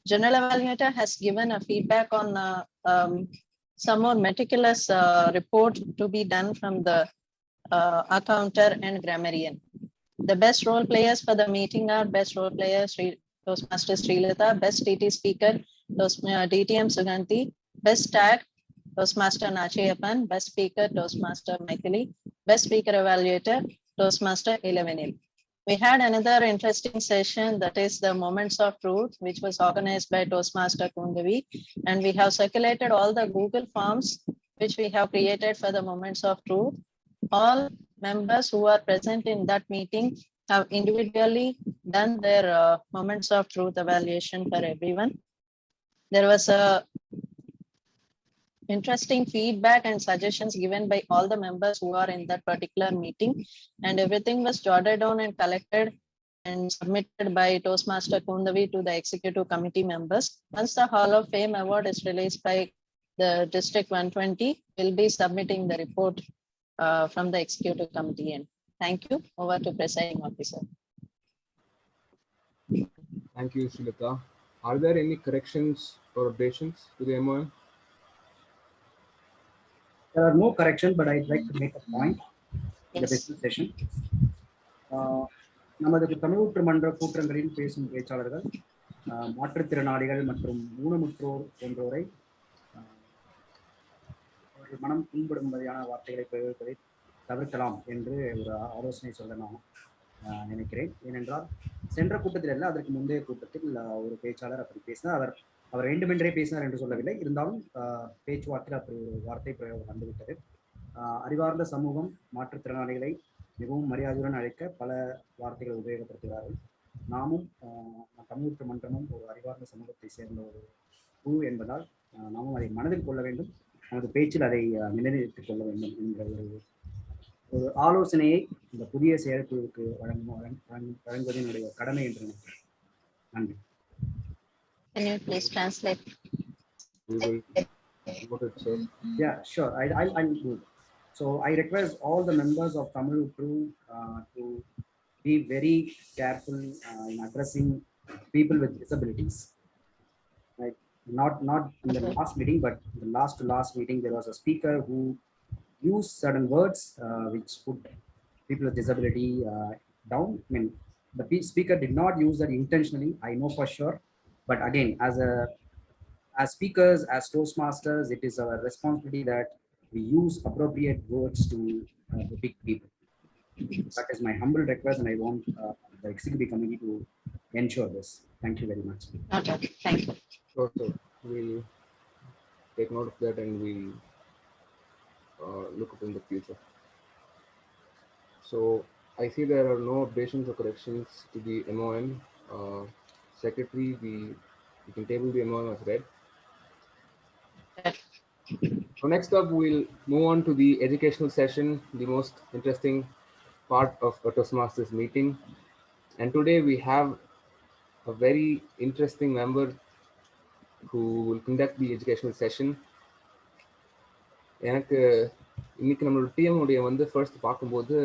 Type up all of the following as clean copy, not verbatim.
General evaluator has given a feedback on some more meticulous report to be done from the accounter and grammarian. The best role players for the meeting are best role player Toastmaster Srilata, best TT speaker DTM Suganti, best tag Toastmaster Nachiappan, best speaker Toastmaster Maithili, best speaker evaluator Toastmaster Ilavenil. We had another interesting session, that is the Moments of Truth, which was organized by Toastmaster Kundavi, and we have circulated all the Google Forms which we have created for the Moments of Truth. All members who are present in that meeting have individually done their Moments of Truth evaluation for everyone. There was a interesting feedback and suggestions given by all the members who are in that particular meeting, and everything was jotted down and collected and submitted by Toastmaster Kundavi to the executive committee members. Once the Hall of Fame award is released by the District 120, we'll be submitting the report from the executive committee end. Thank you. Over to presiding officer. Thank you, Srilata. Are there any corrections or updates to the MOM? There are no corrections, but I'd like to make a point in the business session. நமது தமிழ் மன்ற கூட்டங்களில் பேசும் பேச்சாளர்கள் மாற்றுத்திறனாளிகள் மற்றும் ஊனமுற்றோர் போன்றோரை அவர்கள் மனம் புண்படும்படியான வார்த்தைகளை பிரயோகிப்பதை தவிர்க்கலாம் என்று ஒரு ஆலோசனை சொல்ல நான் நினைக்கிறேன். ஏனென்றால் சென்ற கூட்டத்தில் அல்ல, அதற்கு முந்தைய கூட்டத்தில் ஒரு பேச்சாளர் அப்படி பேசினார். அவர் வேண்டுமென்றே பேசினார் என்று சொல்லவில்லை, இருந்தாலும் பேச்சுவார்த்தையில் அப்படி ஒரு வார்த்தை பிரயோகம் வந்துவிட்டது. அறிவார்ந்த சமூகம் மாற்றுத்திறனாளிகளை மிகவும் மரியாதையுடன் அழைக்க பல வார்த்தைகளை உபயோகப்படுத்துகிறார்கள். நாமும் தமிழ் மன்றமும் ஒரு அறிவார்ந்த சமூகத்தை சேர்ந்த ஒரு குழு என்பதால் நாமும் அதை மனதில் கொள்ள வேண்டும், நமது பேச்சில் அதை நிலைநிறுத்திக் கொள்ள வேண்டும் என்கிற ஒரு ஆலோசனையை இந்த புதிய செயற்குழுவுக்கு வழங்குவது என்னுடைய கடமை என்று நினைக்கிறேன். நன்றி. Can you please translate? Yeah, sure. I'll do it. So I request all the members of Tamil Crew to be very careful in addressing people with disabilities. Like not in the last meeting, but in the last meeting, there was a speaker who used certain words which put people with disability down. I mean, the speaker did not use that intentionally, I know for sure. But again, as speakers, as Toastmasters, it is our responsibility that we use appropriate words to depict people. That is my humble request, and I want the executive committee to ensure this. Thank you very much. Okay, thank you. Sure, sir. We'll take note of that and we'll look up in the future. So I see there are no updations or corrections to the MOM. Secretary, we can table the MOM as read. So next up, we'll move on to the educational session, the most interesting part of a Toastmasters meeting. And today we have a very interesting member who will conduct the educational session. எனக்கு இன்னைக்கு நம்மளோட டிஎம்முடைய வந்து first பார்க்கும்போது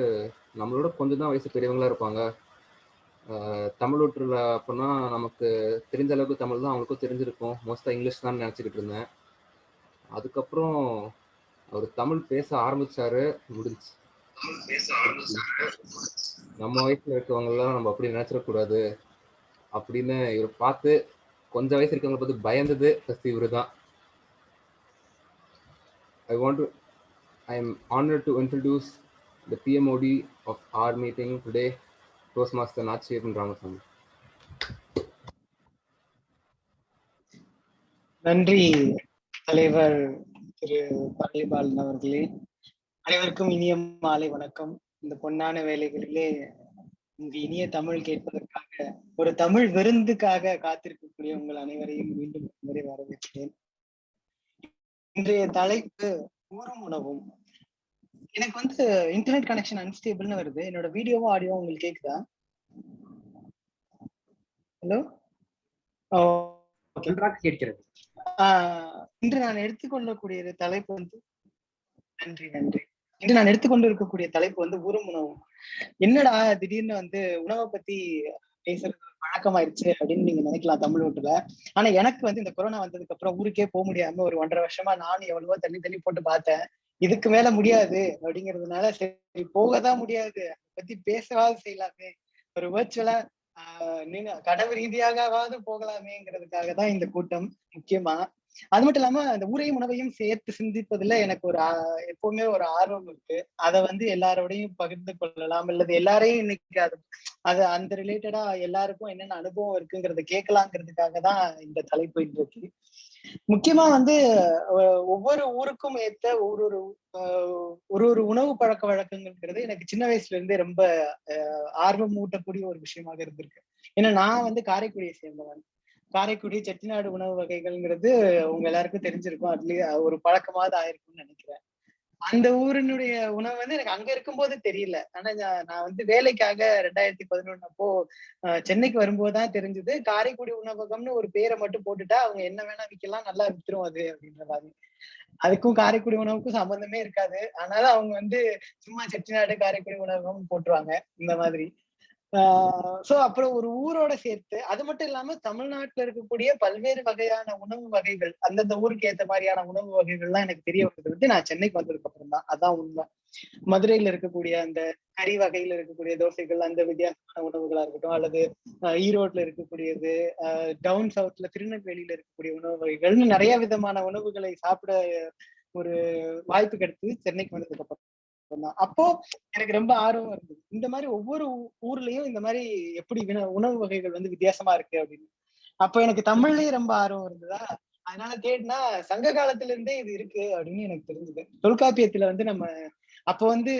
நம்மளோட கொஞ்சம் தான் வயசு பெரியவங்களா இருப்பாங்க. தமிழ் அப்படின்னா நமக்கு தெரிஞ்ச அளவுக்கு தமிழ் தான் அவங்களுக்கும் தெரிஞ்சிருக்கும், மோஸ்டா இங்கிலீஷ் தான் நினச்சிக்கிட்டு இருந்தேன். அதுக்கப்புறம் அவர் தமிழ் பேச ஆரம்பிச்சாரு, முடிஞ்சு. நம்ம வயசுல இருக்கவங்கெல்லாம் நம்ம அப்படி நினைச்சிடக்கூடாது அப்படின்னு இவர் பார்த்து கொஞ்சம் வயசு இருக்கவங்களை பார்த்து பயந்தது ஃபர்ஸ்ட் இவரு தான். I am honored to introduce the PMOD of our meeting today, Toastmaster Nachiappan Ramasamy. நன்றி தலைவர் திரு பரளிபாலன் அவர்களே. அனைவருக்கும் இனிய மாலை வணக்கம். இந்த பொன்னான வேலைகளிலே உங்க இனிய தமிழ் கேட்பதற்காக, ஒரு தமிழ் விருந்துக்காக காத்திருக்கக்கூடிய உங்கள் அனைவரையும் மீண்டும் வரை வரவேற்கிறேன். இன்றைய தலைப்பு ஊரும் உணவும். எனக்கு வந்து இன்டர்நெட் கனெக்ஷன் அன்ஸ்டேபிள்னு வருது. என்னோட வீடியோவும் ஆடியோவும் உங்களுக்கு கேக்குதா? ஹலோ, கேட்கிறது. இன்று நான் எடுத்துக்கொள்ளக்கூடிய தலைப்பு வந்து இன்று நான் எடுத்துக்கொண்டு இருக்கக்கூடிய தலைப்பு வந்து ஊரும் உணவும். என்னடா திடீர்னு வந்து உணவை பத்தி பேசுறது பழக்கமாயிருச்சு அப்படின்னு நீங்க நினைக்கலாம் தமிழ்நாட்டுல. ஆனா எனக்கு வந்து இந்த கொரோனா வந்ததுக்கு அப்புறம் ஊருக்கே போக முடியாம ஒரு 1.5 வருஷமா நானும் எவ்வளவோ தள்ளி தள்ளி போட்டு பார்த்தேன். இதுக்கு மேல முடியாது அப்படிங்கிறதுனால சரி போகதான் முடியாது, அதை பத்தி பேசவாது செய்யலாமே, ஒரு வர்ச்சுவலா நீங்க கனவு ரீதியாகவாவது போகலாமேங்கிறதுக்காக தான் இந்த கூட்டம் முக்கியமா. அது மட்டும் இல்லாம அந்த ஊரையும் உணவையும் சேர்த்து சிந்திப்பதுல எனக்கு ஒரு எப்பவுமே ஒரு ஆர்வம் இருக்கு. அதை வந்து எல்லாரோடையும் பகிர்ந்து கொள்ளலாம், அல்லது எல்லாரையும் இன்னைக்கு அது அந்த ரிலேட்டடா எல்லாருக்கும் என்னென்ன அனுபவம் இருக்குங்கிறத கேட்கலாங்கிறதுக்காக தான் இந்த தலைப்பு இருக்கு. முக்கியமா வந்து ஒவ்வொரு ஊருக்கும் ஏத்த ஒரு உணவு பழக்க வழக்கங்கள்ங்கிறது எனக்கு சின்ன வயசுல இருந்தே ரொம்ப ஆர்வம் ஊட்டக்கூடிய ஒரு விஷயமாக இருந்திருக்கு. ஏன்னா நான் வந்து காரைக்குடியை சேர்ந்தவன். காரைக்குடி செட்டிநாடு உணவு வகைகள்ங்கிறது உங்க எல்லாருக்கும் தெரிஞ்சிருக்கும், அதுலயே ஒரு பழக்கமாவது ஆயிருக்கும்னு நினைக்கிறேன். அந்த ஊரினுடைய உணவு வந்து எனக்கு அங்க இருக்கும்போது தெரியல. ஆனா நான் வந்து வேலைக்காக 2011 அப்போ சென்னைக்கு வரும்போதுதான் தெரிஞ்சது, காரைக்குடி உணவகம்னு ஒரு பேரை மட்டும் போட்டுட்டா அவங்க என்ன வேணா விக்கலாம், நல்லா வித்துரும் அது அப்படின்ற மாதிரி. அதுக்கும் காரைக்குடி உணவுக்கும் சம்பந்தமே இருக்காது. ஆனாலும் அவங்க வந்து சும்மா செட்டிநாடு காரைக்குடி உணவகம் போட்டுருவாங்க இந்த மாதிரி. சோ அப்புறம் ஒரு ஊரோட சேர்த்து அது மட்டும் இல்லாம தமிழ்நாட்டுல இருக்கக்கூடிய பல்வேறு வகையான உணவு வகைகள், அந்தந்த ஊருக்கு ஏத்த மாதிரியான உணவு வகைகள்லாம் எனக்கு தெரிய வந்தது வந்து நான் சென்னைக்கு வந்ததுக்கு அப்புறம் தான். அதான் உண்மை. மதுரையில இருக்கக்கூடிய அந்த கறி வகையில இருக்கக்கூடிய தோசைகள், அந்த வித்தியாசமான உணவுகளா இருக்கட்டும், அல்லது ஈரோட்ல இருக்கக்கூடியது, டவுன் சவுத்ல திருநெல்வேலியில இருக்கக்கூடிய உணவு வகைகள்னு நிறைய விதமான உணவுகளை சாப்பிட ஒரு வாய்ப்பு கிடைத்தது சென்னைக்கு வந்ததுக்கு அப்புறம் தான். அப்போ எனக்கு ரொம்ப ஆர்வம் இருந்தது, இந்த மாதிரி ஒவ்வொரு ஊர்லயும் இந்த மாதிரி எப்படி உணவு வகைகள் வந்து வித்தியாசமா இருக்கு அப்படின்னு. அப்போ எனக்கு தமிழ்லயே ரொம்ப ஆர்வம் இருந்ததா, அதனால தேடினா சங்க காலத்துல இருந்தே இது இருக்கு அப்படின்னு எனக்கு தெரிஞ்சது. தொல்காப்பியத்துல வந்து நம்ம அப்போ வந்து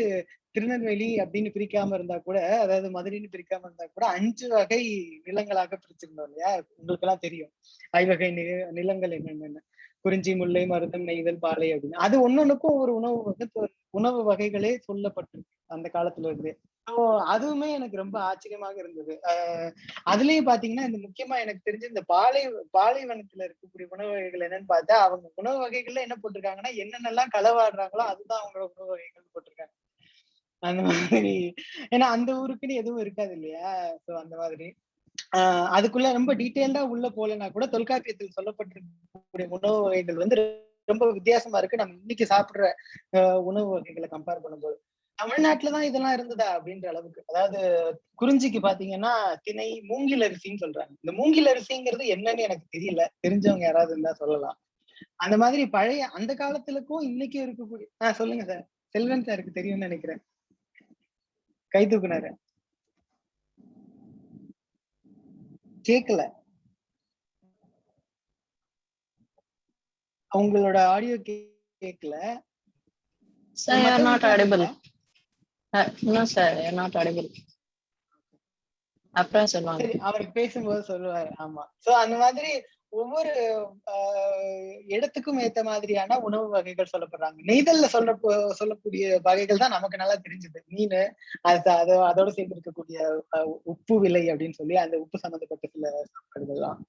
திருநெல்வேலி அப்படின்னு பிரிக்காம இருந்தா கூட, அதாவது மதுரைன்னு பிரிக்காம இருந்தா கூட 5 வகை நிலங்களாக பிரிச்சிருந்தோம் இல்லையா? உங்களுக்கு எல்லாம் தெரியும் ஐவகை நிலங்கள் என்னென்னு. குறிஞ்சி, முல்லை, மருதம், நெய்தல், பாலை அப்படின்னு. அது ஒன்னொன்னுக்கும் ஒரு உணவு வகைகளே சொல்லப்பட்டிருக்கு அந்த காலத்துல இருந்தே. அதுவுமே எனக்கு ரொம்ப ஆச்சரியமாக இருந்தது. அதுலயும் பாத்தீங்கன்னா இந்த முக்கியமா எனக்கு தெரிஞ்ச இந்த பாலைவனத்துல இருக்கக்கூடிய உணவு வகைகள் என்னன்னு பார்த்தா, அவங்க உணவு வகைகள்ல என்ன போட்டிருக்காங்கன்னா, என்னென்னலாம் களவாடுறாங்களோ அதுதான் அவங்களோட உணவு வகைகள் போட்டிருக்காங்க அந்த மாதிரி. ஏன்னா அந்த ஊருக்குன்னு எதுவும் இருக்காது இல்லையா? சோ அந்த மாதிரி அதுக்குள்ள ரொம்ப டீட்டெயில்டா உள்ள போலனா கூட தொல்காப்பியத்தில் சொல்லப்பட்டிருக்கக்கூடிய உணவு வகைகள் வந்து ரொம்ப வித்தியாசமா இருக்கு நம்ம இன்னைக்கு சாப்பிடுற உணவு வகைகளை கம்பேர் பண்ணும்போது. தமிழ்நாட்டுலதான் இதெல்லாம் இருந்ததா அப்படின்ற அளவுக்கு. அதாவது குறிஞ்சிக்கு பாத்தீங்கன்னா திணை மூங்கில் அரிசின்னு சொல்றாங்க. இந்த மூங்கில் அரிசிங்கிறது என்னன்னு எனக்கு தெரியல, தெரிஞ்சவங்க யாராவது இருந்தா சொல்லலாம். அந்த மாதிரி பழைய அந்த காலத்துலக்கும் இன்னைக்கும் இருக்கக்கூடிய சொல்லுங்க சார். செல்வன் சாருக்கு தெரியும்னு நினைக்கிறேன், கை தூக்குனாரு. கேக்கல, அவங்களோட ஆடியோ கேக்கல. Sir, you are not audible. No sir, you are not audible. அப்புறம் சொல்லுவாங்க. சரி, அவருக்கு பேசும்போது சொல்லுவாரு. ஆமா. சோ அந்த மாதிரி ஒவ்வொரு இடத்துக்கும் ஏத்த மாதிரியான உணவு வகைகள் சொல்லப்படுறாங்க. நெய்தல்ல சொல்லக்கூடிய வகைகள் தான் நமக்கு நல்லா தெரிஞ்சது. மீன், அதோட சேர்ந்து இருக்கக்கூடிய உப்பு விலை அப்படின்னு சொல்லி அந்த உப்பு சம்பந்தப்பட்ட சில சாப்பாடுகள்லாம்.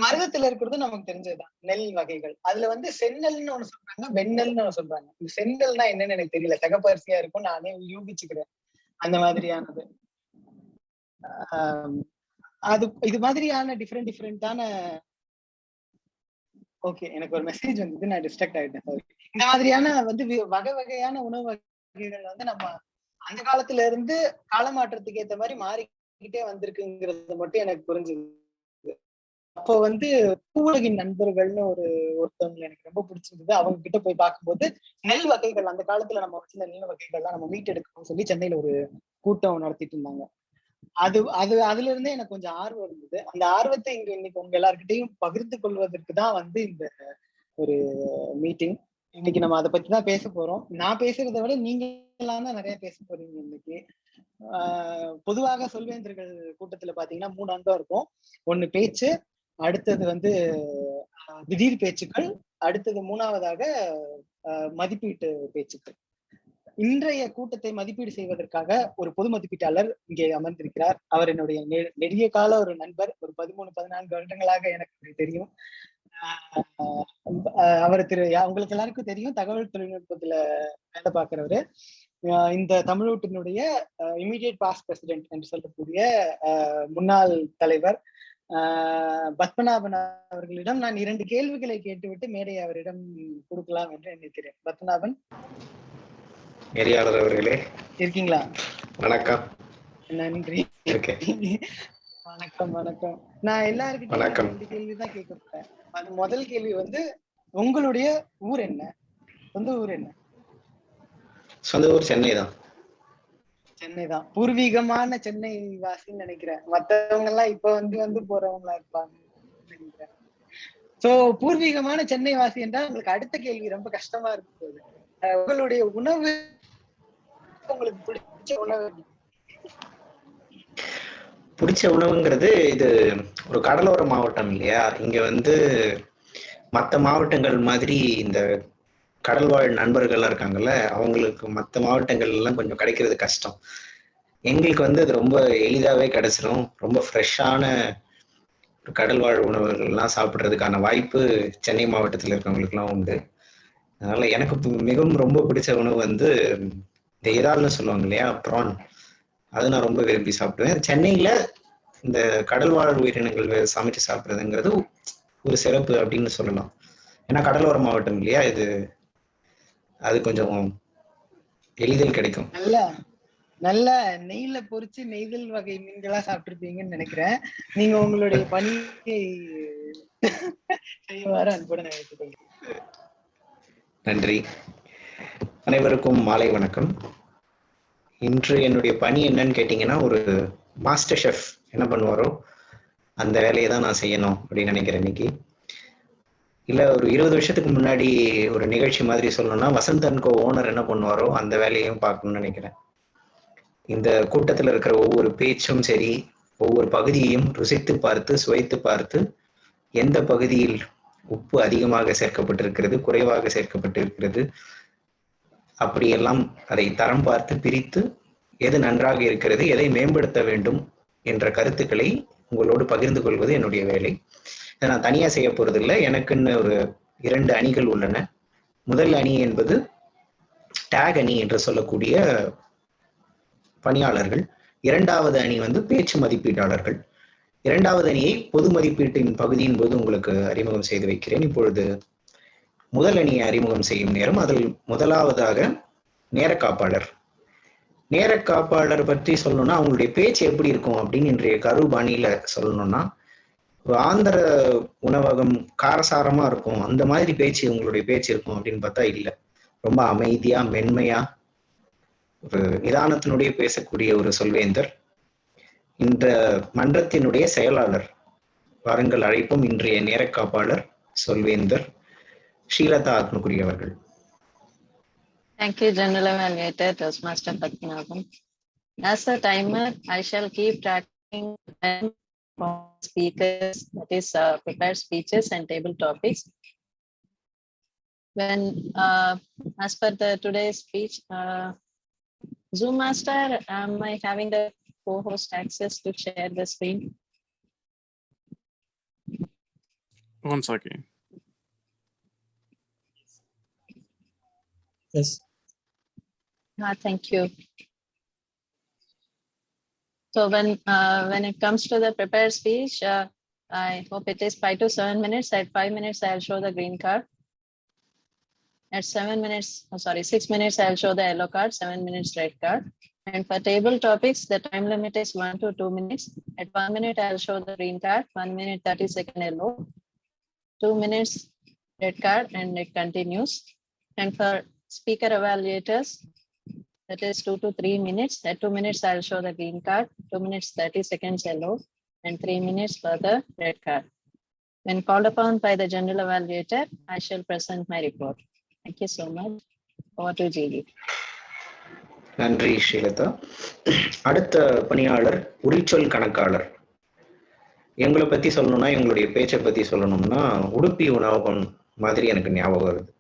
மருதத்துல இருக்கிறது நமக்கு தெரிஞ்சதுதான், நெல் வகைகள். அதுல வந்து செந்நெல்னு ஒண்ணு சொல்றாங்க, வெண்ணெல்னு ஒண்ணு சொல்றாங்க. இந்த செந்நெல்னா என்னன்னு எனக்கு தெரியல, சிகப்பரிசியா இருக்கும், நானே யூகிச்சுக்கிறேன் அந்த மாதிரியானது. அது இது மாதிரியான டிஃப்ரெண்டான ஓகே, எனக்கு ஒரு மெசேஜ் வந்தது, நான் டிஸ்ட்ராக்ட் ஆயிட்டேன். சாரி. இந்த மாதிரியான வந்து வகை வகையான உணவு வகைகள் வந்து நம்ம அந்த காலத்துல இருந்து காலமாற்றத்துக்கு ஏத்த மாதிரி மாறிக்கிட்டே வந்திருக்குங்கிறது மட்டும் எனக்கு புரிஞ்சுது. அப்போ வந்து பூவுலகின் நண்பர்கள்னு ஒருத்தவங்க எனக்கு ரொம்ப பிடிச்சிருந்தது. அவங்க கிட்ட போய் பார்க்கும்போது நெல் வகைகள், அந்த காலத்துல நம்ம வச்சிருந்த நெல் வகைகள்லாம் நம்ம மீட்டெடுக்கணும்னு சொல்லி சென்னையில ஒரு கூட்டம் நடத்திட்டு இருந்தாங்க. அதுல இருந்தே எனக்கு கொஞ்சம் ஆர்வம் இருந்தது. அந்த ஆர்வத்தை இங்க இன்னைக்கு உங்க எல்லார்கிட்டையும் பகிர்ந்து கொள்வதற்கு தான் வந்து இந்த ஒரு மீட்டிங். இன்னைக்கு நம்ம அதை பத்தி தான் பேச போறோம். நான் பேசுறதை விட நீங்க எல்லாம் தான் நிறைய பேச போறீங்க இன்னைக்கு. பொதுவாக சொல்வேந்தர்கள் கூட்டத்துல பாத்தீங்கன்னா 3 அங்கம் இருக்கும். ஒண்ணு பேச்சு, அடுத்தது வந்து திடீர் பேச்சுக்கள், அடுத்தது 3வதாக மதிப்பீட்டு பேச்சுக்கள். இன்றைய கூட்டத்தை மதிப்பீடு செய்வதற்காக ஒரு பொது மதிப்பீட்டாளர் இங்கே அமர்ந்திருக்கிறார். அவர் என்னுடைய நெடிய கால ஒரு நண்பர், ஒரு 13-14 வருடங்களாக எனக்கு தெரியும். அவர் உங்களுக்கு எல்லாருக்கும் தெரியும், தகவல் தொழில்நுட்பத்துல வேலை பார்க்கிறவரு. இந்த தமிழூட்டினுடைய இமீடியட் பாஸ்ட் பிரசிடென்ட் என்று சொல்லக்கூடிய முன்னாள் தலைவர் பத்மநாபன் அவர்களிடம் நான் 2 கேள்விகளை கேட்டுவிட்டு மேடை அவரிடம் கொடுக்கலாம் என்று நினைக்கிறேன். பத்மநாபன் நெறியாளர் அவர்களே இருக்கீங்களா? வணக்கம். நன்றி. வணக்கம் வணக்கம். நான் எல்லாருக்கிட்டையும் 2 கேள்விதான் கேட்க போறேன். அது முதல் கேள்வி வந்து, உங்களுடைய ஊர் என்ன? சொந்த ஊர் என்ன? சொந்த ஊர் சென்னை தான். சென்னை தான். பூர்வீகமான சென்னை வாசின்னு நினைக்கிறேன். மத்தவங்க எல்லாம் இப்ப வந்து போறவங்களா இருப்பாங்க நினைக்கிறேன். சோ பூர்வீகமான சென்னை வாசி என்றால் உங்களுக்கு அடுத்த கேள்வி ரொம்ப கஷ்டமா இருக்கும். உங்களுடைய உணவு, உங்களுக்கு பிடிச்ச உணவு? பிடிச்ச உணவுங்கிறது, இது ஒரு கடலோர மாவட்டம் இல்லையா? இங்க வந்து மற்ற மாவட்டங்கள் மாதிரி இந்த கடல்வாழ் நண்பர்கள்லாம் இருக்காங்கல்ல, அவங்களுக்கு மற்ற மாவட்டங்கள் எல்லாம் கொஞ்சம் கிடைக்கிறது கஷ்டம். எங்களுக்கு வந்து அது ரொம்ப எளிதாவே கிடைச்சிடும். ரொம்ப ஃப்ரெஷ்ஷான கடல்வாழ் உணவுகள்லாம் சாப்பிட்றதுக்கான வாய்ப்பு சென்னை மாவட்டத்தில் இருக்கவங்களுக்குலாம் உண்டு. அதனால எனக்கு மிகவும் ரொம்ப பிடிச்ச உணவு வந்து இந்த இறால்னு சொல்லுவாங்க இல்லையா, ப்ரான். அது நான் ரொம்ப விரும்பி சாப்பிடுவேன். சென்னையில இந்த கடல்வாழ் உயிரினங்கள் சமைச்சு சாப்பிட்றதுங்கிறது ஒரு சிறப்பு அப்படின்னு சொல்லலாம். ஏன்னா கடலோர மாவட்டம் இல்லையா இது, அது கொஞ்சம் எளிதில் கிடைக்கும். நல்ல நெய்ல பொரிச்சு நெய்தல் வகை மீன்களா சாப்பிட்டிருப்பீங்கன்னு நினைக்கிறேன். நீங்க உங்களுடைய பணியை செய்வாரு அன்புடன் நினைத்துக்கொள்கிறேன். நன்றி. அனைவருக்கும் மாலை வணக்கம். இன்று என்னுடைய பணி என்னன்னு கேட்டீங்கன்னா, ஒரு மாஸ்டர் ஷெஃப் என்ன பண்ணுவாரோ அந்த வேலையை தான் நான் செய்யணும் அப்படின்னு நினைக்கிறேன் இன்னைக்கு. இல்ல ஒரு 20 வருஷத்துக்கு முன்னாடி ஒரு நிகழ்ச்சி மாதிரி சொல்லணும்னா, வசந்த் & கோ ஓனர் என்ன பண்ணுவாரோ அந்த வேலையையும் பார்க்கணும்னு நினைக்கிறேன். இந்த கூட்டத்துல இருக்கிற ஒவ்வொரு பேச்சும் சரி, ஒவ்வொரு பகுதியையும் ருசித்து பார்த்து சுவைத்து பார்த்து எந்த பகுதியில் உப்பு அதிகமாக சேர்க்கப்பட்டிருக்கிறது, குறைவாக சேர்க்கப்பட்டிருக்கிறது, அப்படியெல்லாம் அதை தரம் பார்த்து பிரித்து எது நன்றாக இருக்கிறது, எதை மேம்படுத்த வேண்டும் என்ற கருத்துக்களை உங்களோடு பகிர்ந்து கொள்வது என்னுடைய வேலை. இதை நான் தனியா செய்ய போறது இல்லை. எனக்குன்னு ஒரு 2 அணிகள் உள்ளன. முதல் அணி என்பது டேக் அணி என்று சொல்லக்கூடிய பணியாளர்கள். 2வது அணி வந்து பேச்சு மதிப்பீட்டாளர்கள். 2வது அணியை பொது மதிப்பீட்டின் பகுதியின் போது உங்களுக்கு அறிமுகம் செய்து வைக்கிறேன். இப்பொழுது முதல் அணியை அறிமுகம் செய்யும் நேரம். அதில் முதலாவதாக நேர காப்பாளர். நேர காப்பாளர் பற்றி சொல்லணும்னா, அவங்களுடைய பேச்சு எப்படி இருக்கும் அப்படின்னு இன்றைய கரு பாணியில சொல்லணும்னா, ஒரு ஆந்திர உணவகம் காரசாரமா இருக்கும் அந்த மாதிரி பேச்சு உங்களுடைய பேச்சு இருக்கும் அப்படின்னு பார்த்தா இல்லை. ரொம்ப அமைதியா மென்மையா ஒரு நிதானத்தினுடைய பேசக்கூடிய ஒரு சொல்வேந்தர். இந்த மன்றத்தினுடைய செயலாளர், வாருங்கள் அழைப்பும் இன்றைய நேர காப்பாளர் சொல்வேந்தர் ஸ்ரீலதா ஆத்மகுரி அவர்கள். Thank you, General Evaluator Toastmaster Padmanabhan. As a timer, I shall keep tracking speakers, that is prepared speeches and table topics. When as per the today's speech, Zoom Master, am I having the co-host access to share the screen? One second. Yes. Thank you. So when it comes to the prepared speech, I hope it is 5 to 7 minutes. At 5 minutes, I'll show the green card. At 6 minutes, I'll show the yellow card, 7 minutes red card. And for table topics, the time limit is 1 to 2 minutes. At 1 minute, I'll show the green card, 1 minute 30-second yellow, 2 minutes red card, and it continues. And for speaker evaluators, that is 2 to 3 minutes. At 2 minutes, I'll show the green card, 2 minutes 30 seconds yellow, and 3 minutes for the red card. When called upon by the general evaluator, I shall present my report. Thank you so much. Over to GD. நன்றி ஸ்ரீலதா. அடுத்த பணியாளர் உரிச்சொல் கணக்காளர். எங்களை பத்தி சொல்லணும்னா, எங்களுடைய பேச்சை பத்தி சொல்லணும்னா, உடுப்பி உணவகம் மாதிரி எனக்கு ஞாபகம் வருது.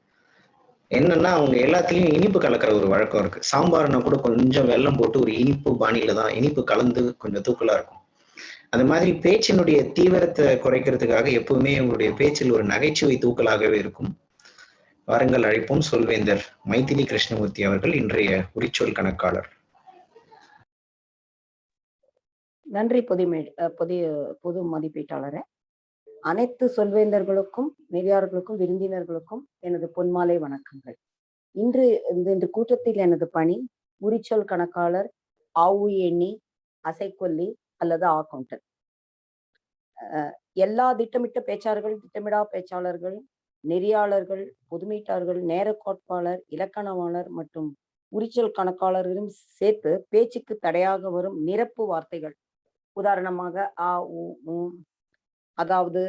என்னன்னா, அவங்க எல்லாத்துலயும் இனிப்பு கலக்கிற ஒரு வழக்கம் இருக்கு. சாம்பார்னா கூட கொஞ்சம் வெல்லம் போட்டு ஒரு இனிப்பு பாணியில தான், இனிப்பு கலந்து கொஞ்சம் தூக்கலா இருக்கும். அந்த மாதிரி பேச்சினுடைய தீவிரத்தை குறைக்கிறதுக்காக எப்பவுமே உங்களுடைய பேச்சில் ஒரு நகைச்சுவை தூக்கலாகவே இருக்கும். வாருங்கள் அழைப்போம். சொல்வேந்தர் மைதிலி கிருஷ்ணமூர்த்தி அவர்கள் இன்றைய உரிச்சொல் கணக்காளர். நன்றி பொது மதிப்பீட்டாளரே. அனைத்து சொல்வேந்தர்களுக்கும், நெறியாளர்களுக்கும், விருந்தினர்களுக்கும் எனது பொன்மாலை வணக்கங்கள். இன்று கூட்டத்தில் எனது பணி உரிச்சொல் கணக்காளர், ஆவு எண்ணி, அசைக்கொல்லி அல்லது ஆக்கவுண்டர். எல்லா திட்டமிட்ட பேச்சாளர்கள், திட்டமிடா பேச்சாளர்கள், நெறியாளர்கள், பொதுமீட்டாளர்கள், நேர கோட்பாளர், இலக்கணவாளர் மற்றும் உரிச்சொல் கணக்காளர்களும் சேர்த்து பேச்சுக்கு தடையாக வரும் நிரப்பு வார்த்தைகள், உதாரணமாக ஆ, உ, அதாவது,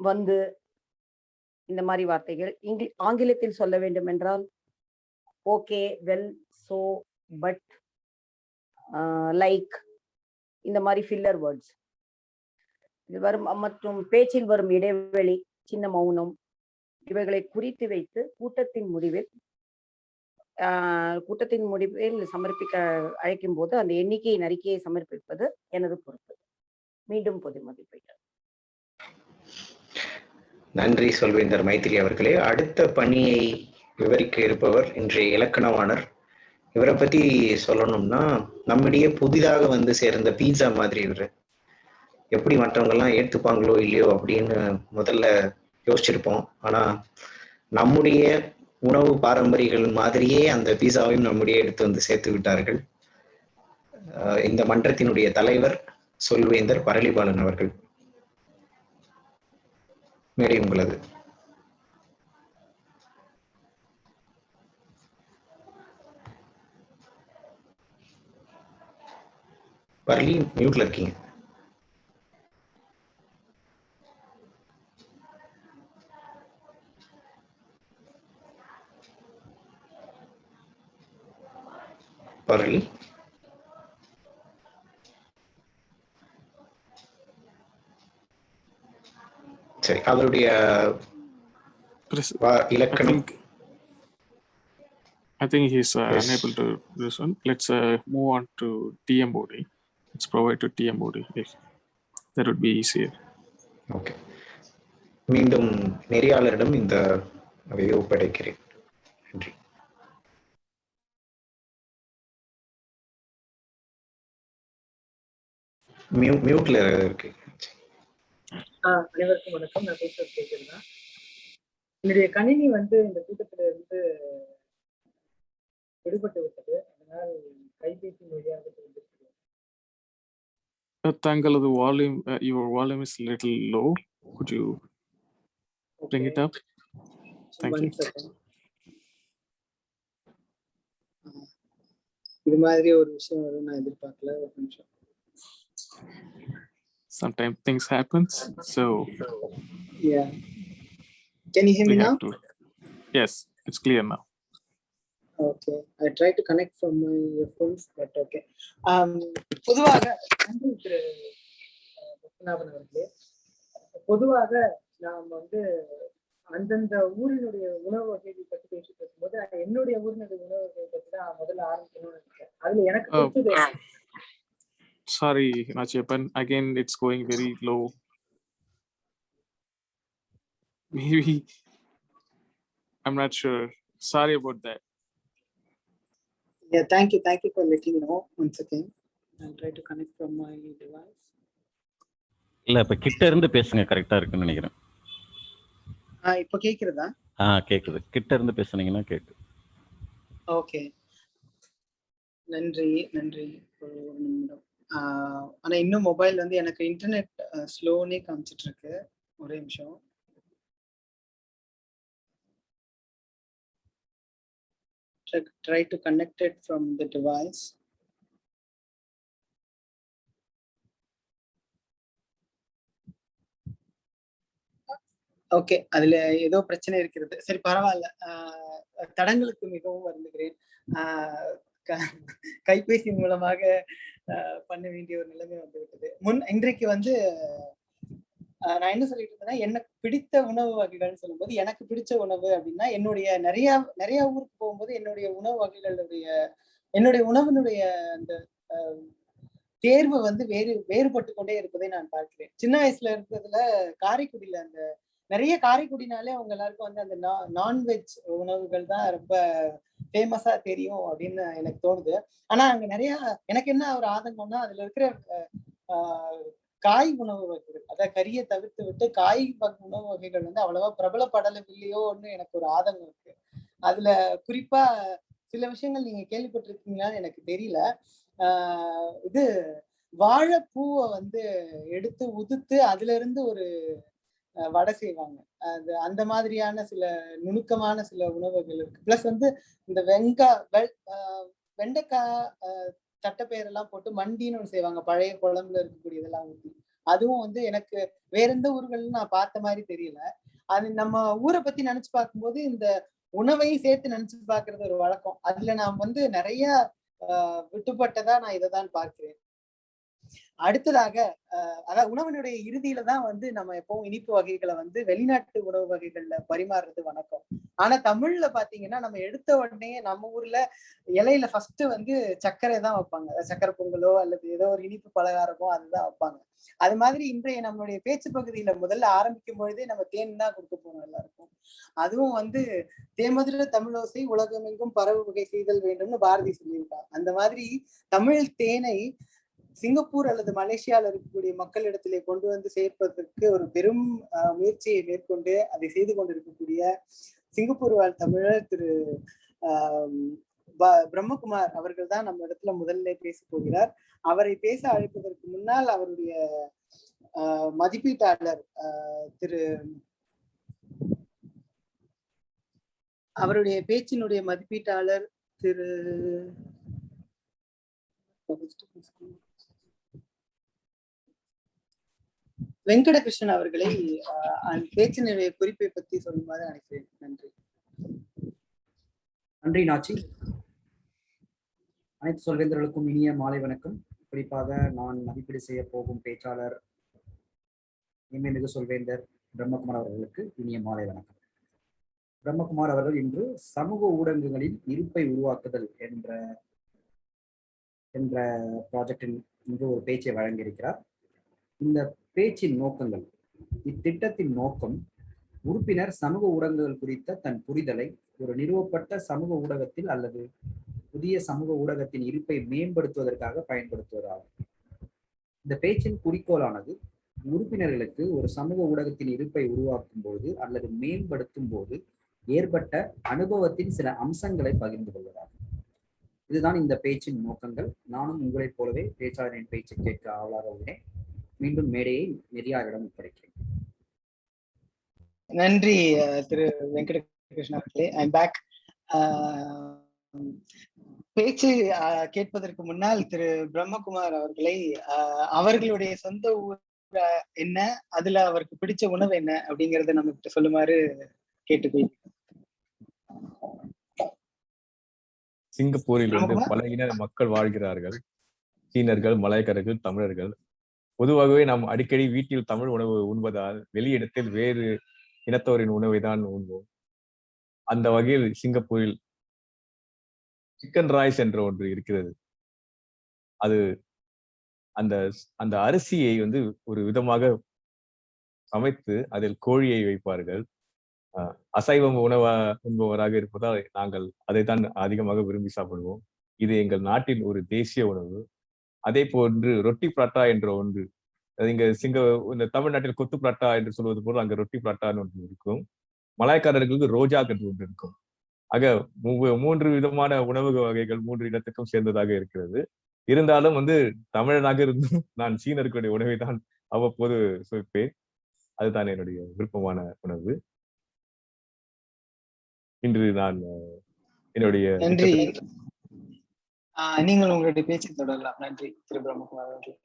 வந்து, இந்த மாதிரி வார்த்தைகள். ஆங்கிலத்தில் சொல்ல வேண்டும் என்றால் okay, well, so, but, like, இந்த மாதிரி ஃபில்லர் வேர்ட்ஸ் இது வரும். மற்றும் பேச்சில் வரும் இடைவெளி, சின்ன மௌனம், இவைகளை குறித்து வைத்து கூட்டத்தின் முடிவில் சமர்ப்பிக்க அழைக்கும் போது அந்த எண்ணிக்கையின் அறிக்கையை சமர்ப்பிப்பது எனது பொறுப்பு. மீண்டும் பொது மதிப்பீட்டு. நன்றி சொல்வேந்தர் மைத்திரி அவர்களே. அடுத்த பணியை விவரிக்க இருப்பவர் இன்றைய இலக்கணவாளர். இவரை பத்தி சொல்லணும்னா, நம்மிடையே புதிதாக வந்து சேர்ந்த பீட்சா மாதிரி இவரு. எப்படி மற்றவங்க எல்லாம் ஏற்றுப்பாங்களோ இல்லையோ அப்படின்னு முதல்ல யோசிச்சிருப்போம். ஆனா நம்முடைய உணவு பாரம்பரியங்கள் மாதிரியே அந்த பீஸாவையும் நம்முடைய எடுத்து வந்து சேர்த்து விட்டார்கள். இந்த மன்றத்தினுடைய தலைவர் சொல்வேந்தர் பரளிபாலன் அவர்கள். மேடை உங்களது. பரளி மியூட்ல இருக்கீங்க. பரளி சரி, அவருடைய இலக்கணம். I think he's unable to do this one. Let's move on to TMOD. Let's provide to TMOD. Yes. That would be easier. Okay. மீண்டும் நெறியாளரிடம் இந்த அவையை ஒப்படைக்கிறேன். நன்றி. மியூட்ல இருக்கு. அனைவருக்கும் வணக்கம். நான் பேசுறது கேட்கிறேன். என்னுடைய கணினி இந்த கூட்டத்துல இருந்து விடுபட்டு விட்டது. அதனால் கைபேசி வழியாக தங்களது volume, your volume is little low. Could you bring it up? Thank you. இது மாதிரி ஒரு விஷயம் வரும் நான் எதிர்பார்க்கல. ஒரு நிமிஷம். Sometimes things happens. So yeah. Can you hear me now? Yes, it's clear now. Okay. I try to connect from my earphones, but okay. பொதுவாக பொதுவாக நாம் அந்தந்த ஊரினுடைய உணவு வகையை பற்றி பேசிட்டு இருக்கும்போது என்னுடைய ஊரினுடைய உணவு வகையை பற்றி தான் முதல்ல ஆரம்பிக்கணும்னு நினைக்கிறேன். அதுல எனக்கு பிடிச்சது. Sorry, Nachiappan. Again, it's going very low. Maybe I'm not sure. Sorry about that. Yeah, thank you for letting me know once again. I'll try to connect from my device. இல்ல, இப்ப கிட்ட இருந்து பேசுங்க, கரெக்டா இருக்குன்னு நினைக்கிறேன். இப்போ கேக்குறதா? கேக்குது. கிட்ட இருந்து பேசுனீங்கன்னா கேக்குது. ஓகே, நன்றி. ஒரு நிமிடம். ஆனா இன்னும் மொபைல் எனக்கு இன்டர்நெட் ஸ்லோனே காமிச்சிட்டு இருக்கு. ஒரே நிமிஷம். Try to connect it from the device. Okay, அதுல ஏதோ பிரச்சனை இருக்கிறது. சரி, பரவாயில்ல. தடங்களுக்கு மிகவும் வருந்துகிறேன். கைபேசி மூலமாக பண்ண வேண்டிய ஒரு நிலைமை வந்துவிட்டது. இன்றைக்கு நான் என்ன சொல்லிட்டு இருந்தேன்னா, எனக்கு பிடித்த உணவு வகைகள்னு சொல்லும்போது, எனக்கு பிடிச்ச உணவு அப்படின்னா என்னுடைய நிறைய ஊருக்கு போகும்போது என்னுடைய உணவு வகைகளுடைய என்னுடைய உணவினுடைய அந்த தேர்வு வேறுபட்டு கொண்டே இருப்பதை நான் பார்க்கிறேன். சின்ன வயசுல இருக்கிறதுல காரைக்குடியில அந்த நிறைய காரைக்குடினாலே அவங்க எல்லாருக்கும் வந்து அந்த நான்வெஜ் உணவுகள் தான் ரொம்ப ஃபேமஸா தெரியும் அப்படின்னு எனக்கு தோணுது. ஆனா அங்க நிறைய எனக்கு என்ன ஒரு ஆதங்கம்னா அதுல இருக்கிற காய் உணவு வகைகள், அதாவது கறியை தவிர்த்து விட்டு காய் உணவு வகைகள் வந்து அவ்வளவா பிரபலப்படவில்லையோன்னு எனக்கு ஒரு ஆதங்கம் இருக்கு. அதுல குறிப்பா சில விஷயங்கள் நீங்க கேள்விப்பட்டிருக்கீங்களான்னு எனக்கு தெரியல. இது வாழைப்பூவை வந்து எடுத்து உதுத்து அதுல இருந்து ஒரு வடை செய்வாங்க. அது அந்த மாதிரியான சில நுணுக்கமான சில உணவுகள் இருக்கு. பிளஸ் வந்து இந்த வெண்டைக்காய் தட்டைப்பயிரெல்லாம் போட்டு மண்டின்னு ஒன்று செய்வாங்க, பழைய குழம்புல இருக்கக்கூடிய இதெல்லாம் ஊற்றி. அதுவும் வந்து எனக்கு வேற எந்த ஊர்கள்னு நான் பார்த்த மாதிரி தெரியல. அது நம்ம ஊரை பத்தி நினைச்சு பார்க்கும்போது இந்த உணவையும் சேர்த்து நினைச்சு பார்க்கறது ஒரு வழக்கம். அதுல நான் வந்து நிறைய விட்டுப்பட்டதா நான் இதை தான் பார்க்கிறேன். அடுத்ததாக அதாவது உணவினுடைய இறுதியில தான் வந்து நம்ம எப்பவும் இனிப்பு வகைகளை வந்து வெளிநாட்டு உணவு வகைகள்ல பரிமாறுறது வணக்கம். ஆனா தமிழ்ல பாத்தீங்கன்னா நம்ம எடுத்த உடனே நம்ம ஊர்ல இலையில ஃபர்ஸ்ட் வந்து சர்க்கரை தான் வைப்பாங்க. சர்க்கரை பொங்கலோ அல்லது ஏதோ ஒரு இனிப்பு பலகாரமோ அதுதான் வைப்பாங்க. அது மாதிரி இன்றைய நம்மளுடைய பேச்சு பகுதியில முதல்ல ஆரம்பிக்கும் பொழுதே நம்ம தேன் தான் கொடுக்க போறோம் எல்லாருக்கும். அதுவும் வந்து தேமதுர தமிழோசை உலகமெங்கும் பரவு வகை செய்தல் வேண்டும்னு பாரதி சொல்லியிருக்காங்க. அந்த மாதிரி தமிழ் தேனை சிங்கப்பூர் அல்லது மலேசியாவில் இருக்கக்கூடிய மக்களிடத்திலே கொண்டு வந்து சேர்ப்பதற்கு ஒரு பெரும் முயற்சியை மேற்கொண்டு அதை செய்து கொண்டிருக்கக்கூடிய சிங்கப்பூர் வாழ் தமிழர் திரு பிரம்மகுமார் அவர்கள் தான் நம்ம இடத்துல முதல்ல பேச போகிறார். அவரை பேச அழைப்பதற்கு முன்னால் அவருடைய மதிப்பீட்டாளர் அவருடைய பேச்சினுடைய மதிப்பீட்டாளர் திரு வெங்கடகிருஷ்ணன் அவர்களை பேச்சினுடைய குறிப்பை பற்றி சொல்லுமாறு நினைக்கிறேன். நன்றி. நன்றி நாச்சி. அனைத்து சொல்வேந்தர்களுக்கும் இனிய மாலை வணக்கம். குறிப்பாக நான் மதிப்பீடு செய்ய போகும் பேச்சாளர் மிகு சொல்வேந்தர் பிரம்மகுமார் அவர்களுக்கு இனிய மாலை வணக்கம். பிரம்மகுமார் அவர்கள் இன்று சமூக ஊடகங்களில் இருப்பை உருவாக்குதல் என்ற ப்ராஜெக்டின் இன்று ஒரு பேச்சை வழங்கியிருக்கிறார். இந்த பேச்சின் நோக்கங்கள், இத்திட்டத்தின் நோக்கம் உறுப்பினர் சமூக ஊடகங்கள் குறித்த தன் புரிதலை ஒரு நிறுவப்பட்ட சமூக ஊடகத்தில் அல்லது புதிய சமூக ஊடகத்தின் இருப்பை மேம்படுத்துவதற்காக பயன்படுத்துவதாகும். இந்த பேச்சின் குறிக்கோளானது உறுப்பினர்களுக்கு ஒரு சமூக ஊடகத்தின் இருப்பை உருவாக்கும் போது அல்லது மேம்படுத்தும் போது ஏற்பட்ட அனுபவத்தின் சில அம்சங்களை பகிர்ந்து கொள்வதாகும். இதுதான் இந்த பேச்சின் நோக்கங்கள். நானும் உங்களைப் போலவே பேச்சாளரின் பேச்சை கேட்க ஆவலாக உள்ளேன். மீண்டும் மேடையை நெறியாரிடம் ஒப்படைக்கிறேன். நன்றி திரு வெங்கடகிருஷ்ணன் அவர்களே. I'm back. பேச்சு கேட்பதற்கு முன்னால் திரு பிரம்மகுமார் அவர்களை அவர்களுடைய சொந்த ஊர் என்ன, அதுல அவருக்கு பிடிச்ச உணவு என்ன அப்படிங்கறத நம்ம கிட்ட சொல்லுமாறு கேட்டுக்கொள்கிறேன். சிங்கப்பூரில் வந்து பல இன மக்கள் வாழ்கிறார்கள். சீனர்கள், மலாய்க்காரர்கள், தமிழர்கள். பொதுவாகவே நாம் அடிக்கடி வீட்டில் தமிழ் உணவு உண்பதால் வெளியிடத்தில் வேறு இனத்தவரின் உணவை தான் உண்போம். அந்த வகையில் சிங்கப்பூரில் சிக்கன் ரைஸ் என்ற ஒன்று இருக்கிறது. அது அந்த அரிசியை வந்து ஒரு விதமாக சமைத்து அதில் கோழியை வைப்பார்கள். அசைவம் உண்பவராக இருப்பதால் நாங்கள் அதைத்தான் அதிகமாக விரும்பி சாப்பிடுவோம். இது எங்கள் நாட்டின் ஒரு தேசிய உணவு. அதே போன்று ரொட்டி பராட்டா என்ற ஒன்று, இங்க இந்த தமிழ்நாட்டில் கொத்து பராட்டா என்று சொல்வது போல அங்க ரொட்டி பராட்டான்னு ஒன்று இருக்கும். மலாய்க்காரர்களுக்கு ரோஜா என்று ஒன்று இருக்கும். ஆக 3 விதமான உணவு வகைகள் 3 இடத்துக்கும் சேர்ந்ததாக இருக்கிறது. இருந்தாலும் வந்து தமிழனாக இருந்தும் நான் சீனர்களுடைய உணவை தான் அவ்வப்போது சுவைப்பேன். அதுதான் என்னுடைய விருப்பமான உணவு. இன்று நான் என்னுடைய நன்றி. நீங்கள் உங்களுடைய பேச்சை தொடரலாம். நன்றி திரு பிரம்மகுமார் அவர்கள்.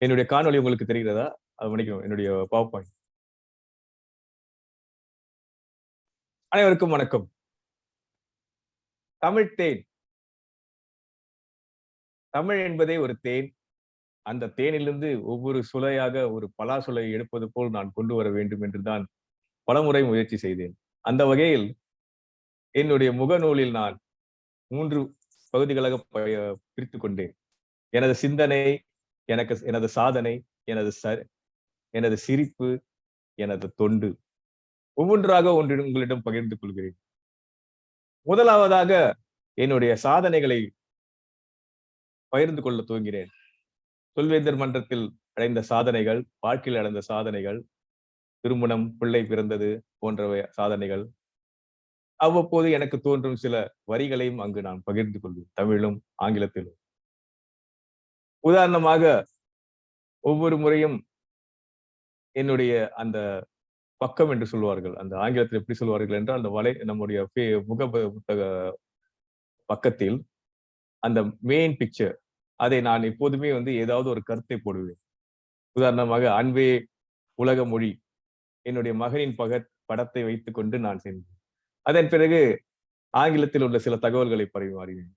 என்னுடைய காணொலி உங்களுக்கு தெரிகிறதா? அது மன்னிக்கும், என்னுடைய பவர் பாயிண்ட். அனைவருக்கும் வணக்கம். தமிழ் தேன். தமிழ் என்பதே ஒரு தேன். அந்த தேனிலிருந்து ஒவ்வொரு சுளையாக ஒரு பலாசுளை எடுப்பது போல் நான் கொண்டு வர வேண்டும் என்றுதான் பலமுறை முயற்சி செய்தேன். அந்த வகையில் என்னுடைய முகநூலில் நான் 3 பகுதிகளாக பிரித்துக் கொண்டேன். எனது சிந்தனை, எனது சாதனை, எனது சிரிப்பு, எனது தொண்டு, ஒவ்வொன்றாக உங்களிடம் பகிர்ந்து கொள்கிறேன். முதலாவதாக என்னுடைய சாதனைகளை பகிர்ந்து கொள்ள துவங்கினேன். சொல்வேந்தர் மன்றத்தில் அடைந்த சாதனைகள், வாழ்க்கையில் அடைந்த சாதனைகள், திருமணம், பிள்ளை பிறந்தது போன்றவை சாதனைகள். அவ்வப்போது எனக்கு தோன்றும் சில வரிகளையும் அங்கு நான் பகிர்ந்து கொள்வேன், தமிழிலும் ஆங்கிலத்திலும். உதாரணமாக, ஒவ்வொரு முறையும் என்னுடைய அந்த பக்கம் என்று சொல்வார்கள், அந்த ஆங்கிலத்தில் எப்படி சொல்வார்கள் என்றால், அந்த நம்முடைய முக புத்தக பக்கத்தில் அந்த மெயின் பிக்சர், அதை நான் எப்போதுமே ஏதாவது ஒரு கருத்தை போடுவேன். உதாரணமாக, அன்பே உலக மொழி, என்னுடைய மகனின் படத்தை வைத்துக் கொண்டு நான் சென்றேன். அதன் பிறகு ஆங்கிலத்தில் உள்ள சில தகவல்களை பரிமாறினேன்.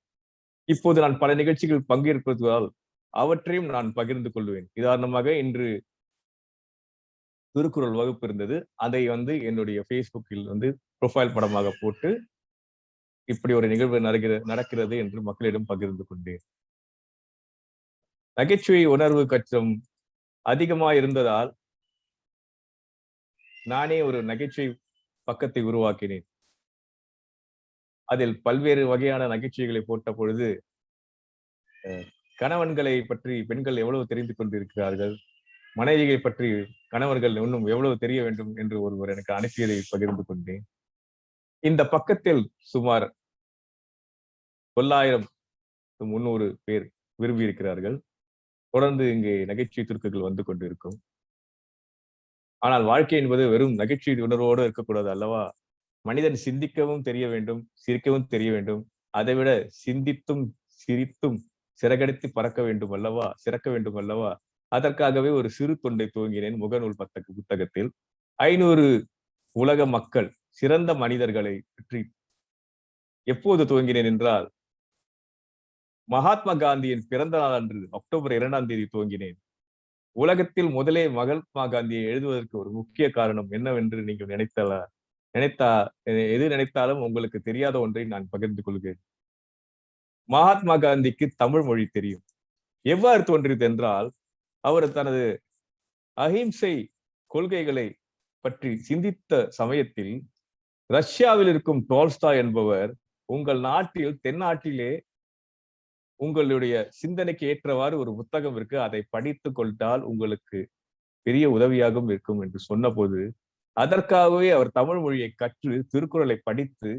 இப்போது நான் பல நிகழ்ச்சிகள் பங்கேற்பதால் அவற்றையும் நான் பகிர்ந்து கொள்வேன். உதாரணமாக, இன்று திருக்குறள் வகுப்பு இருந்தது. அதை என்னுடைய ஃபேஸ்புக்கில் ப்ரொஃபைல் படமாக போட்டு இப்படி ஒரு நிகழ்வு நடக்கிறது என்று மக்களிடம் பகிர்ந்து கொண்டேன். நகைச்சுவை உணர்வு கற்றம் அதிகமா இருந்ததால் நானே ஒரு நகைச்சுவை பக்கத்தை உருவாக்கினேன். அதில் பல்வேறு வகையான நகைச்சுவைகளை போட்ட பொழுது, கணவன்களை பற்றி பெண்கள் எவ்வளவு தெரிந்து கொண்டிருக்கிறார்கள், மனைவியை பற்றி கணவர்கள் இன்னும் எவ்வளவு தெரிய வேண்டும் என்று ஒருவர் எனக்கு அனுப்பியதை பகிர்ந்து கொண்டேன். இந்த பக்கத்தில் சுமார் 900 பேர் விரும்பி இருக்கிறார்கள். தொடர்ந்து இங்கே நகைச்சுவை துருக்குகள் வந்து கொண்டிருக்கும். ஆனால் வாழ்க்கை என்பது வெறும் நகைச்சுவை உணர்வோடு இருக்கக்கூடாது அல்லவா? மனிதன் சிந்திக்கவும் தெரிய வேண்டும், சிரிக்கவும் தெரிய வேண்டும். அதைவிட சிந்தித்தும் சிரித்தும் சிறகடித்து பறக்க வேண்டும் அல்லவா, சிறக்க வேண்டும் அல்லவா? அதற்காகவே ஒரு சிறு தொண்டை துவங்கினேன் முகநூல் புத்தகத்தில். 500 உலக மக்கள், சிறந்த மனிதர்களை பற்றி எப்போது துவங்கினேன் என்றால், மகாத்மா காந்தியின் பிறந்த நாள் அன்று அக்டோபர் 2ஆம் தேதி துவங்கினேன். உலகத்தில் முதலே மகாத்மா காந்தியை எழுதுவதற்கு ஒரு முக்கிய காரணம் என்னவென்று நீங்கள் எது நினைத்தாலும் உங்களுக்கு தெரியாத ஒன்றை நான் பகிர்ந்து கொள்கிறேன். மகாத்மா காந்திக்கு தமிழ் மொழி தெரியும். எவ்வாறு தோன்றியது என்றால், அவர் தனது அஹிம்சை கொள்கைகளை பற்றி சிந்தித்த சமயத்தில் ரஷ்யாவில் இருக்கும் டால்ஸ்டாய் என்பவர், உங்கள் நாட்டில் தென்னாட்டிலே உங்களுடைய சிந்தனைக்கு ஏற்றவாறு ஒரு புத்தகம் இருக்கு, அதை படித்து கொண்டால் உங்களுக்கு பெரிய உதவியாகவும் இருக்கும் என்று சொன்னபோது, அதற்காகவே அவர் தமிழ் மொழியை கற்று திருக்குறளை படித்து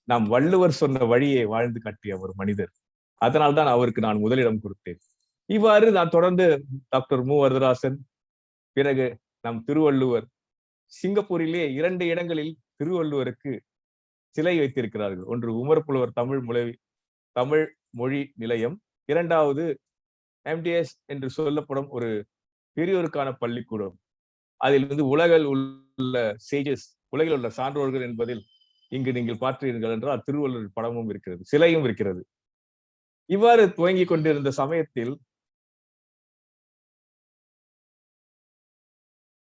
நாம் வள்ளுவர் சொன்ன வழியை வாழ்ந்து காட்டிய ஒரு மனிதர். அதனால்தான் அவருக்கு நான் முதலிடம் கொடுத்தேன். இவ்வாறு நான் தொடர்ந்து டாக்டர் மு. வரதராசன், பிறகு நம் திருவள்ளுவர், சிங்கப்பூரிலே 2 இடங்களில் திருவள்ளுவருக்கு சிலை வைத்திருக்கிறார்கள். ஒன்று உமர்புலவர் தமிழ் மொழி நிலையம், 2வது MDS என்று சொல்லப்படும் ஒரு பெரியோருக்கான பள்ளிக்கூடம். அதில் உலகில் உள்ள சேஜஸ், உலகில் உள்ள சான்றோர்கள் என்பதில் இங்கு நீங்கள் பார்த்தீர்கள் என்றால் திருவள்ளுவர் படமும் இருக்கிறது, சிலையும் இருக்கிறது. இவ்வாறு துவங்கி கொண்டிருந்த சமயத்தில்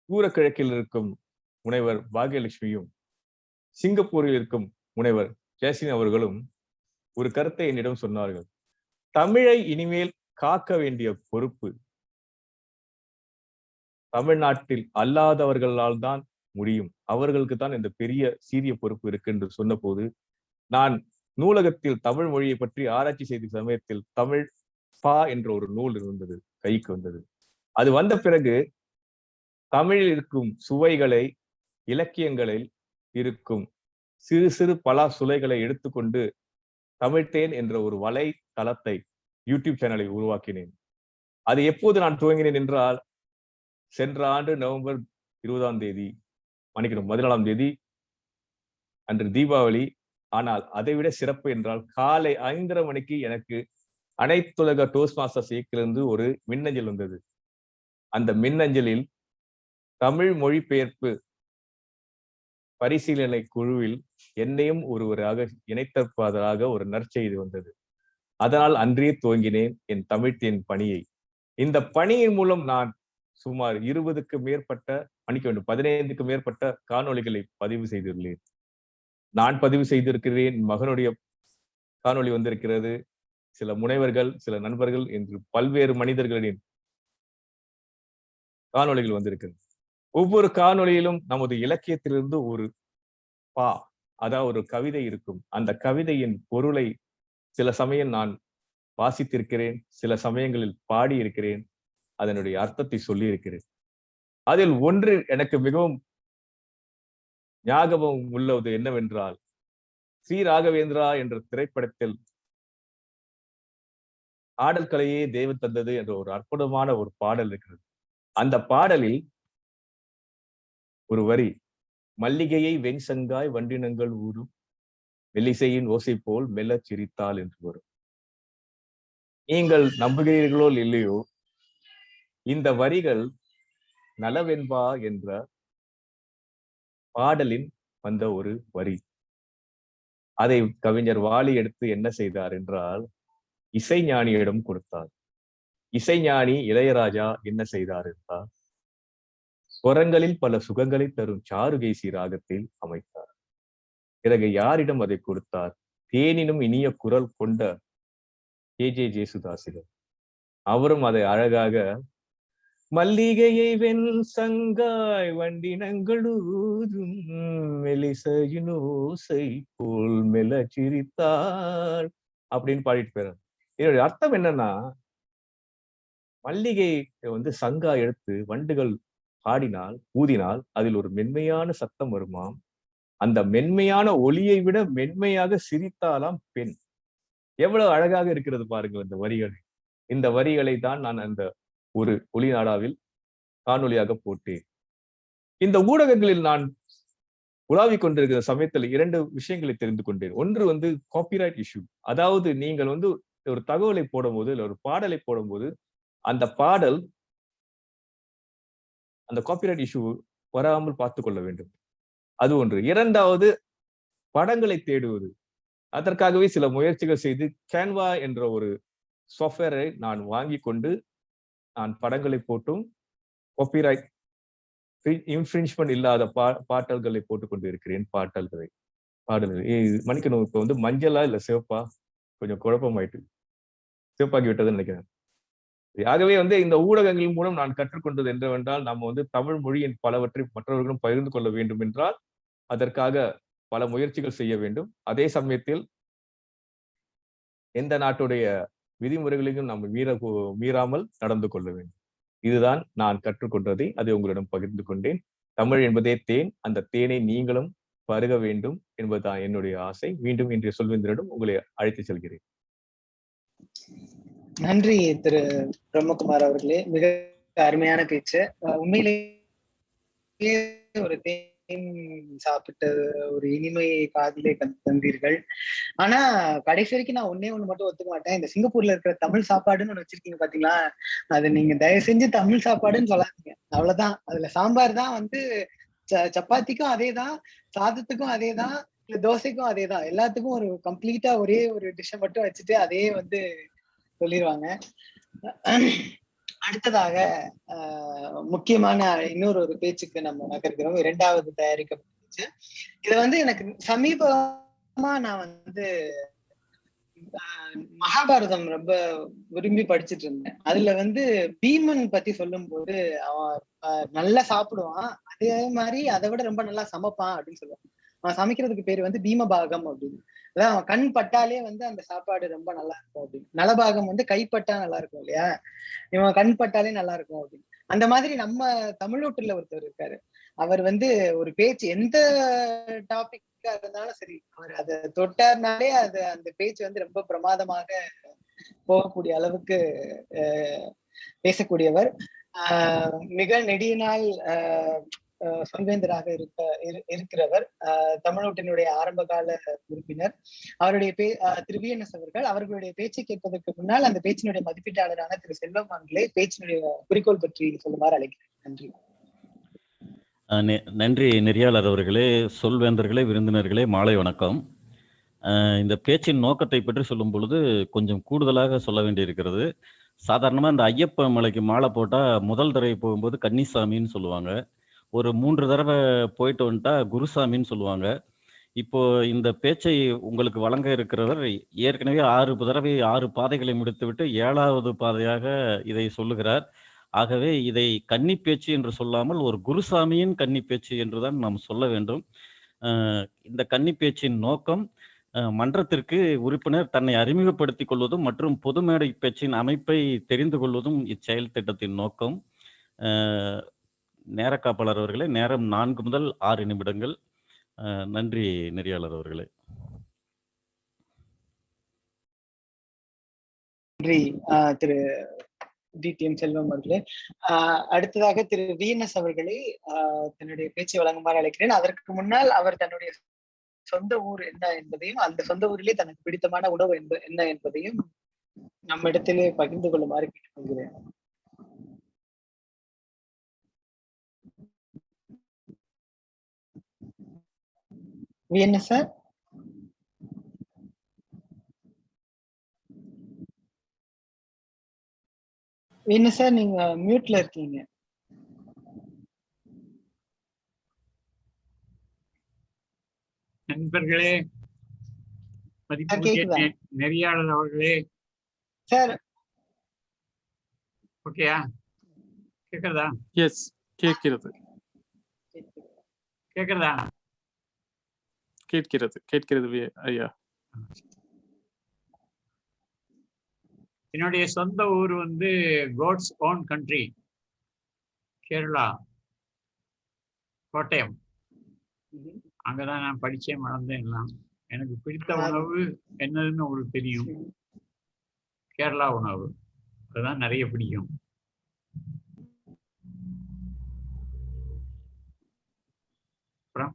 தூரக்கிழக்கில் இருக்கும் முனைவர் பாகியலட்சுமியும், சிங்கப்பூரில் இருக்கும் முனைவர் ஜெயசின் அவர்களும் ஒரு கருத்தை என்னிடம் சொன்னார்கள். தமிழை இனிமேல் காக்க வேண்டிய பொறுப்பு தமிழ்நாட்டில் அல்லாதவர்களால் தான் முடியும், அவர்களுக்கு தான் இந்த பெரிய சீரிய பொறுப்பு இருக்கு என்று சொன்ன போது, நான் நூலகத்தில் தமிழ் மொழியை பற்றி ஆராய்ச்சி செய்த சமயத்தில் தமிழ் பா என்ற ஒரு நூல் இருந்தது, கைக்கு வந்தது. அது வந்த பிறகு தமிழில் இருக்கும் சுவைகளை, இலக்கியங்களில் இருக்கும் சிறு சிறு பலா சுளைகளை எடுத்துக்கொண்டு தமிழ்தேன் என்ற ஒரு வலைத்தளத்தை, யூடியூப் சேனலை உருவாக்கினேன். அது எப்போது நான் துவங்கினேன் என்றால், சென்ற ஆண்டு நவம்பர் 20ஆம் தேதி, 14ஆம் தேதி அன்று தீபாவளி. ஆனால் அதைவிட சிறப்பு என்றால், காலை 5:30 மணிக்கு எனக்கு அனைத்துலக டோஸ்ட் மாஸ்டர்ஸ் இயக்கிலிருந்து ஒரு மின்னஞ்சல் வந்தது. அந்த மின்னஞ்சலில் தமிழ் மொழிபெயர்ப்பு பரிசீலனை குழுவில் என்னையும் ஒருவராக இணைத்தற்பதாக ஒரு நற்செய்தி வந்தது. அதனால் அன்றே துவங்கினேன் என் தமிழ்த்தேன் பணியை. இந்த பணியின் மூலம் நான் சுமார் 20க்கும் மேற்பட்ட, 15க்கும் மேற்பட்ட காணொளிகளை பதிவு செய்துள்ளேன். நான் பதிவு செய்திருக்கிறேன், மகனுடைய காணொளி வந்திருக்கிறது, சில முனைவர்கள், சில நண்பர்கள் என்று பல்வேறு மனிதர்களின் காணொளிகள் வந்திருக்கிறது. ஒவ்வொரு காணொளியிலும் நமது இலக்கியத்திலிருந்து ஒரு அதாவது ஒரு கவிதை இருக்கும். அந்த கவிதையின் பொருளை சில சமயம் நான் வாசித்திருக்கிறேன், சில சமயங்களில் பாடி இருக்கிறேன், அதனுடைய அர்த்தத்தை சொல்லி இருக்கிறேன். அதில் ஒன்று எனக்கு மிகவும் ஞாபகம் உள்ளது என்னவென்றால், ஸ்ரீ ராகவேந்திரா என்ற திரைப்படத்தில் ஆடல் கலையே தெய்வம் தந்தது என்ற ஒரு அற்புதமான ஒரு பாடல் இருக்கிறது. அந்த பாடலில் ஒரு வரி, மல்லிகையை வெண்சங்காய் வண்டினங்கள் ஊரும் மெல்லிசையின் ஓசை போல் மெல்ல சிரித்தாள் என்று வரும். நீங்கள் நம்புகிறீர்களோ இல்லையோ, இந்த வரிகள் நலவென்பா என்ற பாடலின் வந்த ஒரு வரி. அதை கவிஞர் வாலி எடுத்து என்ன செய்தார் என்றால், இசைஞானியிடம் கொடுத்தார். இசைஞானி இளையராஜா என்ன செய்தார் என்றால், ஸ்வரங்களில் பல சுகங்களை தரும் சாருகேசி ராகத்தில் அமைத்தார். பிறகு யாரிடம் அதை கொடுத்தார்? தேனினும் இனிய குரல் கொண்ட கே.ஜே. ஜேசுதாசிடம். அவரும் அதை அழகாக, மல்லிகையை வெண் சங்காய் வண்டினங்களூதும் மெலிசையின் ஓசை போல் மெல்ல சிரித்தாள் அப்படின்னு பாடிட்டு போயிறார். இதனுடைய அர்த்தம் என்னன்னா, மல்லிகை சங்கா எடுத்து வண்டுகள் பாடினால், ஊதினால் அதில் ஒரு மென்மையான சத்தம் வருமாம். அந்த மென்மையான ஒலியை விட மென்மையாக சிரித்தாலாம் பெண். எவ்வளவு அழகாக இருக்கிறது பாருங்கள் இந்த வரிகள். இந்த வரிகளை தான் நான் அந்த ஒரு ஒளி நாடாவில் காணொலியாக போட்டேன். இந்த ஊடகங்களில் நான் உலாவிக் கொண்டிருக்கிற சமயத்தில் 2 விஷயங்களை தெரிந்து கொண்டேன். ஒன்று காப்பிரைட் இஷ்யூ. அதாவது நீங்கள் ஒரு தகவலை போடும்போது, இல்ல ஒரு பாடலை போடும்போது, அந்த பாடல் அந்த காப்பிரைட் இஷ்யூ வராமல் பார்த்துக் கொள்ள வேண்டும். அது ஒன்று. 2வது, படங்களை தேடுவது. அதற்காகவே சில முயற்சிகள் செய்து கேன்வா என்ற ஒரு சாஃப்ட்வேரை நான் வாங்கி கொண்டு நான் படங்களை போட்டும் காப்பிரைட் இன்ஃப்ரிஞ்ச்மெண்ட் இல்லாத பாடல்களை போட்டுக் கொண்டு இருக்கிறேன். பாடல்களை மன்னிக்கணும், இப்ப மஞ்சளா இல்ல சிவப்பா கொஞ்சம் குழப்பமாயிட்டு சிவப்பாக்கி விட்டதுன்னு நினைக்கிறேன். ஆகவே இந்த ஊடகங்களின் மூலம் நான் கற்றுக்கொண்டது என்னவென்றால், நம்ம தமிழ் மொழியின் பலவற்றை மற்றவர்களும் பகிர்ந்து கொள்ள வேண்டும் என்றால் அதற்காக பல முயற்சிகள் செய்ய வேண்டும். அதே சமயத்தில் எந்த நாட்டுடைய விதிமுறைகளையும் நம்ம மீறாமல் நடந்து கொள்ள வேண்டும். இதுதான் நான் கற்றுக்கொண்டதை அதை உங்களிடம் பகிர்ந்து கொண்டேன். தமிழ் என்பதே தேன், அந்த தேனை நீங்களும் பருக வேண்டும் என்பதுதான் என்னுடைய ஆசை. மீண்டும் இன்றைய சொல்வேந்தரிடம் உங்களை அழைத்து செல்கிறேன். நன்றி திரு பிரம்மகுமார் அவர்களே, மிக அருமையான பேச்சு. உண்மையிலேயே ஒரு தேன் சாப்பிட்ட ஒரு இனிமையை காதிலே தந்தீர்கள். ஆனா கடைசி வரைக்கும் நான் ஒண்ணு மட்டும் ஒத்துக்க மாட்டேன். இந்த சிங்கப்பூர்ல இருக்கிற தமிழ் சாப்பாடுன்னு ஒண்ணு வச்சிருக்கீங்க பாத்தீங்களா, அது நீங்க தயவு செஞ்சு தமிழ் சாப்பாடுன்னு சொல்லாதீங்க. அவ்வளவுதான். அதுல சாம்பார் தான் சப்பாத்திக்கும் அதேதான், சாதத்துக்கும் அதேதான், இல்ல தோசைக்கும் அதேதான், எல்லாத்துக்கும் ஒரு கம்ப்ளீட்டா ஒரே ஒரு டிஷ்ஷை மட்டும் வச்சுட்டு அதே சொல்லிடுவாங்க. அடுத்ததாக முக்கியமான இன்னொரு பேச்சுக்கு நம்ம நகர்கிறோம். 2வது தயாரிக்கப்பட்ட இது எனக்கு சமீபமா நான் மகாபாரதம் ரொம்ப விரும்பி படிச்சுட்டு இருந்தேன். அதுல பீமன் பத்தி சொல்லும் போது அவன் நல்லா சாப்பிடுவான், அதே மாதிரி அதை விட ரொம்ப நல்லா சமைப்பான் அப்படின்னு சொல்லுவான். அவன் சமைக்கிறதுக்கு பேரு பீமபாகம் அப்படின்னு. அதான் அவன் கண் பட்டாலே அந்த சாப்பாடு ரொம்ப நல்லா இருக்கும் அப்படின்னு. நலபாகம் கைப்பட்டா நல்லா இருக்கும் இல்லையா, இவன் கண் பட்டாலே நல்லா இருக்கும் அப்படின்னு. அந்த மாதிரி நம்ம தமிழ்நாட்டுல ஒருத்தர் இருக்காரு. அவர் ஒரு பேச்சு எந்த டாபிக்கா இருந்தாலும் சரி, அவர் அதை தொட்டார்னாலே அந்த பேச்சு ரொம்ப பிரமாதமாக போகக்கூடிய அளவுக்கு பேசக்கூடியவர். மிக நெடிய நாள் சொல்வேந்தராக இருக்கிறவர், தமிழ்நாட்டினுடைய ஆரம்ப கால உறுப்பினர். அவருடைய திரு VNS அவர்கள், அவர்களுடைய பேச்சை கேட்பதற்கு முன்னால் அந்த பேச்சினுடைய மதிப்பீட்டாளரான திரு செல்வம் அவர்களே பேச்சினுடைய குறிக்கோள் பற்றி சொல்லுமாறு அழைக்கிறேன். நன்றி. நன்றி நெறியாளர் அவர்களே, சொல்வேந்தர்களே, விருந்தினர்களே, மாலை வணக்கம். இந்த பேச்சின் நோக்கத்தை பற்றி சொல்லும் பொழுது கொஞ்சம் கூடுதலாக சொல்ல வேண்டியிருக்கிறது. சாதாரணமாக இந்த ஐயப்ப மலைக்கு மாலை போட்டால் முதல் தடவை போகும்போது கன்னிசாமின்னு சொல்லுவாங்க, ஒரு 3 தடவை போயிட்டு வந்துட்டா குருசாமின்னு சொல்லுவாங்க. இப்போ இந்த பேச்சை உங்களுக்கு வழங்க இருக்கிறவர் ஏற்கனவே 6 தடவை 6 பாதைகளை முடித்துவிட்டு 7வது பாதையாக இதை சொல்லுகிறார். ஆகவே இதை கன்னி பேச்சு என்று சொல்லாமல் ஒரு குருசாமியின் கன்னி பேச்சு என்றுதான் நாம் சொல்ல வேண்டும். இந்த கன்னி பேச்சின் நோக்கம் மன்றத்திற்கு உறுப்பினர் தன்னை அறிமுகப்படுத்திக் கொள்வதும் மற்றும் பொது மேடை பேச்சின் அமைப்பை தெரிந்து கொள்வதும் இச்செயல் திட்டத்தின் நோக்கம். நேர காப்பாளர் அவர்களே, நேரம் 4 முதல் 6 நிமிடங்கள். நன்றி நெறியாளர் அவர்களே. நன்றி திரு டிடிஎம் செல்வம் அவர்களே. அடுத்ததாக திரு விஎன்எஸ் அவர்களை தன்னுடைய பேச்சு வழங்குமாறு அழைக்கிறேன். அதற்கு முன்னால் அவர் தன்னுடைய சொந்த ஊர் என்ன என்பதையும், அந்த சொந்த ஊரிலே தனக்கு பிடித்தமான உணவு என்ன என்பதையும் நம்ம இடத்திலே பகிர்ந்து கொள்ளுமாறு கேட்டுக்கொள்கிறேன். VNS sir. விஎன்எஸ் சார், நீங்க மியூட்ல இருக்கீங்க. நண்பர்களே, மதிப்புக்குரிய நெறியாளர் அவர்களே சார். ஓகேயா? கேக்குறதா? எஸ், கேட்கிறது. கேக்குறதா? கேட்கிறது ஐயா. என்னுடைய சொந்த ஊர் வந்து God's own country, Kerala, Kottayam. அங்கதான் நான் படிச்சேன், வளர்ந்தேன் எல்லாம். எனக்கு பிடித்த உணவு என்னதுன்னு உங்களுக்கு தெரியும், கேரளா உணவு. அதுதான் நிறைய பிடிக்கும். அப்புறம்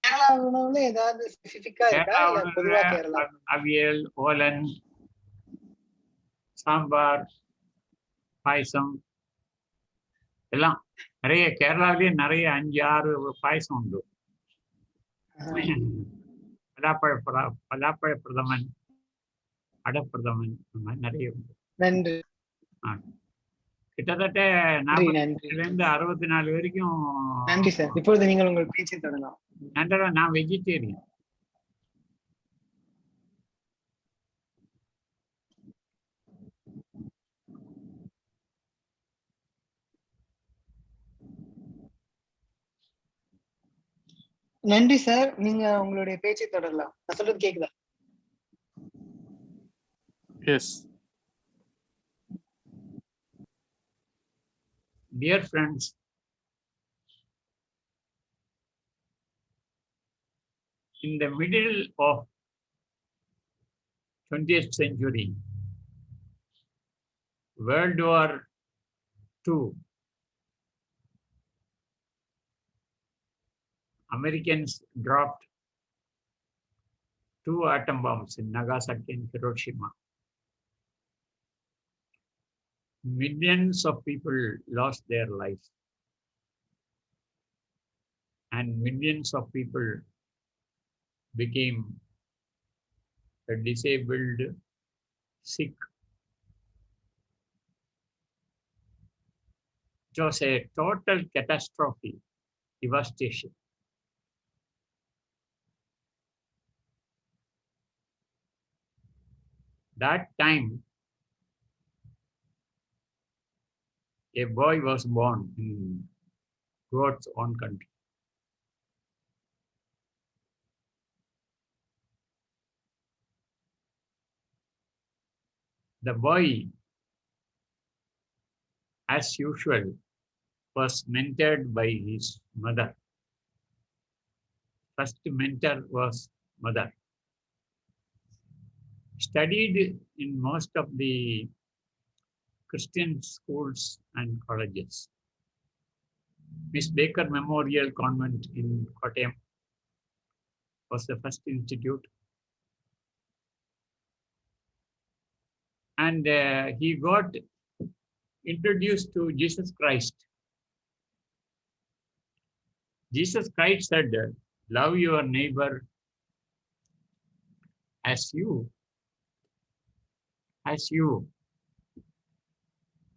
கேரளா உணவுல ஏதாவது ஸ்பெசிபிக்கா இருக்கா, இல்ல பொதுவா கேரளா? அவியல், ஓலன், சாம்பார், பாயசம் எல்லாம் நிறைய. கேரளாவிலேயே நிறைய 5-6 பாயசம் உண்டு. பலாப்பழ பிரதமன், அடப்பிரதமன், இந்த மாதிரி நிறைய உண்டு. நன்றி. கிட்டத்தட்ட 40 64 வரைக்கும். நன்றி சார். இப்பொழுது நீங்கள் உங்கள் பேச்சை தொடரலாம். நன்றா, நான் வெஜிடேரியன். நன்றி சார். நீங்க உங்களுடைய பேச்சை தொடரலாம். நான் சொல்றது கேக்குதா? Yes. Dear friends, in the middle of 20th century, World War II, Americans dropped 2 atom bombs in Nagasaki and Hiroshima. Millions of people lost their lives, and millions of people became disabled, sick. It was a total catastrophe, devastation. That time, a boy was born in God's own country. The boy, as usual, was mentored by his mother. First mentor was mother. Studied in most of the Christian schools and colleges. Miss Baker Memorial Convent in Kottayam was the first institute. And he got introduced to Jesus Christ. Jesus Christ said, love your neighbor as you. As you.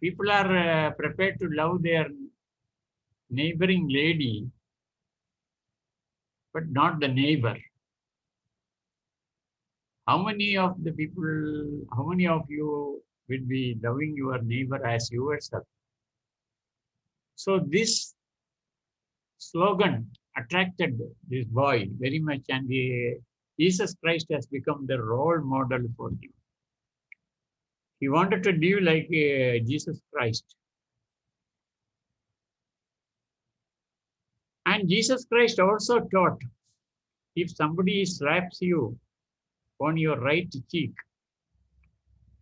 People are prepared to love their neighboring lady, but not the neighbor. How many of the people, how many of you will be loving your neighbor as yourself? So this slogan attracted this boy very much, and Jesus Christ has become the role model for him. He wanted to live like Jesus Christ. And Jesus Christ also taught, if somebody slaps you on your right cheek,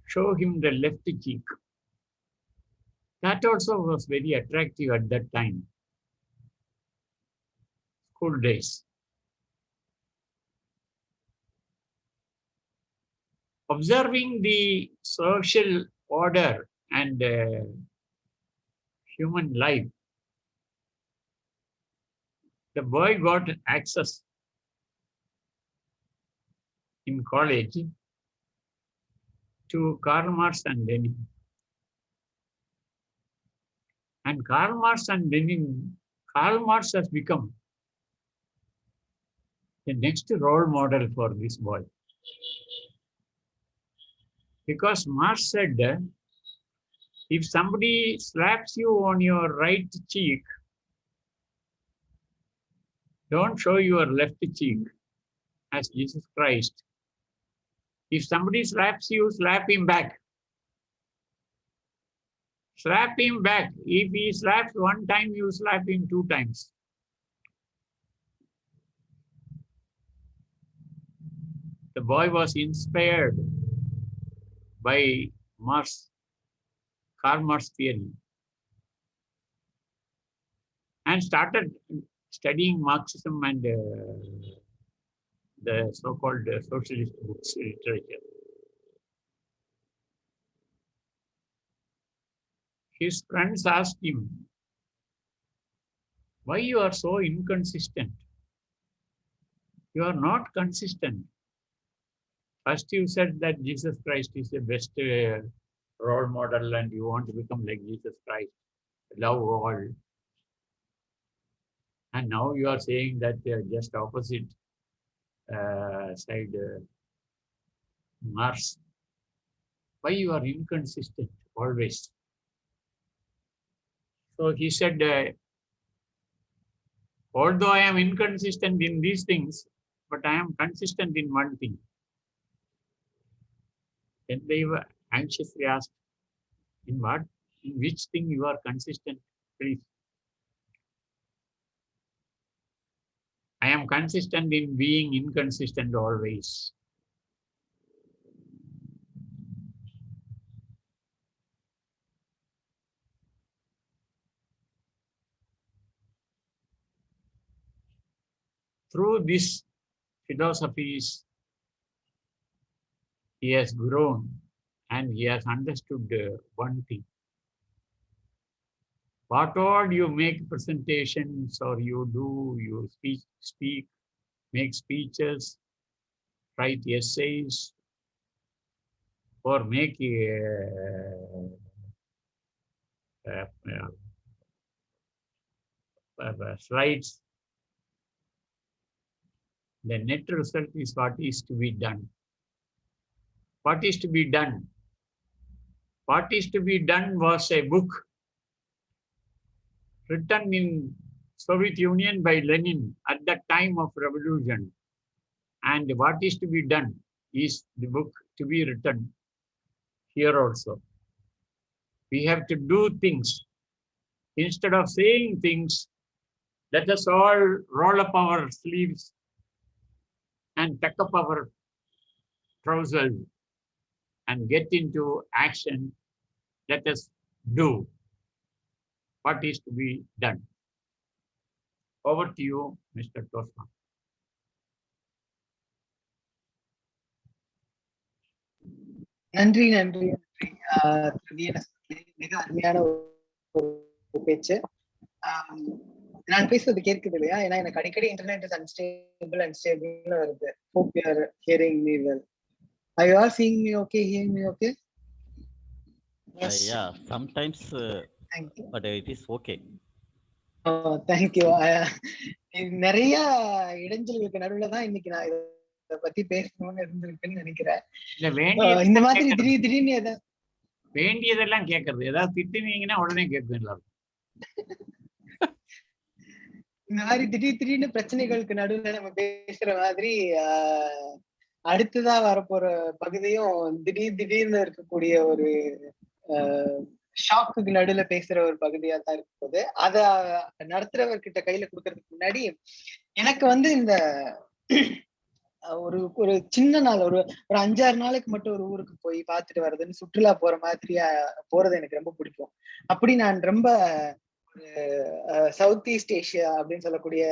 show him the left cheek. That also was very attractive at that time, school days. Observing the social order and human life, the boy got access in college to Karl Marx and Lenin. And Karl Marx has become the next role model for this boy. Because Marx said, if somebody slaps you on your right cheek, don't show your left cheek as Jesus Christ. If somebody slaps you, slap him back. Slap him back. If he slaps one time, you slap him 2 times. The boy was inspired by Karl Marx theory, and started studying Marxism and the so-called socialist books, literature. His friends asked him, why you are so inconsistent? You are not consistent. First you said that Jesus Christ is the best role model and you want to become like Jesus Christ, love all. And now you are saying that they are just opposite side, Marx. Why you are inconsistent always? So he said, although I am inconsistent in these things, but I am consistent in one thing. Then they were anxiously asked, in which thing you are consistent, please? I am consistent in being inconsistent always. Through these philosophies, he has grown and he has understood one thing. What all you make presentations or you do, you speak, make speeches, write essays, or make slides, the net result is what is to be done. What is to be done? What is to be done was a book written in Soviet Union by Lenin at the time of revolution. And what is to be done is the book to be written here also. We have to do things. Instead of saying things, let us all roll up our sleeves and tuck up our trousers and get into action. Let us do what is to be done. Over to you, Mr. Tosma. நன்றி நன்றி நன்றி. மிக அருமையான ஒரு பேச்சு. நான் பேசுறது கேட்குது இல்லையா? ஏன்னா எனக்கு அடிக்கடி இன்டர்நெட் இஸ் அன்ஸ்டேபிள் வருது. Hope you are hearing me well. Are you all seeing me okay, hearing me okay? Yes. Yeah, sometimes, Thank you. but it is okay. Oh, thank you. நிறைய இடைஞ்சல்களுக்கு நடுவுல தான் இன்னைக்கு நான் இதை பத்தி பேசணும்னு இருந்திருக்குன்னு நினைக்கிறேன். இந்த மாதிரி திடீர்னு வேண்டியதெல்லாம் கேட்கறது, ஏதாவது திட்டுனீங்கன்னா உடனே கேட்கும் எல்லாரும். இந்த மாதிரி திடீர்னு பிரச்சனைகளுக்கு நடுவுல நம்ம பேசுற மாதிரி அடுத்ததா வரப்போற பகுதியும் திடீர்னு இருக்கக்கூடிய ஒரு ஷாக்குக்கு நடுவுல பேசுற ஒரு பகுதியா தான் இருக்கும் போது அத நடத்துறவர்கிட்ட கையில கொடுக்கறதுக்கு முன்னாடி எனக்கு வந்து இந்த ஒரு சின்ன நாள் ஒரு 5-6 நாளைக்கு மட்டும் ஒரு ஊருக்கு போய் பார்த்துட்டு வர்றதுன்னு சுற்றுலா போற மாதிரியா போறது எனக்கு ரொம்ப பிடிக்கும். அப்படி நான் ரொம்ப சவுத் ஈஸ்ட் ஏஷியா அப்படின்னு சொல்லக்கூடிய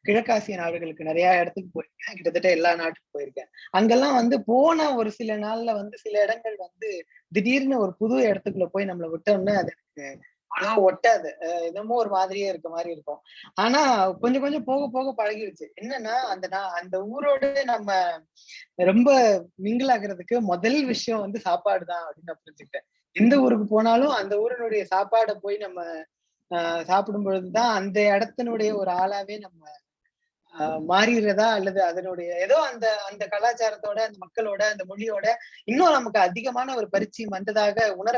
கிழக்காசிய நாடுகளுக்கு நிறைய இடத்துக்கு போயிருக்கேன். கிட்டத்தட்ட எல்லா நாட்டுக்கும் போயிருக்கேன். அங்கெல்லாம் வந்து போன ஒரு சில நாள்ல வந்து சில இடங்கள் வந்து திடீர்னு ஒரு புது இடத்துக்குள்ள போய் நம்மளை விட்டோம்னா அது எனக்கு அவ்வளவா ஒட்டாது. என்னமோ ஒரு மாதிரியே இருக்க மாதிரி இருக்கும். ஆனா கொஞ்சம் கொஞ்சம் போக போக பழகிடுச்சு. என்னன்னா அந்த ஊரோட நம்ம ரொம்ப மிங்கிள் ஆகுறதுக்கு முதல் விஷயம் வந்து சாப்பாடு தான் அப்படின்னு நான் புரிஞ்சுக்கிட்டேன். எந்த ஊருக்கு போனாலும் அந்த ஊரினுடைய சாப்பாடை போய் நம்ம சாப்பிடும் பொழுதுதான் அந்த இடத்தினுடைய ஒரு ஆளாவே நம்ம மாறிடுறதா அல்லது அதனுடைய ஏதோ அந்த அந்த கலாச்சாரத்தோட அந்த மக்களோட அந்த மொழியோட இன்னும் நமக்கு அதிகமான ஒரு பரிச்சயம் வந்ததாக உணர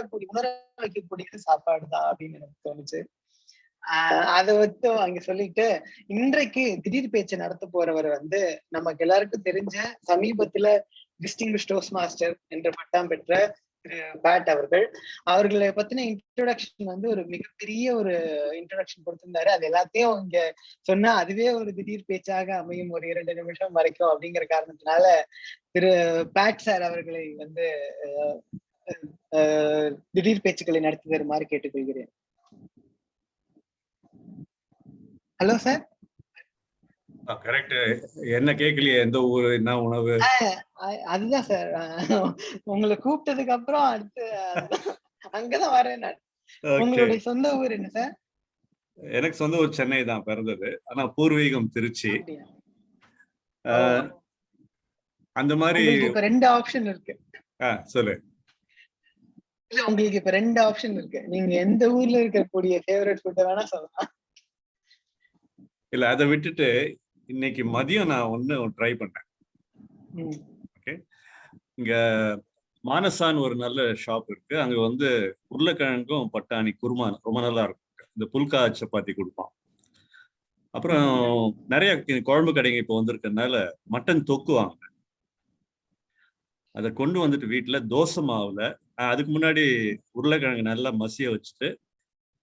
வைக்கக்கூடியது சாப்பாடு தான் அப்படின்னு எனக்கு தோணுச்சு. அதை வச்சு அங்க சொல்லிட்டு இன்றைக்கு திடீர் பேச்சு நடத்த போறவர் வந்து நமக்கு எல்லாருக்கும் தெரிஞ்ச சமீபத்துல டிஸ்டிங்விஷ்ட் டோஸ்ட் மாஸ்டர் என்ற பட்டம் பெற்ற திரு பேட் அவர்களை பத்தின இன்ட்ரோடக்ஷன் வந்து ஒரு மிகப்பெரிய ஒரு இன்ட்ரோடக்ஷன் கொடுத்திருந்தாரு. அது எல்லாத்தையும் இங்க சொன்னா அதுவே ஒரு திடீர் பேச்சாக அமையும் ஒரு 2 நிமிஷம் வரைக்கும் அப்படிங்கிற காரணத்தினால திரு பேட் சார் அவர்களை வந்து திடீர் பேச்சுக்களை நடத்தி தருமாறு கேட்டுக்கொள்கிறேன். Hello sir. கரெக்ட். என்ன கேட்கலையே, எந்த ஊரு, என்ன உணவு? அதுதான் சார், உங்களை கூப்பிட்டதுக்கு அப்புறம் அடுத்து அங்கதான் வரேன் நான். உங்களுடைய சொந்த ஊர் என்ன சார்? எனக்கு சொந்த ஊர் சென்னை தான், பிறந்தது. ஆனா பூர்வீகம் திருச்சி. அந்த மாதிரி இப்ப 2 ஆப்ஷன் இருக்கு. சொல்லு. இல்ல, உங்களுக்கு இப்ப 2 ஆப்ஷன் இருக்கு. நீங்க எந்த ஊர்ல இருக்கக்கூடிய ஃபேவரட் ஃபுட் வேணா சொல்லலாம். இல்ல, அதை விட்டுட்டு இன்னைக்கு மதியம் நான் ஒண்ணு ட்ரை பண்ணேன். ஓகே, இங்க மானசான் ஒரு நல்ல ஷாப் இருக்கு. அங்க வந்து உருளைக்கிழங்கும் பட்டாணி குருமா ரொம்ப நல்லா இருக்கும். இந்த புல்கா சப்பாத்தி கொடுப்பான். அப்புறம் நிறைய குழம்பு கடைங்க இப்போ வந்திருக்கனால மட்டன் தொக்கு வாங்க. அதை கொண்டு வந்துட்டு வீட்டுல தோசை மாவுல அதுக்கு முன்னாடி உருளைக்கிழங்கு நல்லா மசிய வச்சுட்டு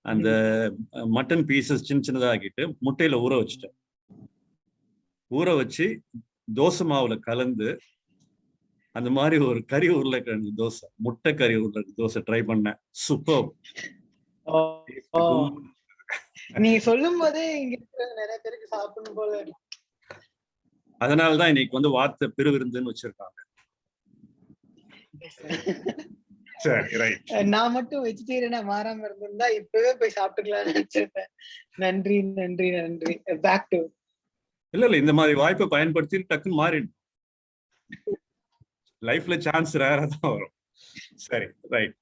அந்த மட்டன் பீசஸ் சின்ன சின்னதாக்கிட்டு முட்டையில ஊற வச்சுட்டேன். ஊற வச்சு தோசை மாவுல கலந்து அந்த மாதிரி ஒரு கறி உருளைக்கிழங்கு தோசை, முட்டை கறி உருளைக்கிழங்கு தோசை ட்ரை பண்ணேன். சூப்பர். நீங்க சொல்லும் போதே இங்க நிறைய பேருக்கு சாப்பிடணும் போல. அதனாலதான் இன்னைக்கு வந்து வார்த்தை பெருவிருந்துன்னு வச்சிருக்காங்க. சரி, ரைட். நான் மட்டும் வெஜிடேரியனா மாறாம இருந்திருந்தா இப்பவே போய் சாப்பிட்டுக்கலாம்னு நினைச்சிருப்பேன். நன்றி நன்றி நன்றி. Back to. இல்ல இந்த மாதிரி வாய்ப்பை பயன்படுத்தி டக்குன்னு மாறிடும். லைஃப்ல சான்ஸ் ரேரா தான் வரும். சரி, ரைட்.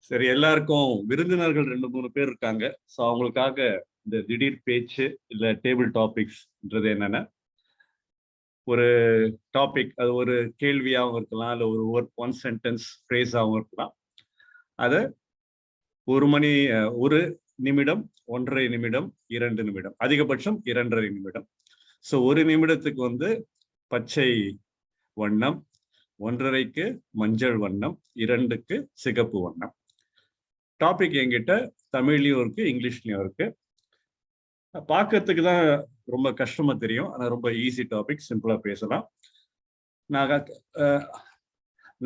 சரி, எல்லாருக்கும் விருந்தினர்கள் 2-3 பேர் இருக்காங்க. ஸோ அவங்களுக்காக இந்த திடீர் பேச்சு இல்ல டேபிள் டாபிக்ஸ்ன்றது என்னன்னா, ஒரு டாபிக், அது ஒரு கேள்வியாகவும் இருக்கலாம், இல்லை ஒரு 1 சென்டென்ஸ் ஃப்ரேஸாகவும் இருக்கலாம். அதை 1 நிமிடம், 1.5 நிமிடம், 2 நிமிடம், அதிகபட்சம் 2.5 நிமிடம். ஸோ 1 நிமிடத்துக்கு வந்து பச்சை வண்ணம், 1.5க்கு மஞ்சள் வண்ணம், 2க்கு சிகப்பு வண்ணம். டாபிக் என்கிட்ட தமிழ்லையும் இருக்கு, இங்கிலீஷ்லயும் இருக்கு. பார்க்கறதுக்கு தான் ரொம்ப கஷ்டமா தெரியும், ஆனா ரொம்ப ஈஸி டாபிக், சிம்பிளா பேசலாம். நான்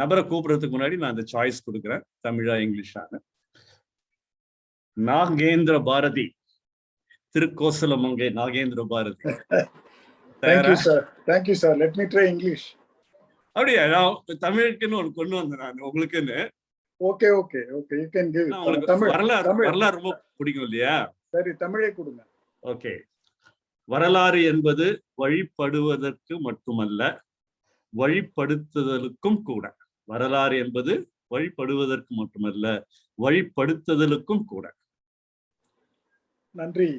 நபரை கூப்பிடுறதுக்கு முன்னாடி நான் அந்த சாய்ஸ் கொடுக்குறேன், தமிழா இங்கிலீஷான. Nagendra Bharathi, திருக்கோசலமங்கை Nagendra Bharathi. Thank you sir. Let me try English. அப்படியே நான் தமிழுக்குன்னு ஒன்று கொண்டு வந்தேன் நான் உங்களுக்குன்னு. Okay, you can give it. வரலாறு ரொம்ப பிடிக்கும் இல்லையா? சரி, தமிழே கொடுங்க. ஓகே. வரலாறு என்பது வழிபடுவதற்கு மட்டுமல்ல, வழிபடுத்துதலுக்கும் கூட. வரலாறு என்பது வழிபடுவதற்கு மட்டுமல்ல, வழிபடுத்துதலுக்கும் கூட. நன்றி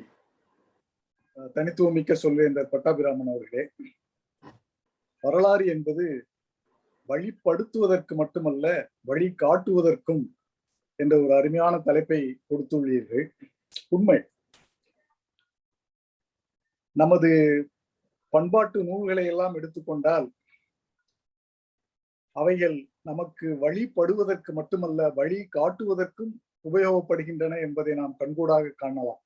தனித்துவமிக்க சொல்வேந்தர் பட்டாபிராமன் அவர்களே. வரலாறு என்பது வழிபடுத்துவதற்கு மட்டுமல்ல, வழி காட்டுவதற்கும் என்ற ஒரு அருமையான தலைப்பை கொடுத்துள்ளீர்கள். உண்மை, நமது பண்பாட்டு நூல்களை எல்லாம் எடுத்துக்கொண்டால் அவைகள் நமக்கு வழிபடுவதற்கு மட்டுமல்ல, வழி காட்டுவதற்கும் உபயோகப்படுகின்றன என்பதை நாம் கண்கூடாக காணலாம்.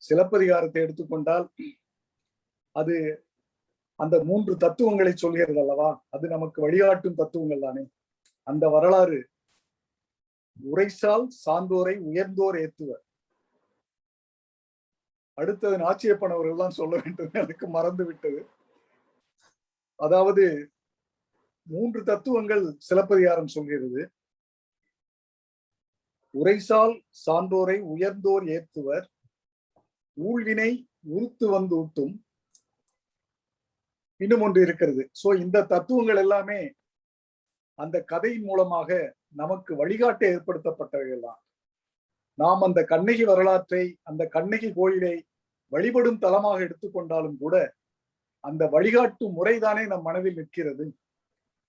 சிலப்பதிகாரத்தை எடுத்துக்கொண்டால் அது அந்த 3 தத்துவங்களை சொல்கிறது அல்லவா, அது நமக்கு வழிகாட்டும் தத்துவங்கள் தானே. அந்த வரலாறு உரைசால் சான்றோரை உயர்ந்தோர் ஏத்துவர். அடுத்தது நாச்சியப்பன் அவர்கள் தான் சொல்ல வேண்டும், எனக்கு மறந்து விட்டது. அதாவது 3 தத்துவங்கள் சிலப்பதிகாரம் சொல்கிறது. உரைசால் சான்றோரை உயர்ந்தோர் ஏத்துவர், ஊழ்வினை உறுத்து வந்து ஊட்டும், இன்னும் ஒன்று இருக்கிறது. சோ இந்த தத்துவங்கள் எல்லாமே அந்த கதையின் மூலமாக நமக்கு வழிகாட்ட ஏற்படுத்தப்பட்டவைகள் தான். நாம் அந்த கண்ணகி வரலாற்றை, அந்த கண்ணகி கோயிலை வழிபடும் தலமாக எடுத்துக்கொண்டாலும் கூட அந்த வழிகாட்டும் முறைதானே நம் மனதில் நிற்கிறது.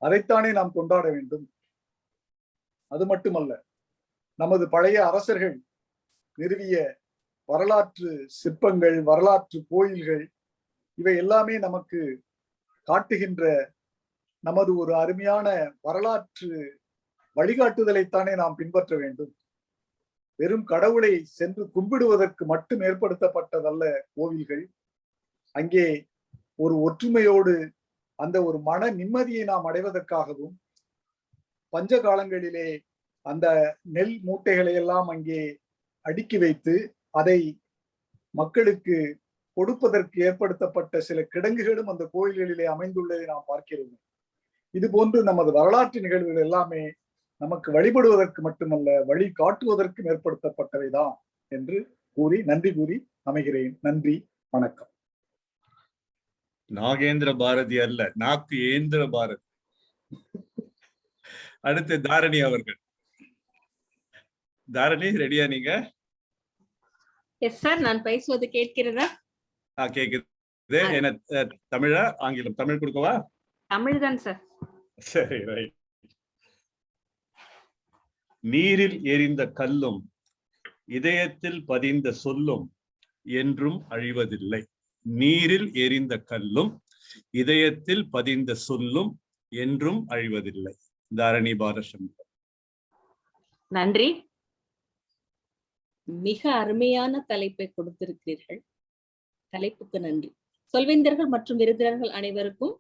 அதைத்தானே நாம் கொண்டாட வேண்டும். அது மட்டுமல்ல, நமது பழைய அரசர்கள் நிறுவிய வரலாற்று சிற்பங்கள், வரலாற்று கோயில்கள், இவை எல்லாமே நமக்கு காட்டுகின்ற நமது ஒரு அருமையான வரலாற்று வழிகாட்டுதலைத்தானே நாம் பின்பற்ற வேண்டும். வெறும் கடவுளை சென்று கும்பிடுவதற்கு மட்டும் ஏற்படுத்தப்பட்டதல்ல கோவில்கள். அங்கே ஒரு ஒற்றுமையோடு அந்த ஒரு மன நிம்மதியை நாம் அடைவதற்காகவும், பஞ்ச காலங்களிலே அந்த நெல் மூட்டைகளை எல்லாம் அங்கே அடுக்கி வைத்து அதை மக்களுக்கு கொடுப்பதற்கு ஏற்படுத்தப்பட்ட சில கிடங்குகளும் அந்த கோயில்களிலே அமைந்துள்ளதை நாம் பார்க்கிறோம். இது போன்று நமது வரலாற்று நிகழ்வுகள் எல்லாமே நமக்கு வழிபடுவதற்கு மட்டுமல்ல, வழி காட்டுவதற்கும் ஏற்படுத்தப்பட்டவைதான் என்று கூறி நன்றி கூறி அமைகிறேன். நன்றி, வணக்கம். நாகேந்திர பாரதி அல்ல, நாக்கு ஏந்திர பாரதி. அடுத்து தாரணி அவர்கள். தாரணி, ரெடியா நீங்க? எஸ் சார், நான் பேசுவது கேட்கிறதா? கேக்குது. என்ன தமிழா ஆங்கிலம்? தமிழ் கொடுக்கவா? தமிழ் தான் சார். சரி, ரைட். நீரில் எரிந்த கல்லும் இதயத்தில் பதிந்த சொல்லும் என்றும் அழிவதில்லை. நீரில் எரிந்த கல்லும் இதயத்தில் பதிந்த சொல்லும் என்றும் அழிவதில்லை. தாரணி பாலசந்தர். நன்றி. மிக அருமையான தலைப்பை கொடுத்திருக்கிறீர்கள். தலைப்புக்கு நன்றி. சொல்வேந்தர்கள் மற்றும் விருந்தினர்கள் அனைவருக்கும்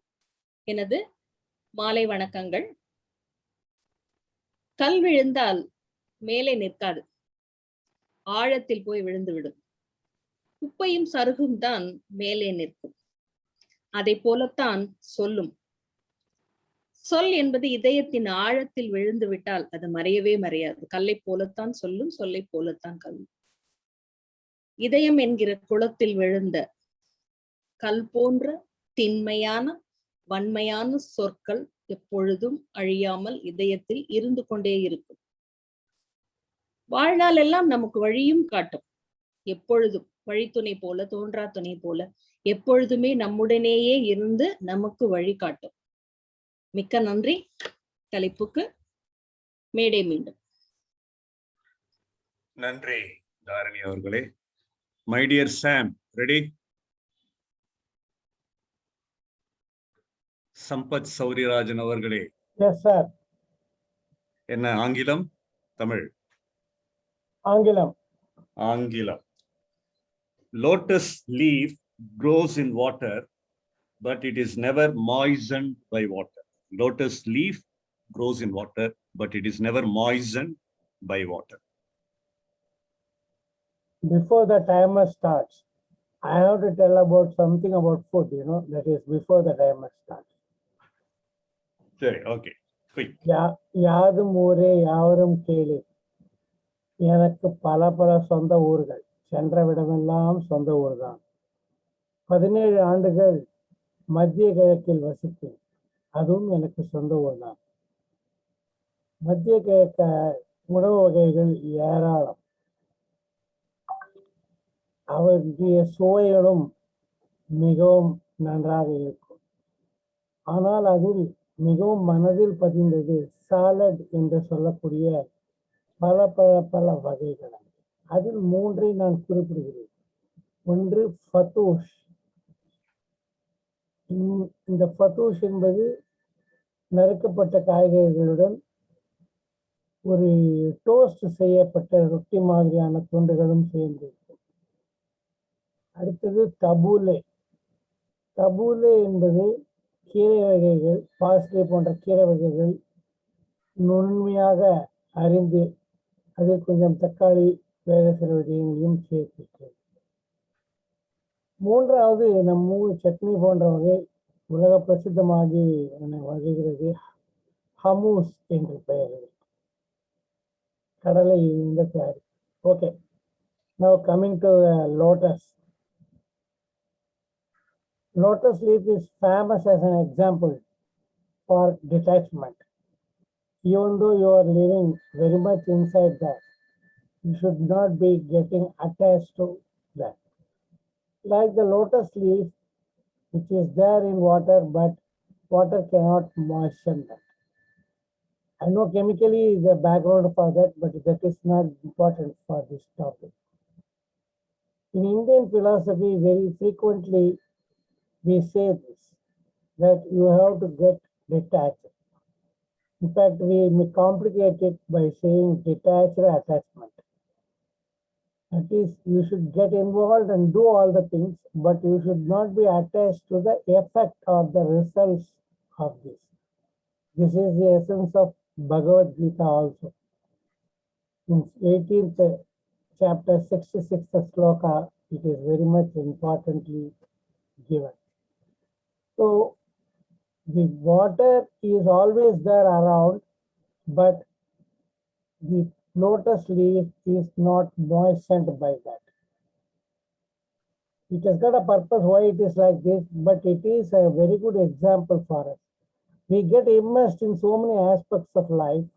எனது மாலை வணக்கங்கள். கல் விழுந்தால் மேலே நிற்காது, ஆழத்தில் போய் விழுந்துவிடும். குப்பையும் சருகும் தான் மேலே நிற்கும். அதை போலத்தான் சொல்லும். சொல் என்பது இதயத்தின் ஆழத்தில் விழுந்து விட்டால் அது மறையவே மறையாது. கல்லை போலத்தான் சொல்லும், சொல்லை போலத்தான் கல். இதயம் என்கிற குளத்தில் விழுந்த கல் போன்ற திண்மையான வன்மையான சொற்கள் எப்பொழுதும் அழியாமல் இதயத்தில் இருந்து கொண்டே இருக்கும். வாழ்நாள் எல்லாம் நமக்கு வழியும் காட்டும். எப்பொழுதும் வழித்துணை போல, தோன்றா துணை போல எப்பொழுதுமே நம்முடனேயே இருந்து நமக்கு வழி காட்டும். மிக்க நன்றி. தலைப்புக்கு மேடை மீண்டும். நன்றி தாரணி அவர்களே. My dear Sam, ready? Sampath Sowriyarajan அவர்களே. Yes sir. என்ன ஆங்கிலம் தமிழ்? ஆங்கிலம். ஆங்கிலம். Lotus leaf grows in water, but it is never moistened by water. Lotus leaf grows in water, but it is never moistened by water. Before the timer starts, I have to tell about something about food, that is before the timer starts. Sorry, okay. Quick. யாதும் ஊரே யாவரும் கேளு, எனக்கு பல பல சொந்த ஊர்கள், சென்ற விடமெல்லாம் சொந்த ஊர் தான். 17 ஆண்டுகள் மத்திய கிழக்கில் வசித்தேன், அதுவும் எனக்கு சொந்த ஊர் தான். மத்திய கிழக்க உணவு வகைகள் ஏராளம். அவருடைய சுவைகளும் மிகவும் நன்றாக இருக்கும். ஆனால் அதில் மிகவும் மனதில் பதிந்தது சாலட் என்று சொல்லக்கூடிய பல வகைகள். அதில் 3 நான் குறிப்பிடுகிறேன். ஒன்று ஃபத்தூஷ். இந்த ஃபத்தூஷ் என்பது நறுக்கப்பட்ட காய்கறிகளுடன் ஒரு டோஸ்ட் செய்யப்பட்ட ரொட்டி மாதிரியான துண்டுகளும் சேர்ந்திருக்கும். அடுத்தது தபூலே. தபூலே என்பது கீரை வகைகள், பாசிலை போன்ற கீரை வகைகள் நுண்மையாக அறிந்து அதில் கொஞ்சம் தக்காளி வேக சில விடயங்களையும் சேர்த்திருக்கிறது. மூன்றாவது நம் சட்னி போன்ற வகை உலக பிரசித்தமாகி வருகிறது. ஹமூஸ் என்று பெயர். கடலை இந்த தயாரி. Okay, now coming to lotus. Lotus leaf is famous as an example for detachment. Even though you are living very much inside that, you should not be getting attached to that. Like the lotus leaf, which is there in water, but water cannot moisten that. I know chemically the background for that, but that is not important for this topic. In Indian philosophy, very frequently we say this, that you have to get detached. In fact, we may complicate it by saying detached attachment. That is, you should get involved and do all the things, but you should not be attached to the effect or the results of this. This is the essence of Bhagavad Gita also. In 18th chapter, 66th sloka, it is very much importantly given. So, the water is always there around, but the lotus leaf is not moistened by that. It has got a purpose why it is like this, but it is a very good example for us. We get immersed in so many aspects of life,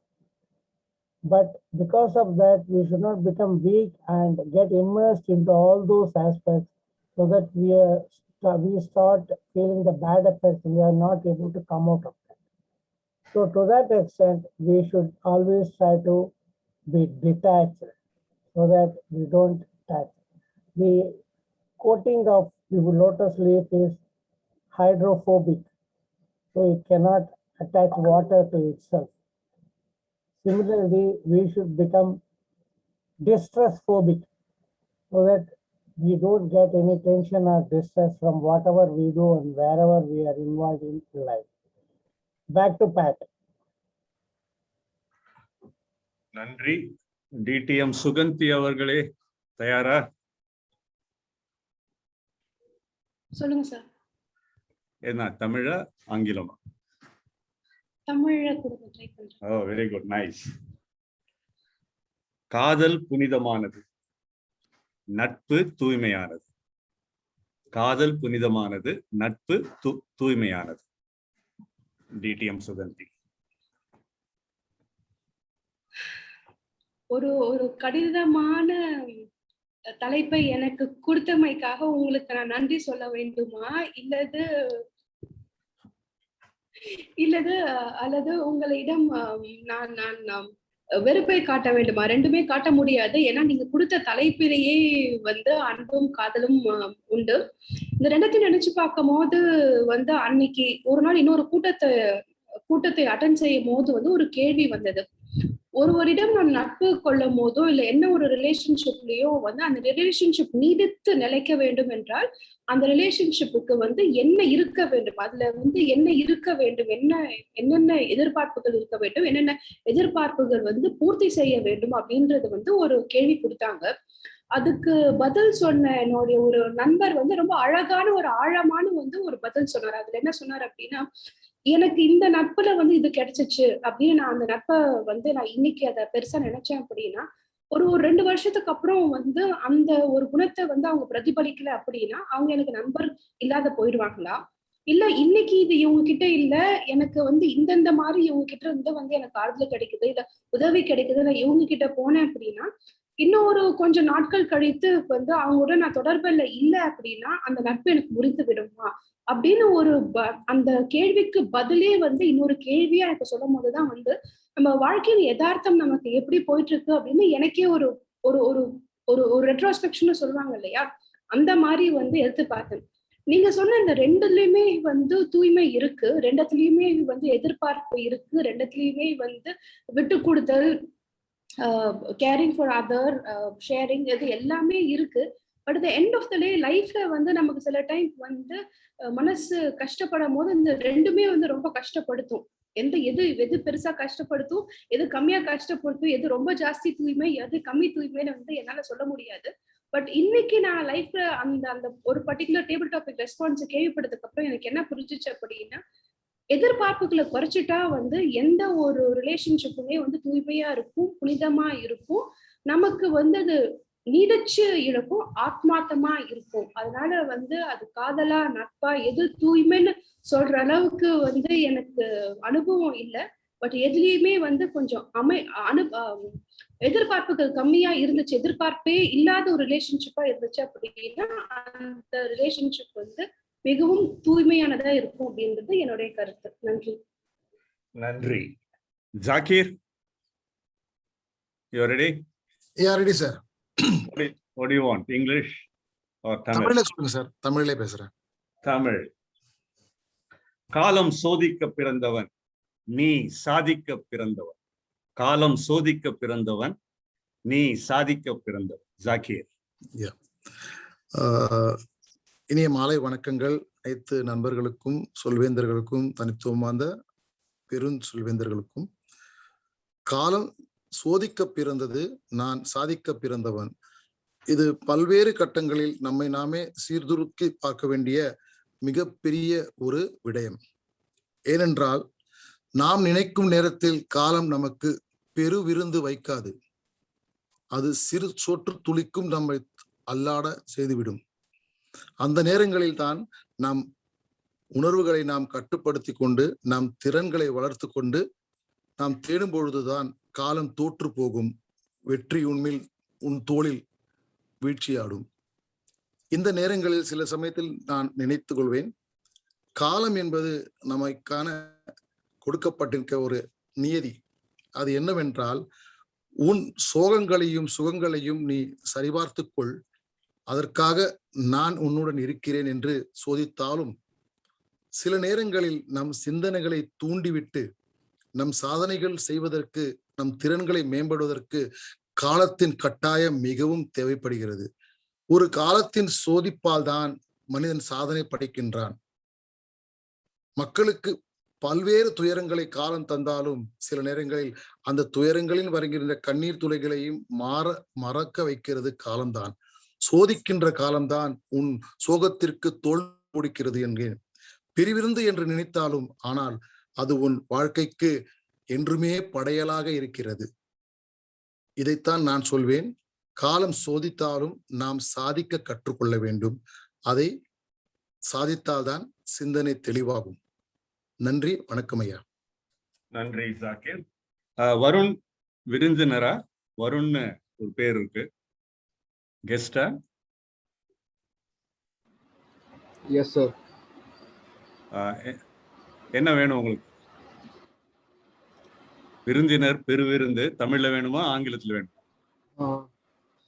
but because of that, we should not become weak and get immersed into all those aspects so that we start feeling the bad effects and we are not able to come out of that. So to that extent, we should always try to be detached so that we don't touch. The coating of the lotus leaf is hydrophobic, so it cannot attach water to itself. Similarly, we should become distress phobic so that we don't get any tension or distress from whatever we do and wherever we are involved in life. Back to Pat. நன்றி. TDM Suganthi அவர்களே தயாரா? சொல்லுங்க sir. என்ன தமிழா ஆங்கிலமா? தமிழ்ல கொடுங்க, try பண்றேன். ஓ, very good, nice. காதல் புனிதமானது, நட்பு தூய்மையானது. காதல் புனிதமானது, நட்பு தூய்மையானது. டிடிஎம் சுகந்தி. ஒரு கடினமான தலைப்பை எனக்கு கொடுத்தமைக்காக உங்களுக்கு நான் நன்றி சொல்ல வேண்டுமா, அல்லது உங்களிடம் நான் வெறுப்பை காட்ட வேண்டுமா? ரெண்டுமே காட்ட முடியாது. ஏன்னா நீங்க கொடுத்த தலைப்பிலேயே அன்பும் காதலும் உண்டு. இந்த ரெண்டத்தையும் நினைச்சு பார்க்கும் போது அன்னைக்கு ஒரு நாள் இன்னொரு கூட்டத்தை அட்டெண்ட் செய்யும் போது ஒரு கேள்வி வந்தது. ஒருவரிடம் நான் நட்பு கொள்ளும் போதோ இல்ல என்ன ஒரு ரிலேஷன்ஷிப்லயோ அந்த ரிலேஷன்ஷிப் நீடித்து நிலைக்க வேண்டும் என்றால் அந்த ரிலேஷன்ஷிப்புக்கு என்ன இருக்க வேண்டும், அதுல என்ன இருக்க வேண்டும், என்னென்ன எதிர்பார்ப்புகள் இருக்க வேண்டும், என்னென்ன எதிர்பார்ப்புகள் பூர்த்தி செய்ய வேண்டும் அப்படின்றது ஒரு கேள்வி கொடுத்தாங்க. அதுக்கு பதில் சொன்ன என்னுடைய ஒரு நண்பர் ரொம்ப அழகான ஒரு ஆழமான ஒரு பதில் சொன்னார். அதுல என்ன சொன்னார் அப்படின்னா, எனக்கு இந்த நட்புல இது கிடைச்சிச்சு அப்படின்னு நான் அந்த நட்பை நான் இன்னைக்கு அதை பெருசா நினைச்சேன் அப்படின்னா, ஒரு 2 வருஷத்துக்கு அப்புறம் அந்த ஒரு குணத்தை அவங்க பிரதிபலிக்கல அப்படின்னா அவங்க எனக்கு நண்பர் இல்லாத போயிடுவாங்களா? இல்ல இன்னைக்கு இது இவங்க கிட்ட இல்ல, எனக்கு இந்தந்த மாதிரி இவங்க கிட்ட இருந்து எனக்கு ஆறுதல் கிடைக்குது, இல்ல உதவி கிடைக்குது, இல்ல இவங்க கிட்ட போனேன் அப்படின்னா இன்னும் ஒரு கொஞ்சம் நாட்கள் கழித்து அவங்களோட நான் தொடர்பில் இல்லை அப்படின்னா அந்த நட்பு எனக்கு முறித்து விடுமா அப்படின்னு அந்த கேள்விக்கு பதிலே இன்னொரு கேள்வியா எனக்கு சொல்லும் போதுதான் நம்ம வாழ்க்கையின் யதார்த்தம் நமக்கு எப்படி போயிட்டு இருக்கு அப்படின்னு எனக்கே ஒரு ஒரு ஒரு ஒரு ஒரு ரெட்ரோஸ்பெக்ஷன் சொல்லுவாங்க இல்லையா, அந்த மாதிரி வந்து எடுத்து பார்த்தேன். நீங்க சொன்ன இந்த ரெண்டுலயுமே வந்து தூய்மை இருக்கு, ரெண்டுத்துலயுமே வந்து எதிர்பார்ப்பு இருக்கு, ரெண்டுத்துலயுமே வந்து விட்டு கொடுத்தல், கேரிங் ஃபார் அதர், ஷேரிங், இது எல்லாமே இருக்கு. But the end of the day லைஃப்ல வந்து நமக்கு சில டைம் வந்து மனசு கஷ்டப்படும் போது இந்த ரெண்டுமே வந்து ரொம்ப கஷ்டப்படுத்தும். எது எது பெருசா கஷ்டப்படுத்தும், எது கம்மியா கஷ்டப்படுத்தும், எது ரொம்ப ஜாஸ்தி தூய்மை, எது கம்மி தூய்மைன்னு வந்து என்னால சொல்ல முடியாது. பட் இன்னைக்கு நான் லைஃப்ல அந்த அந்த ஒரு பர்டிகுலர் டேபிள் டாபிக் ரெஸ்பான்ஸ் கேள்விப்பட்டதுக்கு அப்புறம் எனக்கு என்ன புரிஞ்சிச்சு அப்படின்னா, எதிர்பார்ப்புகளை குறைச்சிட்டா வந்து எந்த ஒரு ரிலேஷன்ஷிப்புமே வந்து தூய்மையா இருக்கும், புனிதமா இருக்கும், நமக்கு வந்து அது நீடிச்சு இருக்கும், ஆத்மார்த்தமா இருக்கும். அதனால வந்து அது காதலா நட்பா எது தூய்மைன்னு சொல்ற அளவுக்கு வந்து எனக்கு அனுபவம் இல்லை. பட் எதுலயுமே வந்து கொஞ்சம் எதிர்பார்ப்புகள் கம்மியா இருந்துச்சு, எதிர்பார்ப்பே இல்லாத ஒரு ரிலேஷன்ஷிப்பா இருந்துச்சு அப்படின்னா அந்த ரிலேஷன்ஷிப் வந்து மிகவும் தூய்மையானதா இருக்கும் அப்படின்றது என்னுடைய கருத்து. நன்றி. நன்றி. Zakir, you ready? Yeah, ready sir. What do you want? English or Tamil? தமிழ்ல சொல்லுங்க சார். தமிழ்ல பேசுறேன். தமிழ். காலம் சோதிக்க பிறந்தவன், நீ சாதிக்க பிறந்தவன். காலம் சோதிக்க பிறந்தவன், நீ சாதிக்க பிறந்தவன். ஜாகீர். இனிய மாலை வணக்கங்கள் அனைத்து நண்பர்களுக்கும், சொல்வேந்தர்களுக்கும், தனித்துவமான பெரும் சொல்வேந்தர்களுக்கும். காலம் சோதிக்க பிறந்தது, நான் சாதிக்க பிறந்தவன். இது பல்வேறு கட்டங்களில் நம்மை நாமே சீர்தூக்கி பார்க்க வேண்டிய மிகப்பெரிய ஒரு விடயம். ஏனென்றால் நாம் நினைக்கும் நேரத்தில் காலம் நமக்கு பெருவிருந்து வைக்காது. அது சிறு சோற்று துளிக்கும் நம்மை அல்லாட செய்துவிடும். அந்த நேரங்களில் தான் நம் உணர்வுகளை நாம் கட்டுப்படுத்தி கொண்டு, நம் திறன்களை வளர்த்து கொண்டு நாம் தேடும் பொழுதுதான் காலம் தோற்று போகும், வெற்றி உண்மையில் உன் தோளில் வீழ்ச்சியாடும். இந்த நேரங்களில் சில சமயத்தில் நான் நினைத்துக் கொள்வேன், காலம் என்பது நமக்கான கொடுக்கப்பட்டிருக்க ஒரு நியதி. அது என்னவென்றால், உன் சோகங்களையும் சுகங்களையும் நீ சரிபார்த்துக்கொள், அதற்காக நான் உன்னுடன் இருக்கிறேன் என்று சோதித்தாலும் சில நேரங்களில் நம் சிந்தனைகளை தூண்டிவிட்டு நம் சாதனைகள் செய்வதற்கு, நம் திறன்களை மேம்படுவதற்கு காலத்தின் கட்டாயம் மிகவும் தேவைப்படுகிறது. ஒரு காலத்தின் சோதிப்பால் தான் மனிதன் சாதனை படைக்கின்றான். மக்களுக்கு பல்வேறு துயரங்களை காலம் தந்தாலும் சில நேரங்களில் அந்த துயரங்களில் வருகின்ற கண்ணீர் துளைகளையும் மறக்க வைக்கிறது காலம்தான். சோதிக்கின்ற காலம்தான் உன் சோகத்திற்கு தோல் கொடுக்கிறது என்கிறேன். பிரிவிருந்து என்று நினைத்தாலும் ஆனால் அது உன் வாழ்க்கைக்கு என்றுமே படையலாக இருக்கிறது. இதைத்தான் நான் சொல்வேன், காலம் சோதித்தாலும் நாம் சாதிக்க கற்றுக்கொள்ள வேண்டும். அதை சாதித்தால்தான் சிந்தனை தெளிவாகும். நன்றி, வணக்கம் ஐயா. நன்றி ஜாகீர். வருண் விருந்தினரா? வருண் ஒரு பேர் இருக்கு, கெஸ்டா? S sir. என்ன வேணும் உங்களுக்கு? விருந்தினர், பெருவிருந்து தமிழ்ல வேணுமா ஆங்கிலத்தில் வேணுமா?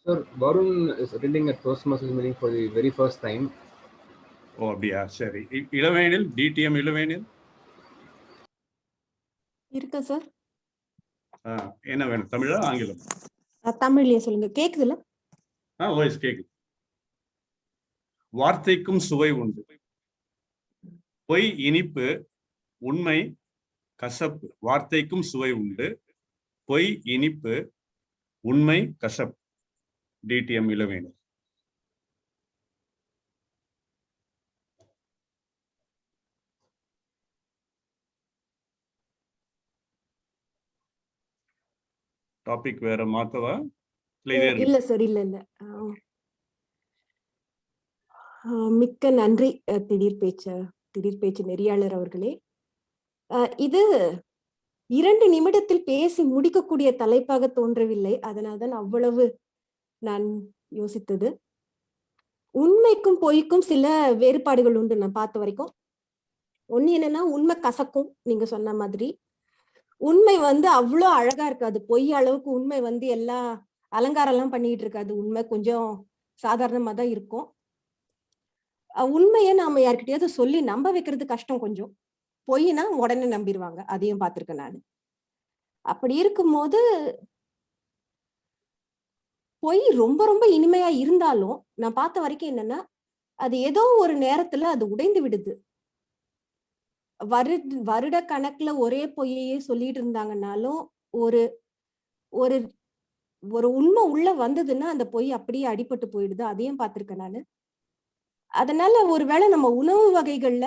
Sir, Varun is attending a Toastmasters meeting for the very first time. ஓ அப்படியா, சரி. இளவேனில், டிடிஎம் இளவேனில் இருக்கா சார்? என்ன வேணும், தமிழா ஆங்கிலம்? தமிழ்லயே சொல்லுங்க. கேக்குதுல? வாய்ஸ் கேக்குது. வார்த்தைக்கும் சுவை உண்டு, பொய் இனிப்பு, உண்மை கசப்பு. வார்த்தைக்கும் சுவை உண்டு, பொய் இனிப்பு, உண்மை கசப்பு. டிடிஎம் இளவேனில். டாபிக் வேற மாத்தவா? இல்ல சார், இல்ல இல்ல. மிக்க நன்றி திடீர் பேச்சு நெறியாளர் அவர்களே. இது 2 நிமிடத்தில் பேசி முடிக்கக்கூடிய தலைப்பாக தோன்றவில்லை. அதனால்தான் அவ்வளவு நான் யோசித்தது. உண்மைக்கும் பொய்க்கும் சில வேறுபாடுகள் உண்டு நான் பார்த்த வரைக்கும். ஒண்ணு என்னன்னா, உண்மை கசக்கும், நீங்க சொன்ன மாதிரி. உண்மை வந்து அவ்வளோ அழகா இருக்காது. பொய் அளவுக்கு உண்மை வந்து எல்லா அலங்காரம் எல்லாம் பண்ணிட்டு இருக்காது. உண்மை கொஞ்சம் சாதாரணமா தான் இருக்கும். உண்மையை நாம யார்கிட்டயாவது சொல்லி நம்ப வைக்கிறது கஷ்டம் கொஞ்சம். பொய்னா உடனே நம்பிடுவாங்க. அதையும் பார்த்திருக்கேன் நானு. அப்படி இருக்கும்போது பொய் ரொம்ப ரொம்ப இனிமையா இருந்தாலும் நான் பார்த்த வரைக்கும் என்னன்னா, அது ஏதோ ஒரு நேரத்துல அது உடைந்து விடுது. வருட கணக்குல ஒரே பொய்யையே சொல்லிட்டு இருந்தாங்கன்னாலும் ஒரு ஒரு ஒரு உண்மை உள்ள வந்ததுன்னா அந்த பொய் அப்படியே அடிபட்டு போயிடுது. அதையும் பார்த்திருக்கேன் நானு. அதனால ஒருவேளை நம்ம உணவு வகைகள்ல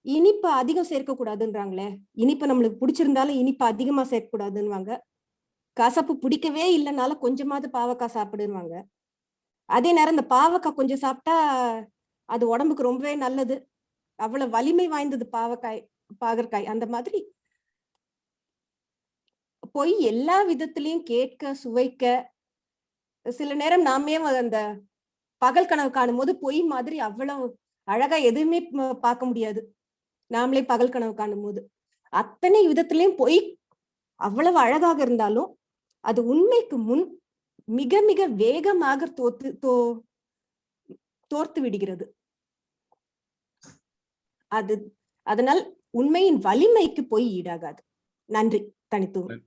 இனிப்பு அதிகம் சேர்க்க கூடாதுன்றாங்களே. இனிப்பு நம்மளுக்கு பிடிச்சிருந்தாலும் இனிப்பு அதிகமா சேர்க்க கூடாதுன்னுவாங்க. கசப்பு பிடிக்கவே இல்லைனாலும் கொஞ்சமாவது பாவக்காய் சாப்பிடுவாங்க. அதே நேரம் இந்த பாவக்காய் கொஞ்சம் சாப்பிட்டா அது உடம்புக்கு ரொம்பவே நல்லது. அவ்வளவு வலிமை வாய்ந்தது பாகற்காய். அந்த மாதிரி பொய் எல்லா விதத்திலையும் கேட்க, சுவைக்க, சில நேரம் நாமே அந்த பகல் கனவு காணும் போது பொய் மாதிரி அவ்வளவு அழகா எதுவுமே பார்க்க முடியாது. நாமளே பகல் கனவு காணும் போது அத்தனை விதத்திலையும் பொய் அவ்வளவு அழகாக இருந்தாலும் அது உண்மைக்கு முன் மிக மிக வேகமாக தோர்த்து விடுகிறது. அதனால் உண்மையின் வலிமைக்கு பொய் ஈடாகாது. நன்றி. தனித்துவம்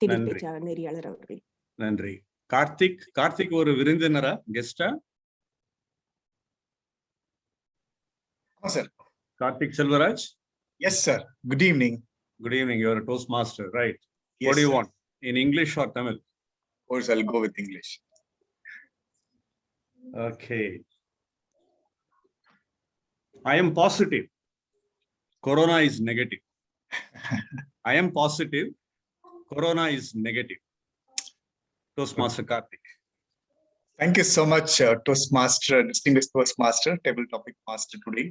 திடீர் பேச்சாளர் நெறியாளர் அவர்களே. நன்றி. கார்த்திக் ஒரு விருந்தினரா, கெஸ்டா? Sir. Karthik Selvaraj? Yes, sir. Good evening. Good evening. You're a Toastmaster, right? Yes, what do you sir. want? In English or Tamil? Of course, I'll go with English. Okay. I am positive. Corona is negative. I am positive. Corona is negative. Toastmaster Karthik. Thank you so much, Toastmaster, distinguished Toastmaster, table topic master today,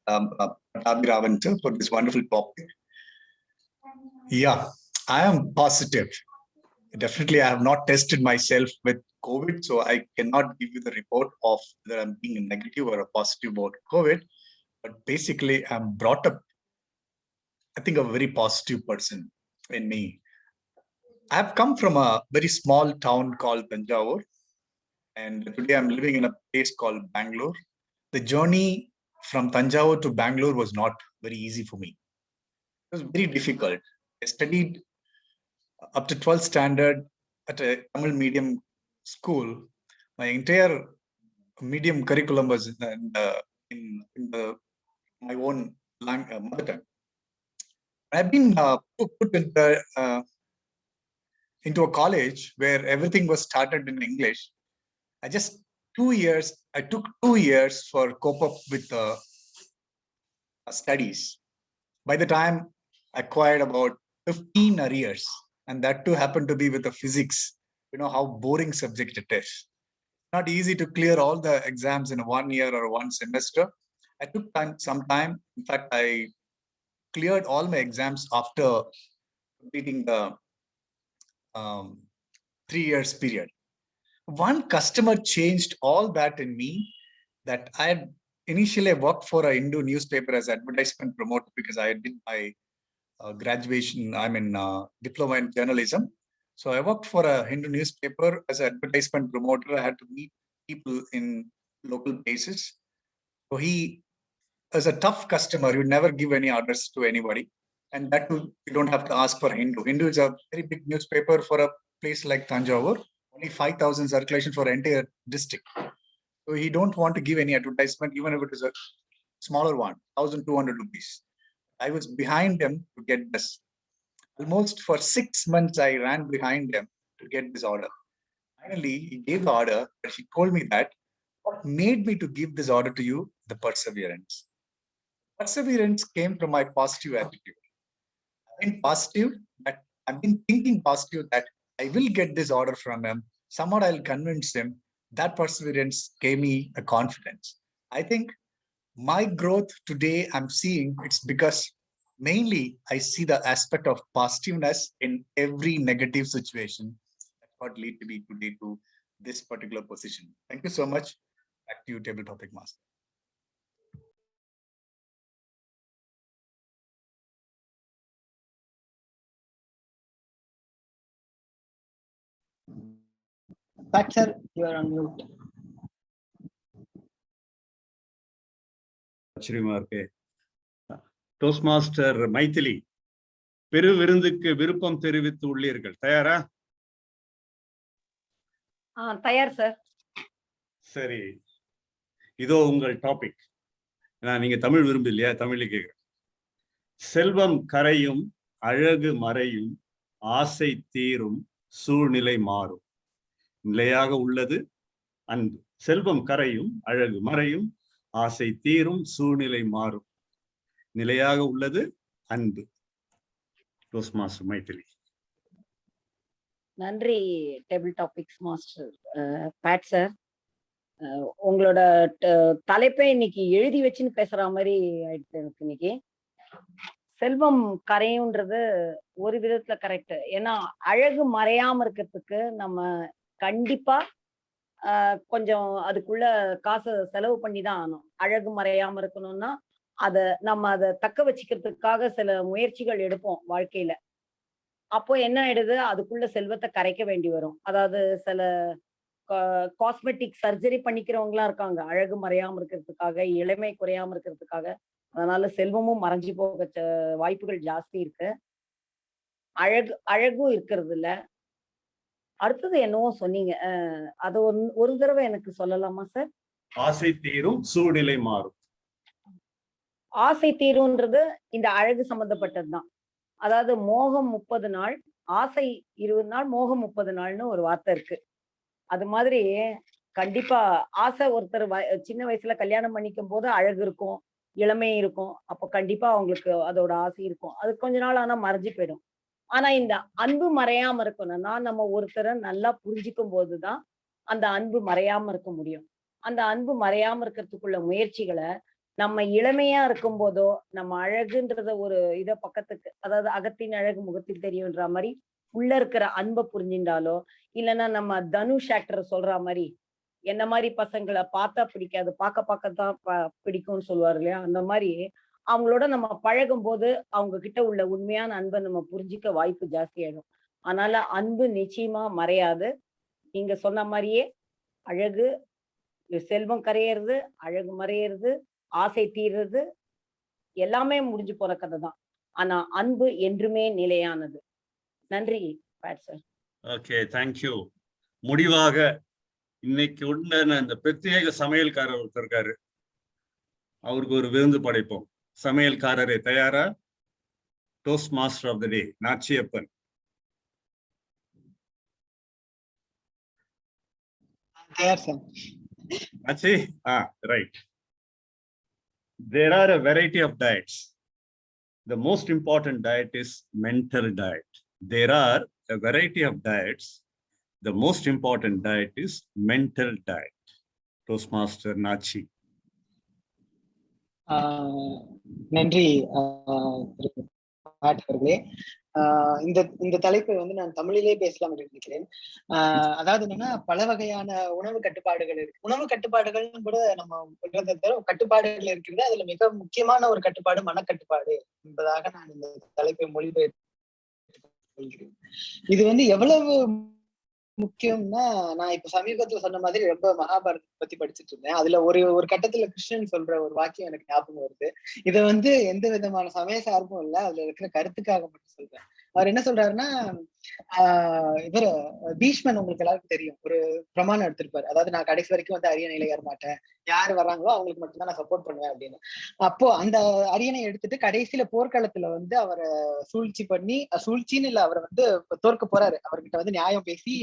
Abhi Ravan, for this wonderful topic. Yeah, I am positive. Definitely, I have not tested myself with COVID, so I cannot give you the report of whether I'm being negative or a positive about COVID. But basically, I'm brought up, I think, a very positive person in me. I've come from a very small town called Tanjavur, and today I'm living in a place called Bangalore. The journey from Tanjavur to Bangalore was not very easy for me. It was very difficult. I studied up to 12th standard at a Tamil medium school. My entire medium curriculum was in my own mother tongue. I've been put into a college where everything was started in English. I took 2 years for cope up with studies. By the time I acquired about 15 arrears, and that too happened to be with the physics. You know how boring subject it is. Not easy to clear all the exams in 1 year or 1 semester. I took some time. In fact, I cleared all my exams after completing the 3 years period. One customer changed all that in me. That I had initially worked for a Hindu newspaper as advertisement promoter because I did my graduation. I'm in diploma in journalism. So I worked for a Hindu newspaper as an advertisement promoter. I had to meet people in local places. So he is a tough customer. You never give any orders to anybody. And that too, you don't have to ask for Hindu. Hindu is a very big newspaper for a place like Tanjavur. Only 5,000 circulation for entire district. So he don't want to give any advertisement, even if it is a smaller one, 1,200 rupees. I was behind him to get this. Almost for 6 months, I ran behind him to get this order. Finally, he gave the order, but he told me that what made me to give this order to you, the perseverance. Perseverance came from my positive attitude. I've been positive, that I've been thinking positive that I will get this order from him. Somewhat I'll convince him. That perseverance gave me a confidence. I think my growth today I'm seeing, it's because mainly I see the aspect of positiveness in every negative situation. That's what lead to me today to this particular position. Thank you so much. Back to you, table topic master. Pat sir, you are on mute. ஆச்சரியமா இருக்கு. Toast master Maithili, பெரு விருந்துக்கு விருப்பம் தெரிவித்து உள்ளீர்கள். தயாரா? தயார் sir. சரி, இதோ உங்கள் டாபிக். நீங்க தமிழ் விரும்பு இல்லையா? தமிழ்ல கேட்கிறேன். செல்வம் கரையும், அழகு மறையும், ஆசை தீரும், சூழ்நிலை மாறும். நிலையாக உள்ளது அன்பு. செல்வம் கரையும், அழகு மறையும், ஆசை தீரும், சூழ்நிலை மாறும். நிலையாக உள்ளது அன்பு. Toast master Mythili. நன்றி டேபிள் டாபிக்ஸ் மாஸ்டர் பேட் சார். உங்களோட தலைப்பை இன்னைக்கு எழுதி வச்சுன்னு பேசுற மாதிரி ஆயிடுச்சு எனக்கு இன்னைக்கு. செல்வம் கரையும்ன்றது ஒரு விதத்துல கரெக்ட். ஏன்னா அழகு மறையாம இருக்கிறதுக்கு நம்ம கண்டிப்பா கொஞ்சம் அதுக்குள்ள காசை செலவு பண்ணி தான் ஆகணும். அழகு மறையாம இருக்கணும்னா நம்ம அதை தக்க வச்சுக்கிறதுக்காக சில முயற்சிகள் எடுப்போம் வாழ்க்கையில. அப்போ என்ன ஆயிடுது, அதுக்குள்ள செல்வத்தை கரைக்க வேண்டி வரும். அதாவது சில காஸ்மெட்டிக் சர்ஜரி பண்ணிக்கிறவங்களாம் இருக்காங்க அழகு மறையாம இருக்கிறதுக்காக, இளமை குறையாம இருக்கிறதுக்காக. அதனால செல்வமும் மறைஞ்சு போக வாய்ப்புகள் ஜாஸ்தி இருக்கு. அழகும் இருக்கிறது இல்ல. அடுத்தது என்னவோ சொன்னீங்க, அது ஒரு தடவை எனக்கு சொல்லலாமா சார்? ஆசை தீரும், சூழ்நிலை மாறும். ஆசை தீரும்ன்றது இந்த அழகு சம்பந்தப்பட்டதுதான். அதாவது மோகம் 30 நாள், ஆசை 20 நாள், மோகம் 30 நாள்னு ஒரு வார்த்தை இருக்கு. அது மாதிரி கண்டிப்பா ஆசை ஒருத்தர் சின்ன வயசுல கல்யாணம் பண்ணிக்கும் போது அழகு இருக்கும், இளமை இருக்கும். அப்போ கண்டிப்பா அவங்களுக்கு அதோட ஆசை இருக்கும். அது கொஞ்ச நாள் ஆனா மறைஞ்சு போயிடும். ஆனா இந்த அன்பு மறையாம இருக்கணும்னா நம்ம ஒருத்தரை நல்லா புரிஞ்சுக்கும் போதுதான் அந்த அன்பு மறையாம இருக்க முடியும். அந்த அன்பு மறையாம இருக்கிறதுக்குள்ள முயற்சிகளை நம்ம இளமையா இருக்கும் போதோ, நம்ம அழகுன்றத ஒரு பக்கத்துக்கு, அதாவது அகத்தின் அழகு முகத்தில் தெரியும்ன்ற மாதிரி உள்ள இருக்கிற அன்பை புரிஞ்சின்றாலோ, இல்லைன்னா நம்ம தனுஷ் ஆக்டர் சொல்ற மாதிரி என்ன மாதிரி பசங்களை பார்த்தா பிடிக்காது, பார்க்கத்தான் பிடிக்கும்னு சொல்லுவாரு இல்லையா, அந்த மாதிரி அவங்களோட நம்ம பழகும் போது அவங்க கிட்ட உள்ள உண்மையான அன்பை நம்ம புரிஞ்சிக்க வாய்ப்பு ஜாஸ்தி ஆயிடும். அதனால அன்பு நிச்சயமா மறையாது. நீங்க சொன்ன மாதிரியே அழகு, செல்வம் கரையிறது, அழகு மறையிறது, ஆசை தீர்றது எல்லாமே முடிஞ்சு போற கதை தான். ஆனா அன்பு என்றுமே நிலையானது. நன்றி பேட் சார். Okay, thank you. முடிவாக இன்னைக்கு உண்டான இந்த பிரத்யேக சமையல்காரர் ஒருத்தர் இருக்காரு, அவருக்கு ஒரு விருந்து படைப்போம். சமையல்காரரே தயாரா? Toast master of the day Nachiappan. Nachi? Right. There are a variety of diets. The most important diet is mental diet. There are a variety of diets. The most important diet is mental diet. Toastmaster Nachi. நன்றி அவர்களே. இந்த தலைப்பை வந்து நான் தமிழிலே பேசலாம் என்று நினைக்கிறேன். அதாவது என்னன்னா, பல வகையான உணவு கட்டுப்பாடுகள் இருக்கு. உணவு கட்டுப்பாடுகள் கூட நம்ம கட்டுப்பாடுகள் இருக்கிறது. அதுல மிக முக்கியமான ஒரு கட்டுப்பாடு மனக்கட்டுப்பாடு என்பதாக நான் இந்த தலைப்பை மொழிபெயர்த்து கொள்கிறேன். இது வந்து எவ்வளவு முக்கியம்னா, நான் இப்ப சமீபத்துல சொன்ன மாதிரி ரொம்ப மகாபாரதத்தை பத்தி படிச்சுட்டு இருந்தேன். அதுல ஒரு கட்டத்துல கிருஷ்ணன் சொல்ற ஒரு வாக்கியம் எனக்கு ஞாபகம் வருது. இதை வந்து எந்த விதமான சமய சார்பும் இல்லை, அதுல இருக்கிற கருத்துக்காக மட்டும் சொல்றேன். அவர் என்ன சொல்றாருன்னா, இவர் பீஷ்மன் உங்களுக்கு எல்லாருக்கும் தெரியும், ஒரு பிரமாணம் எடுத்திருப்பாரு. அதாவது நான் கடைசி வரைக்கும் வந்து அரியணையில ஏற மாட்டேன், யாரு வர்றாங்களோ அவங்களுக்கு மட்டும்தான் நான் சப்போர்ட் பண்ணுவேன் அப்படின்னு. அப்போ அந்த அரியணை எடுத்துட்டு கடைசியில போர்க்களத்துல வந்து அவரை சூழ்ச்சின்னு இல்ல, அவரை வந்து தோற்க போறாரு. அவர்கிட்ட வந்து நியாயம் பேசி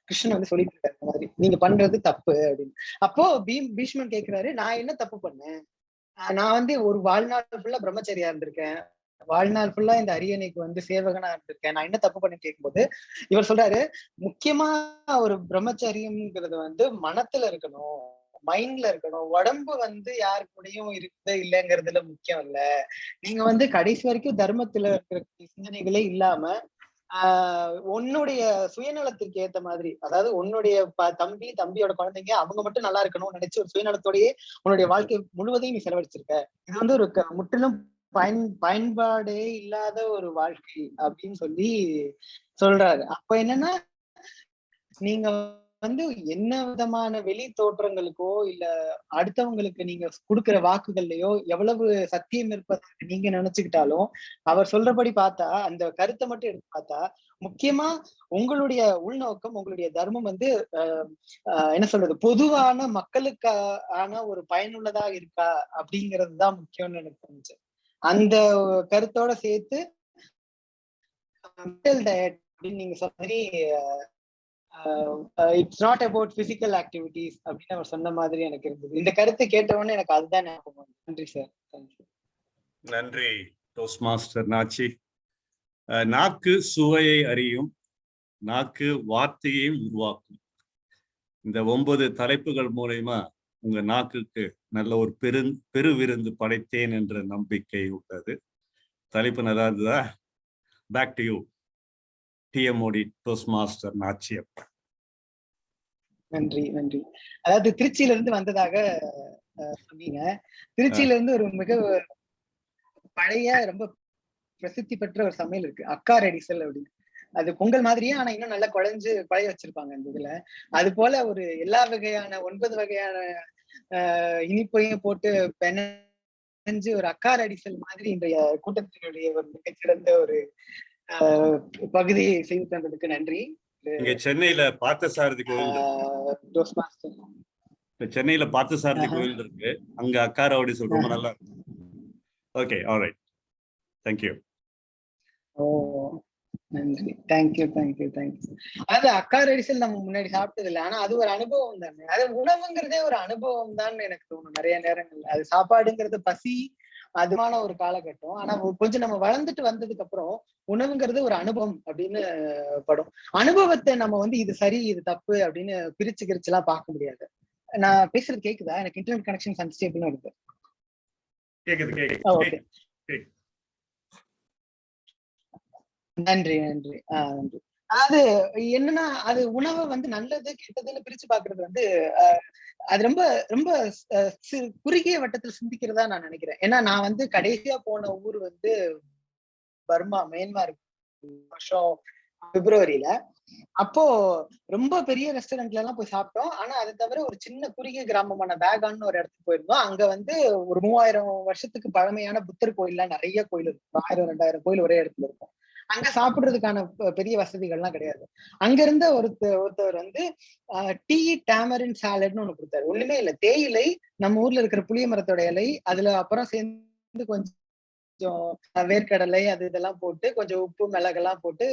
கிருஷ்ணன் வந்து சொல்லிட்டு இருக்காரு, இந்த மாதிரி நீங்க பண்றது தப்பு அப்படின்னு. அப்போ பீஷ்மன் கேட்கிறாரு, நான் என்ன தப்பு பண்ணேன்? நான் வந்து ஒரு வாழ்நாள் ஃபுல்லா பிரம்மச்சரியா இருந்திருக்கேன், வாழ்நாள் ஃபுல்லா இந்த அரியணைக்கு வந்து சேவகனா இருந்திருக்கேன், நான் என்ன தப்பு பண்ணி கேட்கும்போது இவர் சொல்றாரு, முக்கியமா ஒரு பிரம்மச்சரியம்ங்கிறது வந்து மனத்துல இருக்கணும், மைண்ட்ல இருக்கணும். உடம்பு வந்து யாரு கூடயும் இருக்குது இல்லைங்கிறதுல முக்கியம் இல்ல. நீங்க வந்து கடைசி வரைக்கும் தர்மத்துல இருக்கிற சிந்தனைகளே இல்லாம உன்னுடைய சுயநலத்திற்கு ஏத்த மாதிரி, அதாவது உன்னுடைய தம்பியோட குழந்தைங்க அவங்க மட்டும் நல்லா இருக்கணும்னு நினைச்சு ஒரு சுயநலத்தோடயே உன்னுடைய வாழ்க்கை முழுவதையும் நீ செலவழிச்சிருக்க. இது வந்து ஒரு முற்றிலும் பயன்பாடே இல்லாத ஒரு வாழ்க்கை அப்படின்னு சொல்லி சொல்றாரு. அப்ப என்னன்னா, நீங்க வந்து என்ன விதமான வெளி தோற்றங்களுக்கோ இல்ல அடுத்தவங்களுக்கு நீங்க கொடுக்கிற வாக்குகள்லயோ எவ்வளவு சத்தியம் இருப்பதாக நீங்க நினைச்சுக்கிட்டாலும் அவர் சொல்றபடி பார்த்தா அந்த கருத்தை மட்டும் எடுத்து பார்த்தா முக்கியமா உங்களுடைய உள்நோக்கம் உங்களுடைய தர்மம் வந்து என்ன சொல்றது பொதுவான மக்களுக்கான ஒரு பயனுள்ளதா இருக்கா அப்படிங்கிறது தான் முக்கியம்னு எனக்கு தோணுச்சு. அந்த கருத்தோட சேர்த்து டயட் அப்படின்னு நீங்க சொன்ன மாதிரி it's not about physical activities அப்படின்னு அவர் சொன்ன மாதிரி எனக்கு இருந்தது. இந்த கருத்தை கேட்டவுடனே எனக்கு அதுதான் ஞாபகம். நன்றி சார். நன்றி டோஸ்ட் மாஸ்டர் நாச்சி. நாக்கு சுவையை அறியும், நாக்கு வார்த்தையையும் உருவாக்கும். இந்த 9 தலைப்புகள் மூலமா உங்க நாக்குக்கு நல்ல ஒரு பெருவிருந்து படைத்தேன் என்ற நம்பிக்கை உள்ளது. தலைப்பு நல்லா இருந்ததா? Back to you TMOD toast master Nachiappan. நன்றி நன்றி. அதாவது திருச்சியில இருந்து வந்ததாக சொன்னீங்க. திருச்சியில இருந்து ஒரு மிக பழைய ரொம்ப பிரசித்தி பெற்ற ஒரு சமையல் இருக்கு, அக்கா ரெடிசல் அப்படின்னு. அது பொங்கல் மாதிரியே ஆனா இன்னும் நல்லா குழஞ்சு பழைய வச்சிருப்பாங்க அந்த இதுல. அது போல ஒரு எல்லா வகையான 9 வகையான இனிப்பையும் போட்டு பெனஞ்சு ஒரு அக்கா ரெடிசல் மாதிரி இன்றைய கூட்டத்தினுடைய ஒரு மிகச்சிறந்த ஒரு பகுதியை செய்து தந்ததுக்கு நன்றி. இங்க சென்னையில பார்த்தசாரதி கோவில், சென்னையில பார்த்தசாரதி கோவில் இருக்கு, அங்க அக்கா ரெடிசல் ரொம்ப நல்லா இருக்கு. Okay, alright, thank you. ஓ நன்றி, தேங்க்யூ தேங்க்யூ தேங்க்யூ. அதாவது அக்கா ரெடிசல் நம்ம முன்னாடி சாப்பிட்டது இல்லை, ஆனா அது ஒரு அனுபவம் தானே. அது உணவுங்கிறதே ஒரு அனுபவம் தான் எனக்கு தோணும் நிறைய நேரங்கள்ல. அது சாப்பாடுங்கிறது பசி அதுமான ஒரு காலகட்டம். ஆனா கொஞ்சம் நம்ம வளர்ந்துட்டு வந்ததுக்கு அப்புறம் உணவுங்கிறது ஒரு அனுபவம் அப்படின்னு படும். அனுபவத்தை நம்ம வந்து இது சரி இது தப்பு அப்படின்னு பிரிச்சு எல்லாம் பார்க்க முடியாது. நான் பேசுறது கேக்குதா? எனக்கு இன்டர்நெட் கனெக்ஷன் அன்ஸ்டேபிளா இருக்கு. நன்றி நன்றி நன்றி. அது என்னன்னா அது உணவை வந்து நல்லது கெட்டதுன்னு பிரிச்சு பாக்குறது வந்து அது ரொம்ப ரொம்ப குறுகிய வட்டத்துல சிந்திக்கிறதா நான் நினைக்கிறேன். ஏன்னா நான் வந்து கடைசியா போன ஊர் வந்து பர்மா, மியான்மர் வருஷம் பிப்ரவரியில. அப்போ ரொம்ப பெரிய ரெஸ்டாரண்ட்ல எல்லாம் போய் சாப்பிட்டோம். ஆனா அதை தவிர ஒரு சின்ன குறுகிய கிராமமான பேகான்னு ஒரு இடத்துக்கு போயிருந்தோம். அங்க வந்து ஒரு 3000 வருஷத்துக்கு பழமையான புத்தர் கோயில்லாம் நிறைய கோயில் இருக்கும். 1000-2000 கோயில் ஒரே இடத்துல இருக்கும். அங்க சாப்பிடுறதுக்கான பெரிய வசதிகள்லாம் கிடையாது. அங்க இருந்த ஒருத்தவர் வந்து டீ டேமரின் சாலட்னு ஒண்ணு கொடுத்தாரு. ஒண்ணுமே இல்லை, தேயிலை, நம்ம ஊர்ல இருக்கிற புளிய மரத்தோட இலை, அதுல அப்புறம் சேர்ந்து கொஞ்சம் வேர்க்கடலை அது இதெல்லாம் போட்டு கொஞ்சம் உப்பு மிளகெல்லாம் போட்டு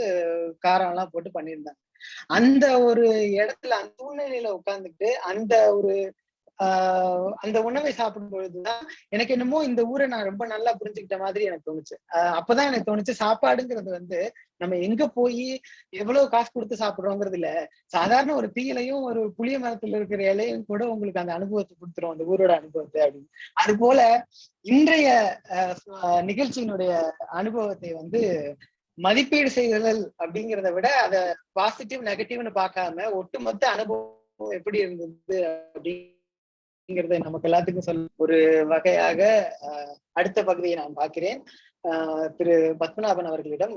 காரம் எல்லாம் போட்டு பண்ணியிருந்தாங்க. அந்த ஒரு இடத்துல அந்த சூழ்நிலையில உட்கார்ந்துட்டு அந்த உணவை சாப்பிடும் பொழுதுதான் எனக்கு என்னமோ இந்த ஊரை நான் ரொம்ப நல்லா புரிஞ்சுக்கிட்ட மாதிரி எனக்கு தோணுச்சு. அப்பதான் எனக்கு தோணுச்சு சாப்பாடுங்கிறது வந்து நம்ம எங்க போய் எவ்வளவு காசு கொடுத்து சாப்பிடுறோங்கிறது இல்ல, சாதாரண ஒரு தீயிலையும் ஒரு புளிய மரத்துல இருக்கிற இலையும் கூட உங்களுக்கு அந்த அனுபவத்தை கொடுத்துரும், அந்த ஊரோட அனுபவத்தை அப்படின்னு. அது போல இன்றைய நிகழ்ச்சியினுடைய அனுபவத்தை வந்து மதிப்பீடு செய்தல் அப்படிங்கிறத விட அதை பாசிட்டிவ் நெகட்டிவ்னு பார்க்காம ஒட்டுமொத்த அனுபவம் எப்படி இருந்தது அப்படிங்கிறத நமக்கு எல்லாத்துக்கும் சொல்ல ஒரு வகையாக அடுத்த பகுதியை நான் பார்க்கிறேன். திரு பத்மநாபன் அவர்களிடம்,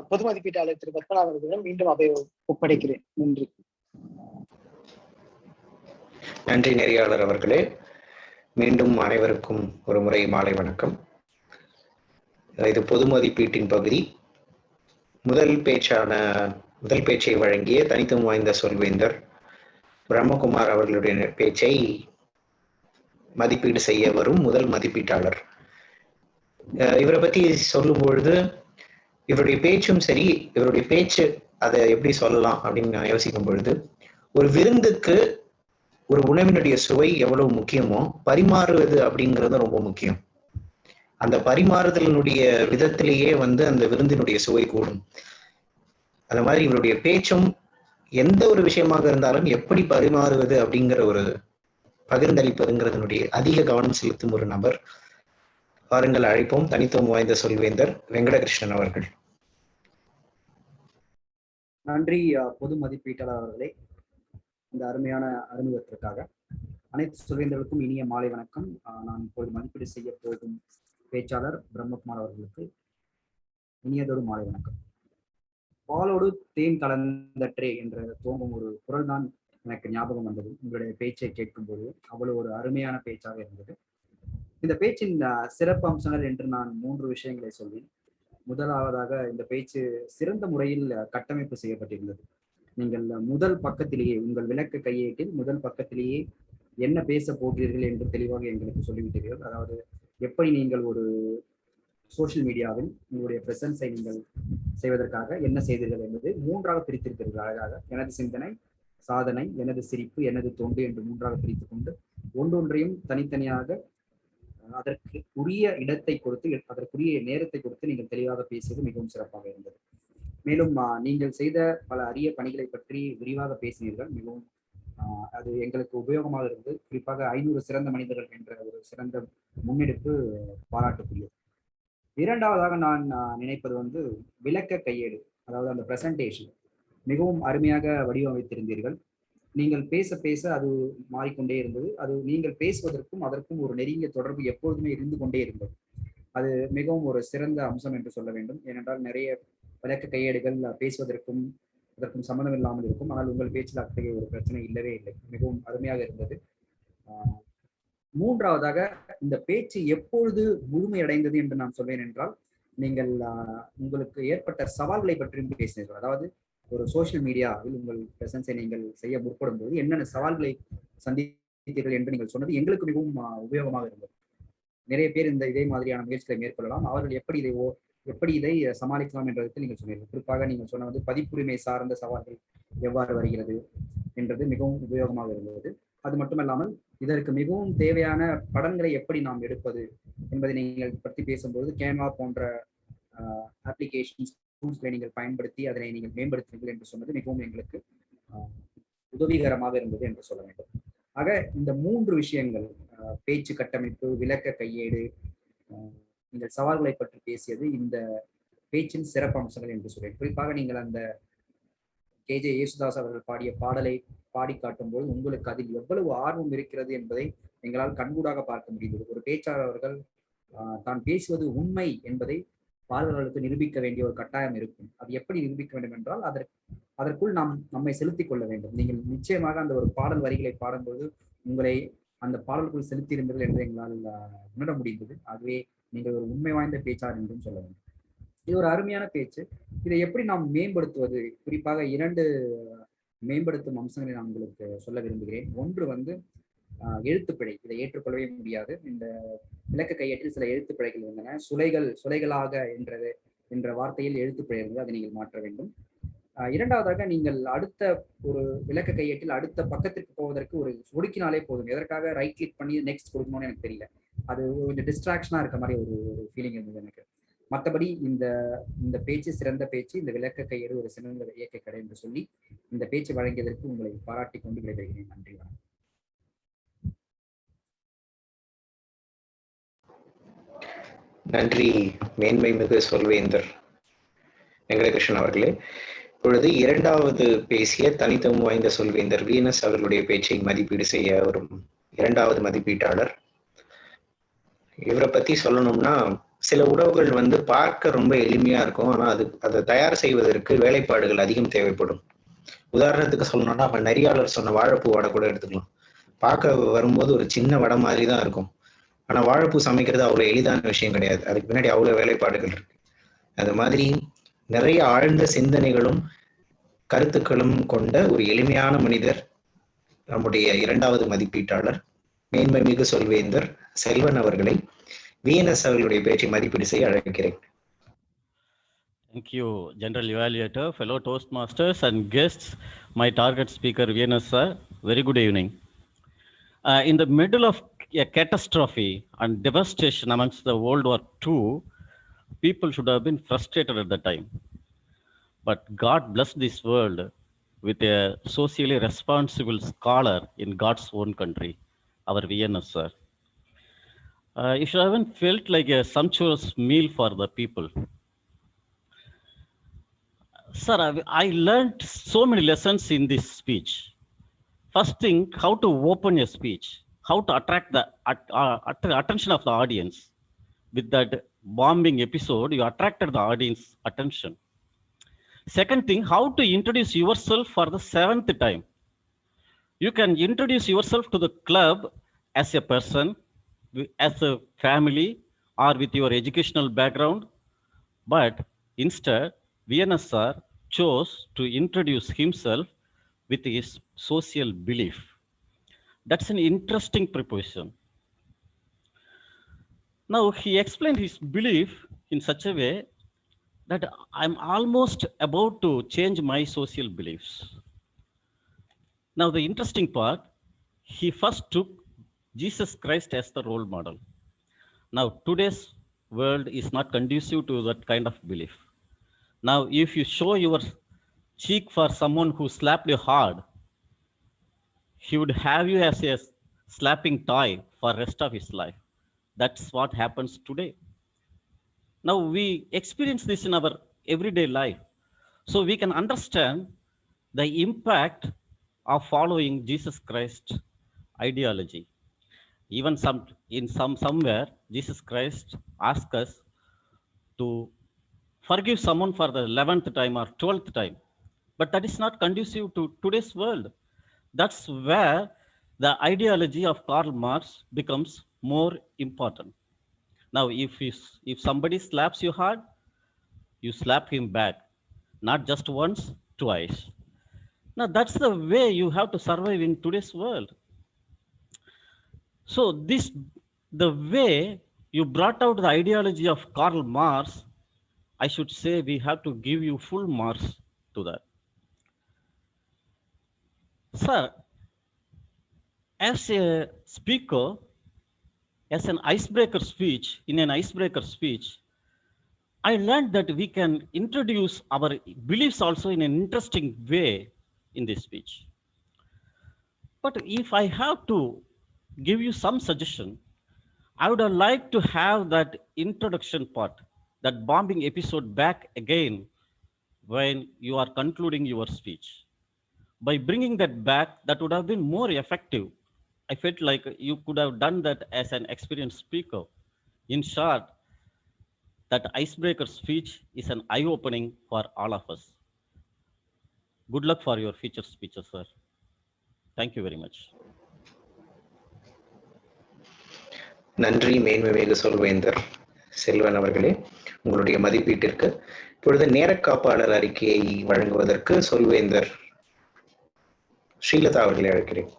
பொது மதிப்பீட்டாளர் திரு பத்மநாபன் அவர்களிடம் மீண்டும் அவை ஒப்படைக்கிறேன். நன்றி. நன்றி நெறியாளர் அவர்களே. மீண்டும் அனைவருக்கும் ஒரு முறை மாலை வணக்கம். இது பொது மதிப்பீட்டின் பகுதி. முதல் பேச்சை வழங்கிய தனித்துவம் வாய்ந்த சொல்வேந்தர் பிரம்மகுமார் அவர்களுடைய பேச்சை மதிப்பீடு செய்ய வரும் முதல் மதிப்பீட்டாளர். இவரை பத்தி சொல்லும் பொழுது இவருடைய பேச்சும் சரி, இவருடைய பேச்சு அதை எப்படி சொல்லலாம் அப்படின்னு நான் யோசிக்கும் பொழுது, ஒரு விருந்துக்கு ஒரு உணவினுடைய சுவை எவ்வளவு முக்கியமோ பரிமாறுவது அப்படிங்கிறது ரொம்ப முக்கியம். அந்த பரிமாறுதலினுடைய விதத்திலேயே வந்து அந்த விருந்தினுடைய சுவை கூடும். அந்த மாதிரி இவருடைய பேச்சும் எந்த ஒரு விஷயமாக இருந்தாலும் எப்படி பரிமாறுவது அப்படிங்கிற ஒரு பகிர்ந்தளிப்பதுங்கிறதனுடைய அதிக கவனம் செலுத்தும் ஒரு நபர். வாருங்கள் அழைப்போம் தனித்துவம் வாய்ந்த சொல்வேந்தர் வெங்கடகிருஷ்ணன் அவர்கள். நன்றி பொது மதிப்பீட்டாளர் அவர்களே, இந்த அருமையான அறிமுகத்திற்காக. அனைத்து சொல்வேந்தர்களுக்கும் இனிய மாலை வணக்கம். நான் இப்பொழுது மதிப்பீடு செய்ய போகும் பேச்சாளர் பிரம்மகுமார் அவர்களுக்கு இனியதொரு மாலை வணக்கம். பாலோடு தேன் கலந்த ட்ரே என்ற துவங்கும் ஒரு குரல் தான் எனக்கு ஞாபகம் வந்தது உங்களுடைய பேச்சை கேட்கும்போது. அவ்வளவு ஒரு அருமையான பேச்சாக இருந்தது. இந்த பேச்சின் சிறப்பு அம்சங்கள் என்று நான் 3 விஷயங்களை சொல்வேன். முதலாவதாக, இந்த பேச்சு சிறந்த முறையில் கட்டமைப்பு செய்யப்பட்டிருந்தது. நீங்கள் முதல் பக்கத்திலேயே, உங்கள் விளக்க கையேட்டில் முதல் பக்கத்திலேயே என்ன பேச போகிறீர்கள் என்று தெளிவாக எங்களுக்கு சொல்லிவிட்டீர்கள். அதாவது எப்படி நீங்கள் ஒரு சோசியல் மீடியாவில் உங்களுடைய பிரசன்ஸை நீங்கள் செய்வதற்காக என்ன செய்தீர்கள் என்பது 3ஆக பிரித்திருக்கிறது அழகாக. எனது சிந்தனை, சாதனை, எனது சிரிப்பு, எனது தொண்டு என்று 3ஆக பிரித்துக் கொண்டு ஒன்றொன்றையும் தனித்தனியாக அதற்கு உரிய இடத்தை கொடுத்து, அதற்குரிய நேரத்தை கொடுத்து நீங்கள் தெளிவாக பேசியது மிகவும் சிறப்பாக இருந்தது. மேலும் நீங்கள் செய்த பல அரிய பணிகளை பற்றி விரிவாக பேசினீர்கள். மிகவும் அது எங்களுக்கு உபயோகமாக இருந்தது. குறிப்பாக 500 சிறந்த மனிதர்கள் என்ற ஒரு சிறந்த முன்னெடுப்பு பாராட்டுக்குரியது. இரண்டாவதாக நான் நினைப்பது விளக்க கையேடு, அதாவது அந்த பிரசன்டேஷன் மிகவும் அருமையாக வடிவமைத்திருந்தீர்கள். நீங்கள் பேச பேச அது மாறிக்கொண்டே இருந்தது. அது நீங்கள் பேசுவதற்கும் அதற்கும் ஒரு நெருங்கிய தொடர்பு எப்பொழுதுமே இருந்து கொண்டே இருந்தது. அது மிகவும் ஒரு சிறந்த அம்சம் என்று சொல்ல வேண்டும். ஏனென்றால் நிறைய விளக்க கையேடுகள் பேசுவதற்கும் அதற்கும் சம்மந்தம் இல்லாமல் இருக்கும். ஆனால் உங்கள் பேச்சில் அத்தகைய ஒரு பிரச்சனை இல்லவே இல்லை. மிகவும் அருமையாக இருந்தது. மூன்றாவதாக, இந்த பேச்சு எப்பொழுது முழுமையடைந்தது என்று நான் சொல்வேன் என்றால், நீங்கள் உங்களுக்கு ஏற்பட்ட சவால்களை பற்றியும் பேசினீர்கள். அதாவது ஒரு சோசியல் மீடியாவில் உங்கள் பிரசன்ஸை நீங்கள் செய்ய முற்படும் போது என்னென்ன சவால்களை சந்தித்தீர்கள் என்று நீங்கள் சொன்னது எங்களுக்கு மிகவும் உபயோகமாக இருந்தது. நிறைய பேர் இதே மாதிரியான முயற்சிகளை மேற்கொள்ளலாம். அவர்கள் எப்படி இதை சமாளிக்கலாம் என்றதை நீங்கள் சொன்னீர்கள். குறிப்பாக நீங்கள் சொன்ன பதிப்புரிமை சார்ந்த சவால்கள் எவ்வாறு வருகிறது என்றது மிகவும் உபயோகமாக இருந்தது. அது மட்டுமல்லாமல் இதற்கு மிகவும் தேவையான படங்களை எப்படி நாம் எடுப்பது என்பதை நீங்கள் பற்றி பேசும்போது கேன்வா போன்ற அப்ளிகேஷன்ஸ், டூல்ஸ்களை நீங்கள் பயன்படுத்தி அதனை நீங்கள் மேம்படுத்துங்கள் என்று சொன்னது மிகவும் எங்களுக்கு உதவிகரமாக இருந்தது என்று சொல்ல வேண்டும். ஆக இந்த 3 விஷயங்கள், பேச்சு கட்டமைப்பு, விளக்க கையேடு, நீங்கள் சவால்களை பற்றி பேசியது இந்த பேச்சின் சிறப்பு அம்சங்கள் என்று சொல்றேன். குறிப்பாக நீங்கள் அந்த KJ யேசுதாஸ் அவர்கள் பாடிய பாடலை பாடி காட்டும் போது உங்களுக்கு அதில் எவ்வளவு ஆர்வம் இருக்கிறது என்பதை எங்களால் கண்கூடாக பார்க்க முடிந்தது. ஒரு பேச்சாளர் அவர்கள் தான் பேசுவது உண்மை என்பதை பாடல்களுக்கு நிரூபிக்க வேண்டிய ஒரு கட்டாயம் இருக்கும். அது எப்படி நிரூபிக்க வேண்டும் என்றால் அதற்குள் நாம் நம்மை செலுத்திக் கொள்ள வேண்டும். நீங்கள் நிச்சயமாக அந்த ஒரு பாடல் வரிகளை பாடும்போது உங்களை அந்த பாடலுக்குள் செலுத்தியிருந்தீர்கள் என்று எங்களால் உணர முடிந்தது. ஆகவே நீங்கள் ஒரு உண்மை வாய்ந்த பேச்சாளர் என்றும் சொல்ல வேண்டும். இது ஒரு அருமையான பேச்சு. இதை எப்படி நாம் மேம்படுத்துவது, குறிப்பாக 2 மேம்படுத்தும் அம்சங்களை நான் உங்களுக்கு சொல்ல விரும்புகிறேன். ஒன்று எழுத்துப்பிழை. இதை ஏற்றுக்கொள்ளவே முடியாது. இந்த விளக்க கையேட்டில் சில எழுத்துப்பிழைகள் இருந்தன. சுளைகளாக என்ற வார்த்தையில் எழுத்துப்பிழை இருந்தது. அதை நீங்கள் மாற்ற வேண்டும். இரண்டாவதாக, நீங்கள் அடுத்த ஒரு விளக்க கையேட்டில் அடுத்த பக்கத்திற்கு போவதற்கு ஒரு ஒடுக்கினாலே போதும். எதற்காக ரைட் கிளிக் பண்ணி நெக்ஸ்ட் கொடுக்கணும்னு எனக்கு தெரியல. அது கொஞ்சம் டிஸ்ட்ராக்ஷனா இருக்க மாதிரி ஒரு ஃபீலிங் இருந்தது எனக்கு. மற்றபடி இந்த பேச்சு சிறந்த பேச்சு, இந்த விளக்க கையேடு ஒரு சிறந்த இயக்க கடை என்று சொல்லி இந்த பேச்சு வழங்கியதற்கு உங்களை பாராட்டி கொண்டு விடைபெறுகிறேன். நன்றி, வணக்கம். நன்றி மேன்மை மிகு சொல்வேந்தர் வெங்கடகிருஷ்ணன் அவர்களே. இப்பொழுது 2வது பேசிய தனித்துவம் வாய்ந்த சொல்வேந்தர் வீனஸ் அவர்களுடைய பேச்சை மதிப்பீடு செய்ய வரும் 2வது மதிப்பீட்டாளர். இவரை பத்தி சொல்லணும்னா, சில உணவுகள் பார்க்க ரொம்ப எளிமையா இருக்கும். ஆனா அதை தயார் செய்வதற்கு வேலைப்பாடுகள் அதிகம் தேவைப்படும். உதாரணத்துக்கு சொல்லணும்னா, நம்ம நெறியாளர் சொன்ன வாழைப்பூ வடை கூட எடுத்துக்கலாம். பார்க்க வரும்போது ஒரு சின்ன வடை மாதிரி தான் இருக்கும். ஆனா வாழைப்பூ சமைக்கிறது அவ்வளவு எளிதான விஷயம் கிடையாது. அதுக்கு பின்னாடி அவ்வளவு வேலைப்பாடுகள் இருக்கு. அது மாதிரி நிறைய ஆழ்ந்த சிந்தனைகளும் கருத்துக்களும் கொண்ட ஒரு எளிமையான மனிதர் நம்முடைய 2வது மதிப்பீட்டாளர் மேன்மை மிகு சொல்வேந்தர் செல்வன் அவர்களை VNS அவர்களுடைய பேச்சை மதிப்பீடு செய்ய அழைக்கிறேன். Thank you, General Evaluator, fellow Toastmasters and guests, my target speaker VNS sir. Very good evening. In the middle of a catastrophe and devastation amongst the World War II, people should have been frustrated at the time. But God blessed this world with a socially responsible scholar in God's own country, our VNS sir. It should have felt like a sumptuous meal for the people. Sir, I learned so many lessons in this speech. First thing, how to open a speech, how to attract the attention of the audience. With that bombing episode, you attracted the audience attention. Second thing, how to introduce yourself for the 7th time. You can introduce yourself to the club as a person, as a family, or with your educational background. But instead, VNSR chose to introduce himself with his social belief. That's an interesting proposition. Now, he explained his belief in such a way that I'm almost about to change my social beliefs. Now, the interesting part, he first took Jesus Christ as the role model. Now, today's world is not conducive to that kind of belief. Now, if you show your cheek for someone who slapped you hard, he would have you as a slapping toy for the rest of his life. That's what happens today. Now, we experience this in our everyday life. So we can understand the impact of following Jesus Christ ideology. Even somewhere, Jesus Christ asks us to forgive someone for the 11th time or 12th time. But that is not conducive to today's world. That's where the ideology of Karl Marx becomes more important. Now, if somebody slaps you hard, you slap him back, not just once, twice. Now, that's the way you have to survive in today's world. So the way you brought out the ideology of Karl Marx, I should say we have to give you full marks to that. Sir, as a speaker, as an icebreaker speech, in an icebreaker speech, I learned that we can introduce our beliefs also in an interesting way in this speech. But if I have to give you some suggestion, I would like to have that introduction part, that bombing episode back again when you are concluding your speech. By bringing that back, that would have been more effective. I felt like you could have done that as an experienced speaker. In short, that icebreaker speech is an eye-opening for all of us. Good luck for your future speeches, sir. Thank you very much. நன்றி மேன்மைமிகு சொல்வேந்தர் செல்வன் அவர்களே, உங்களுடைய மதிப்பீட்டிற்கு. இப்பொழுது நேர காப்பாளர் அறிக்கையை வழங்குவதற்கு சொல்வேந்தர் ஸ்ரீலதா அவர்களை அழைக்கிறேன்.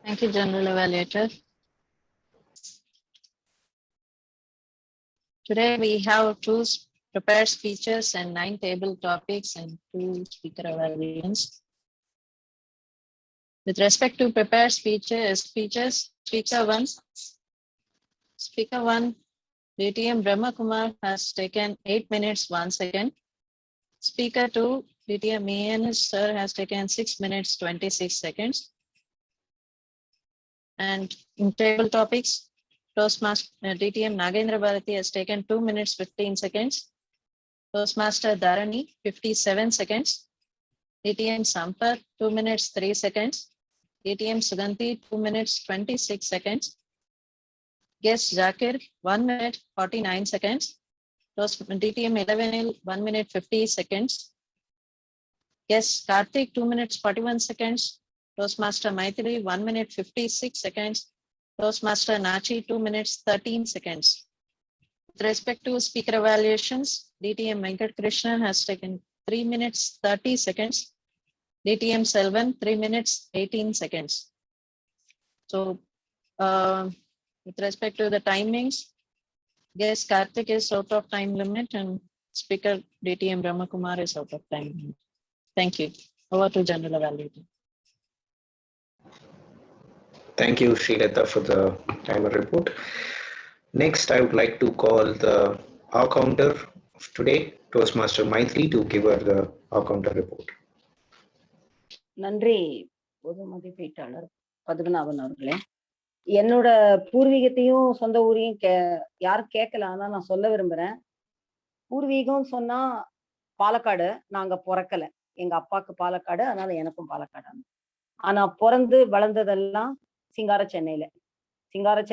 Thank you, General Evaluator. Today we have 2 prepared speeches and 9 table topics and 2 speaker evaluations. With respect to prepared speeches, Speaker 1, DTM Brahma Kumar has taken 8 minutes 1 second. Speaker 2, DTM ENS sir has taken 6 minutes 26 seconds. And in table topics, Toastmaster DTM Nagendra Bharati has taken 2 minutes 15 seconds. Toastmaster Dharani 57 seconds. DTM Sampath 2 minutes 3 seconds. DTM Suganti 2 minutes 26 seconds. Guest Zakir 1 minute 49 seconds. DTM 11L 1 minute 50 seconds. Guest Karthik 2 minutes 41 seconds. Toastmaster Maithili 1 minute 56 seconds. Toastmaster Nachi 2 minutes 13 seconds. With respect to speaker evaluations, DTM Venkat Krishnan has taken 3 minutes 30 seconds. DTM Selvan 3 minutes 18 seconds. So with respect to the timings, guest Karthik is out of time limit and speaker DTM Brahma Kumar is out of time limit. Thank you. Over to General Evaluator. Thank you, Srilata, for the timer report. Next, I would like to call the R-counter of today, Toastmaster Maithili, to give her the R-counter report. நன்றி பொது மதிப்பீட்டாளர் பத்மநாபன் அவர்களே. என்னோட பூர்வீகத்தையும் சொந்த ஊரையும் யாரும் கேட்கல, ஆனா நான் சொல்ல விரும்புறேன். பூர்வீகம் சொன்னா பாலக்காடு, நாங்க பிறக்கல. எங்க அப்பாவுக்கு பாலக்காடு, அதனால எனக்கும் பாலக்காடு. ஆனா பிறந்து வளர்ந்ததெல்லாம் சிங்கார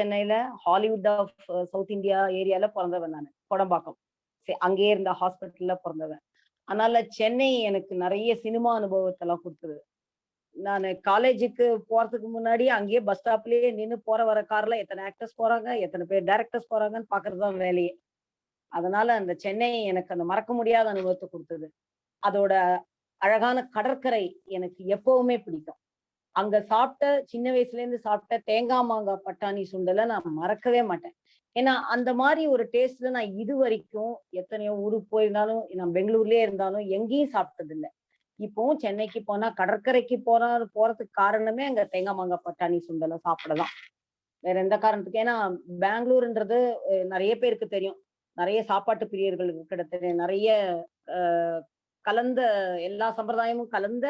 சென்னையில ஹாலிவுட் ஆஃப் சவுத் இந்தியா ஏரியால பிறந்தவன். நான் கொடம்பாக்கம் அங்கேயே இருந்த ஹாஸ்பிட்டல்ல பிறந்தவன். அதனால சென்னை எனக்கு நிறைய சினிமா அனுபவத்தெல்லாம் கொடுத்தது. நான் காலேஜுக்கு போறதுக்கு முன்னாடி அங்கேயே பஸ் ஸ்டாப்லயே நின்று போற வர கார்ல எத்தனை ஆக்டர்ஸ் போறாங்க, எத்தனை பேர் டைரக்டர்ஸ் போறாங்கன்னு பாக்குறது தான் வேலையே. அதனால அந்த சென்னை எனக்கு அந்த மறக்க முடியாத அனுபவத்தை கொடுத்தது. அதோட அழகான கடற்கரை எனக்கு எப்பவுமே பிடிக்கும். அங்க சாப்பிட்ட சின்ன வயசுல இருந்து சாப்பிட்ட தேங்காய் மாங்காய் பட்டாணி சுண்டலை நான் மறக்கவே மாட்டேன். ஏன்னா அந்த மாதிரி ஒரு டேஸ்ட்ல நான் இது வரைக்கும் எத்தனையோ ஊருக்கு போயிருந்தாலும், நான் பெங்களூர்லயே இருந்தாலும் எங்கேயும் சாப்பிட்டது இல்லை. இப்பவும் சென்னைக்கு போனா கடற்கரைக்கு போறதுக்கு காரணமே அங்க தேங்காய் மாங்காய் பட்டாணி சுண்டலை சாப்பிடலாம். வேற எந்த காரணத்துக்கு? ஏன்னா பெங்களூர்ன்றது நிறைய பேருக்கு தெரியும், நிறைய சாப்பாட்டு பிரியர்களுக்கு கிடைத்தது, நிறைய கலந்த எல்லா சம்பிரதாயமும் கலந்த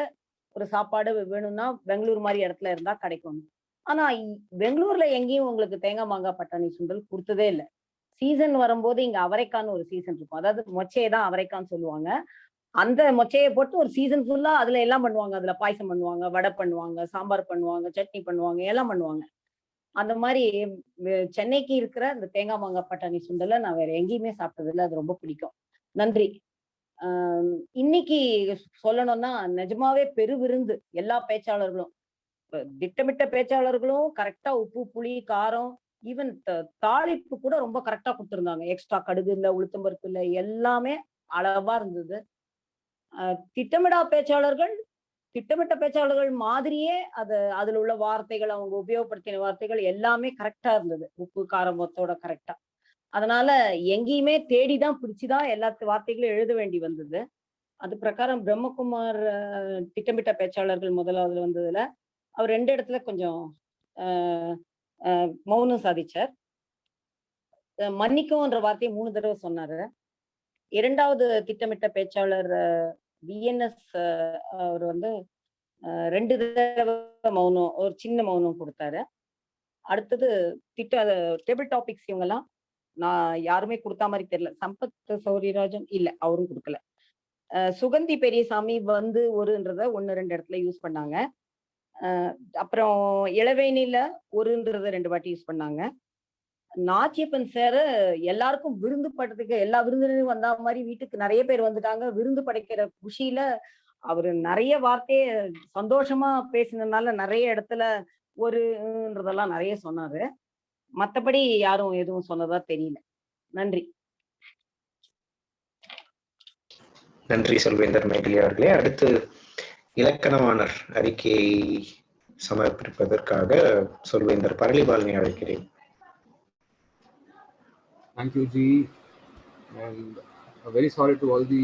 ஒரு சாப்பாடு வேணும்னா பெங்களூர் மாதிரி இடத்துல இருந்தா கிடைக்கும். ஆனா பெங்களூர்ல எங்கேயும் உங்களுக்கு தேங்காய் மாங்காய் பட்டாணி சுண்டல் கொடுத்ததே இல்லை. சீசன் வரும்போது இங்க அவரைக்கான்னு ஒரு சீசன் இருக்கும், அதாவது மொச்சையை தான் அவரைக்கான்னு சொல்லுவாங்க. அந்த மொச்சையை போட்டு ஒரு சீசன் ஃபுல்லா அதுல எல்லாம் பண்ணுவாங்க. அதுல பாயசம் பண்ணுவாங்க, வடை பண்ணுவாங்க, சாம்பார் பண்ணுவாங்க, சட்னி பண்ணுவாங்க, எல்லாம் பண்ணுவாங்க. அந்த மாதிரி சென்னைக்கு இருக்கிற இந்த தேங்காய் மாங்காய் பட்டாணி சுண்டலை நான் வேற எங்கேயுமே சாப்பிட்டது இல்லை. அது ரொம்ப பிடிக்கும். நன்றி. இன்னைக்கு சொல்லணும்னா நிஜமாவே பெருவிருந்து. எல்லா பேச்சாளர்களும், திட்டமிட்ட பேச்சாளர்களும் கரெக்டா உப்பு புளி காரம் ஈவன் தாளிப்பு கூட ரொம்ப கரெக்டா கொடுத்துருந்தாங்க. எக்ஸ்ட்ரா கடுகு இல்லை, உளுத்தம்பருப்பு இல்லை, எல்லாமே அளவா இருந்தது. திட்டமிட்ட பேச்சாளர்கள் மாதிரியே அதுல உள்ள வார்த்தைகள், அவங்க உபயோகப்படுத்தின வார்த்தைகள் எல்லாமே கரெக்டா இருந்தது, உப்பு காரமத்தோட கரெக்டா. அதனால எங்கேயுமே தேடிதான் பிடிச்சுதான் எல்லா வார்த்தைகளும் எழுத வேண்டி வந்தது. அது பிரகாரம் பிரம்மகுமார் திட்டமிட்ட பேச்சாளர்கள் முதலாவதுல வந்ததுல அவர் 2 இடத்துல கொஞ்சம் மௌனம் சாதிச்சார். மன்னிக்கும்ன்ற வார்த்தையை 3 தடவை சொன்னாரு. 2வது திட்டமிட்ட பேச்சாளர் விஎன்எஸ் அவர் 2 தடவை மௌனம், ஒரு சின்ன மௌனம் கொடுத்தாரு. அடுத்தது டேபிள் டாபிக்ஸ் இவங்கெல்லாம் நான் யாருமே கொடுத்தா மாதிரி தெரியல. சம்பத் சௌரியராஜன் இல்ல, அவரும் கொடுக்கல. சுகந்தி பெரியசாமி ஒருன்றத 1-2 இடத்துல யூஸ் பண்ணாங்க. அப்புறம் இளவேணில ஒருன்றத 2 வாட்டி யூஸ் பண்ணாங்க. நாச்சியப்பன் சார் எல்லாருக்கும் விருந்து படுறதுக்கு எல்லா விருந்தினரும் வந்தா மாதிரி வீட்டுக்கு நிறைய பேர் வந்துட்டாங்க. விருந்து படைக்கிற குஷியில அவரு நிறைய வார்த்தையை சந்தோஷமா பேசினதுனால நிறைய இடத்துல ஒருன்றதெல்லாம் நிறைய சொன்னாரு. மற்றபடி யாரும் எதுவும் சொன்னதா தெரியல. நன்றி. நன்றி சொல்வேந்தர் மேகலி அவர்களே. அடுத்து இலக்கணவாணர் அறிக்கையை சமர்ப்பிப்பதற்காக சொல்வேந்தர் பரளிபாலனை அழைக்கிறேன். Thank you, G. And very sorry to all the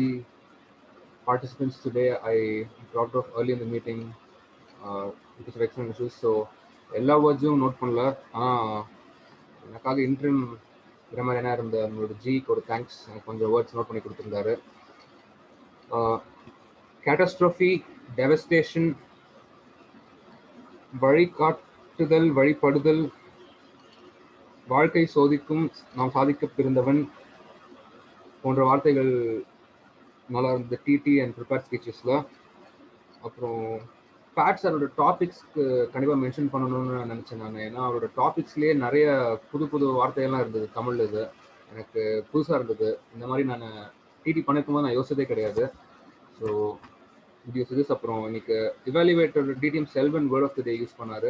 participants today. I dropped off early in the meeting because of external issues. So, எல்லா வேர்ட்ஸும் நோட் பண்ணல. எனக்காக இன்ட்ரீம் கிராமரியனா இருந்த நம்மளோட ஜிக்கு ஒரு தேங்க்ஸ். எனக்கு கொஞ்சம் வேர்ட்ஸ் நோட் பண்ணி கொடுத்துருந்தாரு. கேட்டஸ்ட்ரோஃபி, டெவஸ்டேஷன், வழிகாட்டுதல், வழிபடுதல், வாழ்க்கை சோதிக்கும், நாம் சாதிக்க பிறந்தவன் போன்ற வார்த்தைகள் நல்லா இருந்தது டிடி அண்ட் ப்ரிப்பேர்ட் ஸ்பீச்சஸில். அப்புறம் பேட் சாரோட டாபிக்ஸ்க்கு கண்டிப்பாக மென்ஷன் பண்ணணும்னு நினச்சேன் நான். ஏன்னா அவரோட டாபிக்ஸ்லேயே நிறைய புது புது வார்த்தைகள்லாம் இருந்தது தமிழில். இது எனக்கு புதுசாக இருந்தது. இந்த மாதிரி நான் டிடி பண்ணிருக்கும் போது நான் யோசிச்சதே கிடையாது. ஸோ இது யூஸ். அப்புறம் இன்னைக்கு evaluator TTM Selvan word of the day use பண்ணார்.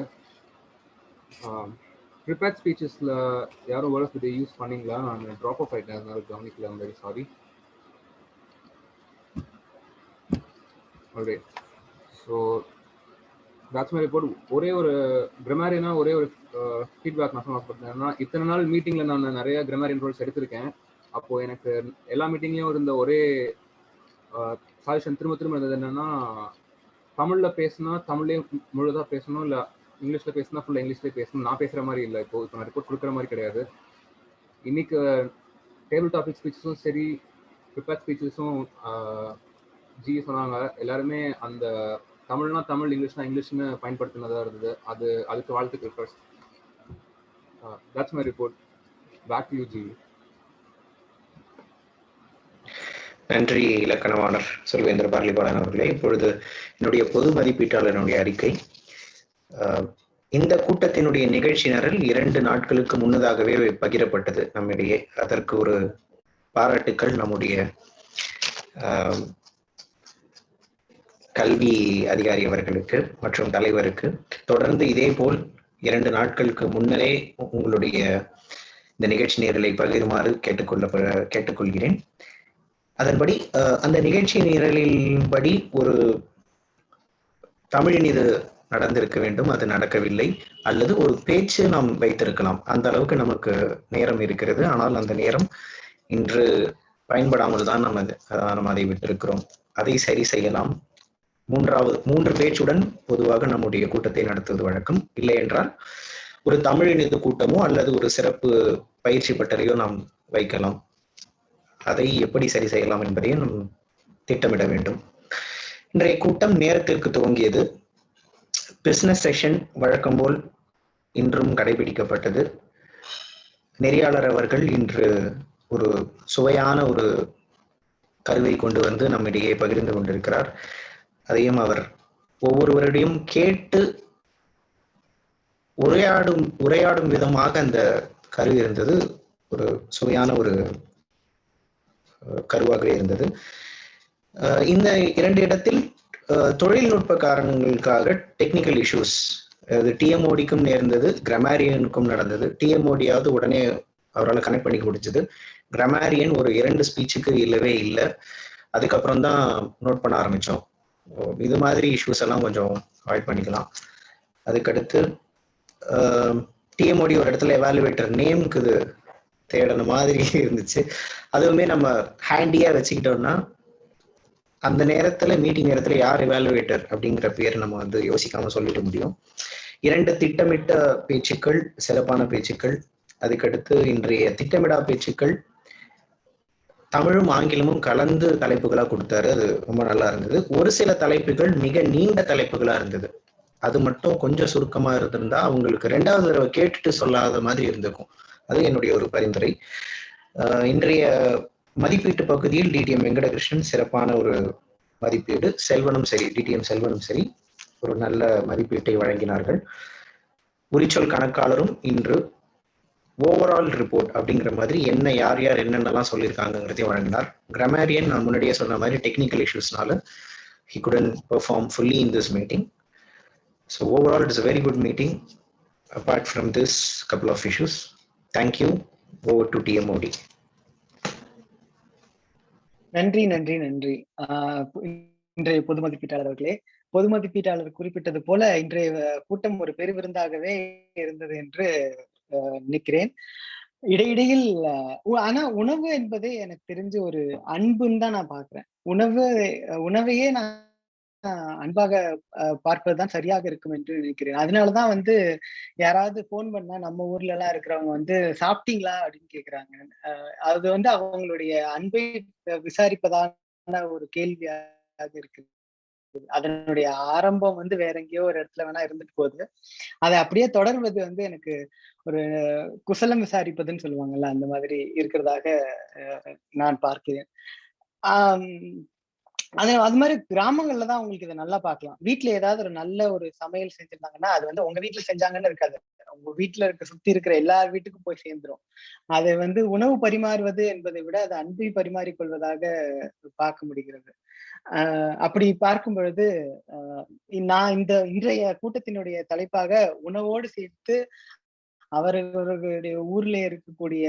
ப்ரிப்பேர்ட் ஸ்பீச்சஸில் யாரும் word of the day use பண்ணிங்களா? நான் ட்ராப் ஆஃப் ஆகிட்டேன், அதனால கவனிக்கல. Very sorry. Alright. So that's my report. ஒரே ஒரு கிராமரியனா ஒரே ஒரு ஃபீட்பேக் நான் ஆசைப்பட்டேன்னா, இத்தனை நாள் மீட்டிங்கில் நான் நிறைய கிராமரியன் ரோல்ஸ் எடுத்திருக்கேன். அப்போது எனக்கு எல்லா மீட்டிங்லேயும் இருந்த ஒரே சஜஷன் திரும்ப இருந்தது என்னென்னா, தமிழில் பேசினா தமிழ்லேயே முழுதாக பேசணும், இல்லை இங்கிலீஷில் பேசினா ஃபுல்லாக இங்கிலீஷ்லேயே பேசணும். நான் பேசுகிற மாதிரி இல்லை. இப்போ நான் ரிப்போர்ட் கொடுக்குற மாதிரி கிடையாது. இன்னைக்கு டேபிள் டாபிக் ஸ்பீச்சஸும் சரி, ப்ரிப்பேர் ஸ்பீச்சஸும் ஜி சொன்னாங்க. எல்லாருமே அந்த தமிழ்னா தமிழ், இங்கிலீஷ்னா இங்கிலீஷ்னு பயன்படுத்தினதாக இருந்தது. அதுக்கு வாழ்த்துக்கள் first. That's my report. Back to you ji. நன்றி இலக்கணவாணர் சொல்வேந்திர பரளிபாலன் அவர்களே. இப்பொழுது என்னுடைய பொது மதிப்பீட்டாளருடைய அறிக்கை. இந்த கூட்டத்தினுடைய நிகழ்ச்சி நிரல் 2 நாட்களுக்கு முன்னதாகவே பகிரப்பட்டது நம்மிடையே. அதற்கு ஒரு பாராட்டுக்கள் நம்முடைய கல்வி அதிகாரி அவர்களுக்கு மற்றும் தலைவருக்கு தொடர்ந்து இதே போல் 2 நாட்களுக்கு முன்னரே உங்களுடைய இந்த நிகழ்ச்சி நிரலை பகிருமாறு கேட்டுக்கொள்கிறேன். அதன்படி அந்த நிகழ்ச்சி நிரலின்படி ஒரு தமிழின் இது நடந்திருக்க வேண்டும், அது நடக்கவில்லை. அல்லது ஒரு பேச்சு நாம் வைத்திருக்கலாம், அந்த அளவுக்கு நமக்கு நேரம் இருக்கிறது. ஆனால் அந்த நேரம் இன்று பயன்படாமல் தான் நம்ம அதை விட்டிருக்கிறோம். அதை சரி செய்யலாம். 3 பேச்சுடன் பொதுவாக நம்முடைய கூட்டத்தை நடத்துவது வழக்கம். இல்லை என்றால் ஒரு தமிழின் இது கூட்டமோ அல்லது ஒரு சிறப்பு பயிற்சி பட்டறையோ நாம் வைக்கலாம். அதை எப்படி சரி செய்யலாம் என்பதையும் நாம் திட்டமிட வேண்டும். இன்றைய கூட்டம் நேரத்திற்கு துவங்கியது. பிசினஸ் செஷன் வழக்கம் போல் இன்றும் கடைபிடிக்கப்பட்டது. நெறியாளர் அவர்கள் இன்று ஒரு சுவையான ஒரு கருவை கொண்டு வந்து நம்மிடையே பகிர்ந்து கொண்டிருக்கிறார். அதையும் அவர் ஒவ்வொருவருடையும் கேட்டு உரையாடும் விதமாக அந்த கரு இருந்தது. ஒரு சுவையான ஒரு கருவாக இருந்தது. இந்த 2 இடத்தில் தொழில்நுட்ப காரணங்களுக்காக டெக்னிக்கல் இஷ்யூஸ், அது டிஎம்ஓடிக்கும் நேர்ந்தது, கிராமரியனுக்கும் நடந்தது. டிஎம்ஓடியாவது உடனே அவரால் கனெக்ட் பண்ணி முடிச்சது. கிராமரியன் ஒரு 2 ஸ்பீச்சுக்கு இல்லவே இல்லை. அதுக்கப்புறம் தான் நோட் பண்ண ஆரம்பித்தோம். இது மாதிரி இஷ்யூஸ் எல்லாம் கொஞ்சம் அவாய்ட் பண்ணிக்கலாம். அதுக்கடுத்து டிஎம்ஓடி ஒரு இடத்துல எவாலுவேட்டர் நேமுக்கு இது தேடன மாதிரி இருந்துச்சு. அதுவுமே நம்ம ஹேண்டியாக வச்சுக்கிட்டோம்னா அந்த நேரத்தில் மீட்டிங் நேரத்தில் யார் எவாலுவேட்டர் அப்படிங்கிற பேர் நம்ம வந்து யோசிக்காம சொல்லிட முடியும். 2 திட்டமிட்ட பேச்சுக்கள், சிறப்பான பேச்சுக்கள். அதுக்கடுத்து இன்றைய திட்டமிடா பேச்சுக்கள் தமிழும் ஆங்கிலமும் கலந்து தலைப்புகளா கொடுத்தாரு. அது ரொம்ப நல்லா இருந்தது. ஒரு சில தலைப்புகள் மிக நீண்ட தலைப்புகளா இருந்தது. அது மட்டும் கொஞ்சம் சுருக்கமா இருந்திருந்தா அவங்களுக்கு 2வது தடவை கேட்டுட்டு சொல்லாத மாதிரி இருந்திருக்கும். அது என்னுடைய ஒரு பரிந்துரை. இன்றைய மதிப்பீட்டு பகுதியில் டிடிஎம் வெங்கடகிருஷ்ணன் சிறப்பான ஒரு மதிப்பீடு, செல்வனும் சரி, டிடிஎம் செல்வனும் சரி ஒரு நல்ல மதிப்பீட்டை வழங்கினார்கள். உரிச்சொல் கணக்காளரும் இன்று ஓவரால் ரிப்போர்ட் அப்படிங்கிற மாதிரி யார் யார் என்னென்னலாம் சொல்லியிருக்காங்கிறதையும் வழங்கினார். கிராமரியன் நான் முன்னாடியே சொன்ன மாதிரி technical இஷ்யூஸ்னால he couldn't perform fully in this meeting. So overall it is a very good meeting apart from this couple of issues. Thank you. Over to TMOD. நன்றி. இன்றைய பொது மதிப்பீட்டாளர் அவர்களே, பொது மதிப்பீட்டாளர் குறிப்பிட்டது போல இன்றைய கூட்டம் ஒரு பெருவிருந்தாகவே இருந்தது என்று நினைக்கிறேன். இடையிடையில் ஆனா உணவு என்பதே எனக்கு தெரிஞ்ச ஒரு அன்புன்னு தான் நான் பாக்குறேன். உணவையே நான் அன்பாக பார்ப்பதுதான் சரியாக இருக்கும் என்று நினைக்கிறேன். அதனாலதான் வந்து யாராவது போன் பண்ணா நம்ம ஊர்ல எல்லாம் இருக்கிறவங்க வந்து சாப்பிட்டீங்களா அப்படின்னு கேக்குறாங்க. அது வந்து அவங்களுடைய அன்பை விசாரிப்பதான ஒரு கேள்வியாக இருக்கு. அதனுடைய ஆரம்பம் வந்து வேற எங்கேயோ ஒரு இடத்துல வேணா இருந்துட்டு போகுது. அதை அப்படியே தொடர்வது வந்து எனக்கு ஒரு குசலம் விசாரிப்பதுன்னு சொல்லுவாங்கல்ல, அந்த மாதிரி இருக்கிறதாக நான் பார்க்கிறேன். அது மாதிரி கிராமங்கள்ல தான் உங்களுக்கு இதை நல்லா பார்க்கலாம். வீட்டுல ஏதாவது ஒரு நல்ல ஒரு சமையல் செஞ்சிருந்தாங்கன்னா அது வந்து உங்க வீட்டுல செஞ்சாங்கன்னு இருக்காது, உங்க வீட்டுல சுத்தி இருக்கிற எல்லார் வீட்டுக்கும் போய் சேர்ந்துரும். அதை வந்து உணவு பரிமாறுவது என்பதை விட அது அன்பை பரிமாறிக்கொள்வதாக பார்க்க முடிகிறது. அப்படி பார்க்கும் பொழுது நான் இன்றைய கூட்டத்தினுடைய தலைப்பாக உணவோடு சேர்த்து அவர்களுடைய ஊர்ல இருக்கக்கூடிய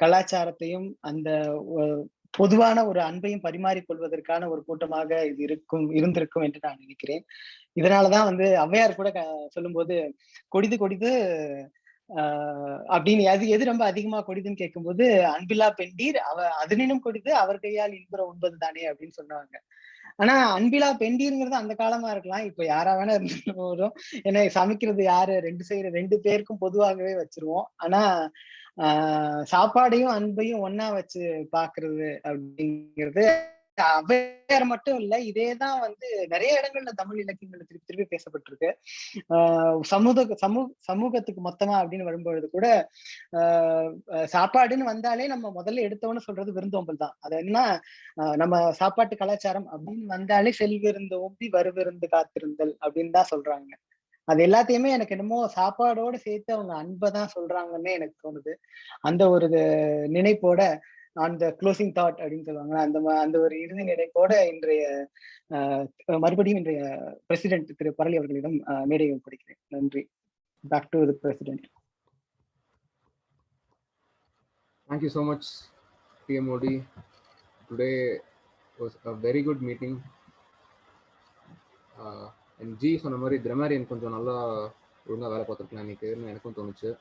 கலாச்சாரத்தையும் அந்த பொதுவான ஒரு அன்பையும் பரிமாறிக்கொள்வதற்கான ஒரு கூட்டமாக இது இருந்திருக்கும் என்று நான் நினைக்கிறேன். இதனாலதான் வந்து ஔவையார் கூட சொல்லும்போது கொடிது அப்படின்னு எது ரொம்ப அதிகமா கொடிதுன்னு கேட்கும்போது அன்பில்லா பெண்டீர் அதனினும் கொடிது அவர் கையால் இன்புற உண்பது தானே அப்படின்னு சொன்னாங்க. ஆனா அன்பிலா பெண்டீருங்கிறது அந்த காலமா இருக்கலாம், இப்ப யாரா வேணா இருந்தும். ஏன்னா சமைக்கிறது யாரு 2 பேருக்கும் பொதுவாகவே வச்சிருவோம். ஆனா சாப்பாடையும் அன்பையும் ஒன்னா வச்சு பாக்குறது அப்படிங்கிறது ஔவையார் மட்டும் இல்ல, இதேதான் வந்து நிறைய இடங்கள்ல தமிழ் இலக்கியங்கள்ல திருப்பி பேசப்பட்டிருக்கு. சமூகத்துக்கு மொத்தமா அப்படின்னு வரும்பொழுது கூட சாப்பாடுன்னு வந்தாலே நம்ம முதல்ல எடுத்தவொன்னு சொல்றது விருந்தோம்பல் தான். அது என்ன, நம்ம சாப்பாட்டு கலாச்சாரம் அப்படின்னு வந்தாலே செல்விருந்து வருவிருந்து காத்திருந்தல் அப்படின்னு தான் சொல்றாங்க. அது எல்லாத்தையுமே எனக்கு என்னமோ சாப்பாடோட சேர்த்து அவங்க அன்பை தான் சொல்றாங்கன்னு எனக்கு தோணுது. அந்த ஒரு நினைப்போட அந்த க்ளோசிங் தாட் அப்படின்னு சொல்லுவாங்க. அந்த ஒரு இறுதி நினைப்போட இன்றைய மறுபடியும் இன்றைய பிரசிடென்ட் திரு பரளி அவர்களிடம் மேடையை ஒப்படைக்கிறேன். நன்றி. Back to the president. Thank you so much, TMOD. Today was a very good meeting. And G சொன்ன மாதிரி கிராமரியன் கொஞ்சம் நல்லா ஒழுங்காக வேலை பார்த்துருக்கலாம் இன்னைக்குன்னு எனக்கும் தோணுச்சு.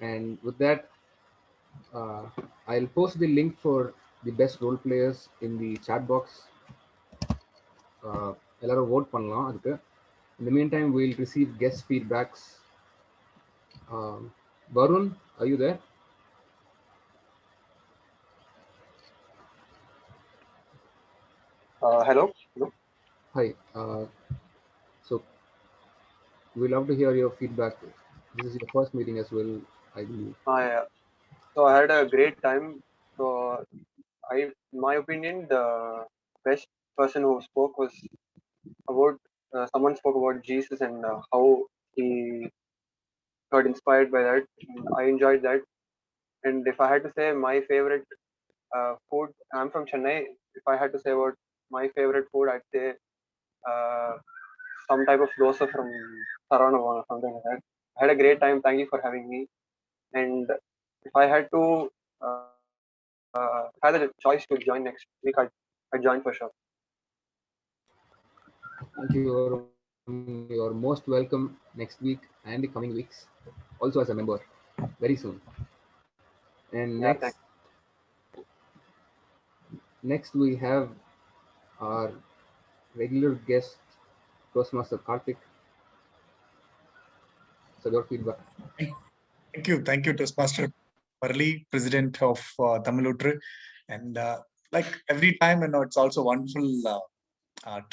And with that, I'll post the link for the best role players in the chat box. எல்லாரும் vote பண்ணலாம் அதுக்கு. In the meantime, we'll receive guest feedbacks. Varun, are you there? Hello. Hi. So we'd love to hear your feedback. This is your first meeting as well, I believe. So I had a great time. So in my opinion, the best person who spoke was about someone spoke about Jesus and how he got inspired by that. I enjoyed that. And if I had to say my favorite food, I'm from Chennai. If I had to say about my favorite food, I'd say some type of dosa from Saravana or something like that. I had a great time. Thank you for having me. And if I had to have the choice to join next week, I'd join for sure. Thank you. You're most welcome next week and the coming weeks, also as a member, very soon. And next we have our regular guest, Toastmaster Karthik. So your feedback. Thank you, Toastmaster Parli, President of Tamilutru. And like every time, it's also a wonderful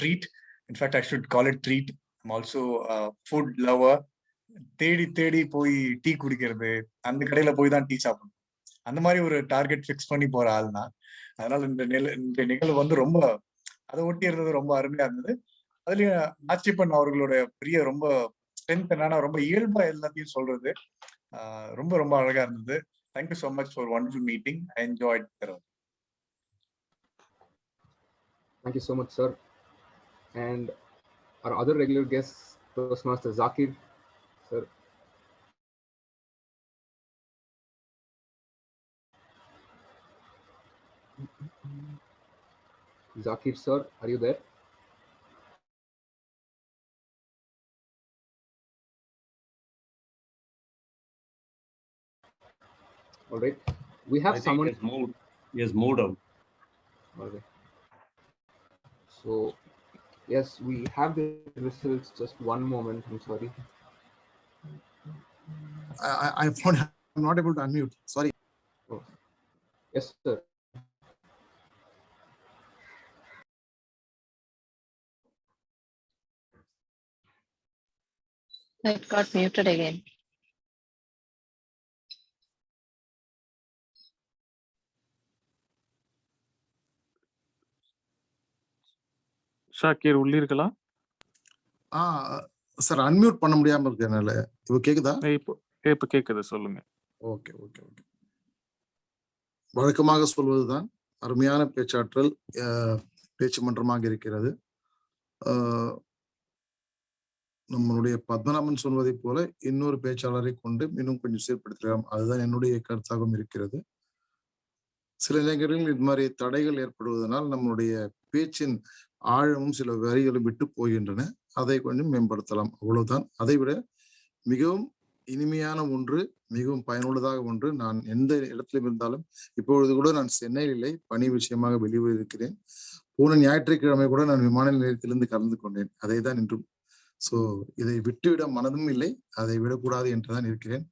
treat. In fact, I should call it treat. I'm also a food lover. தேடி போய் tea குடிக்கிறது, அந்த கடையில போய் தான் tea சாப்பிடணும், அந்த மாதிரி ஒரு டார்கெட் ஃபிக்ஸ் பண்ணி போற ஆள்னா. அதனால இந்த நிகழ்வு வந்து ரொம்ப அதை ஒட்டி இருந்தது, ரொம்ப அருமையா இருந்தது. அதுலயும் ஆச்சிப்பன் அவர்களோட பெரிய ரொம்ப ஸ்ட்ரென்த் என்னன்னா ரொம்ப இயல்பா எல்லாத்தையும் சொல்றது ரொம்ப ரொம்ப அழகா இருந்தது. Thank you so much for wonderful meeting. I enjoyed. Thank you so much, sir. And our other regular guest, Toastmaster Zakir, sir. Zakir, sir, are you there? All right. We have someone. He has moved out. Okay. So, yes, we have the results. Just one moment. I'm sorry. I'm not able to unmute. Sorry. Oh. Yes, sir. It got muted again. Shakir உள்ளீர்களா? Sir unmute பண்ண முடியாம இருக்கு என்னால. இப்போ கேக்குதா? இப்போ கேக்குது, சொல்லுங்க. ஓகே. வழக்கமாக சொல்வதுதான் அருமையான பேச்சாற்றல் பேச்சு மன்றமாக இருக்கிறது. நம்மளுடைய பத்மநாபன் சொல்வதை போல இன்னொரு பேச்சாளரை கொண்டு இன்னும் கொஞ்சம் சீர்படுத்தலாம், அதுதான் என்னுடைய கருத்தாகவும் இருக்கிறது. சில நேரங்களில் இது மாதிரி தடைகள் ஏற்படுவதனால் நம்மளுடைய பேச்சின் ஆழமும் சில வரிகளும் விட்டு போகின்றன. அதை கொஞ்சம் மேம்படுத்தலாம், அவ்வளவுதான். அதை விட மிகவும் இனிமையான ஒன்று, மிகவும் பயனுள்ளதாக ஒன்று. நான் எந்த இடத்திலும் இருந்தாலும், இப்பொழுது கூட நான் சென்னையில் இல்லை, பணி விஷயமாக வெளியூர் இருக்கிறேன். போன ஞாயிற்றுக்கிழமை கூட நான் விமான நிலையத்திலிருந்து கலந்து கொண்டேன். அதை தான் இன்றும். சோ இதை விட்டுவிட மனதும் இல்லை, அதை விடக்கூடாது என்றுதான் இருக்கிறேன்.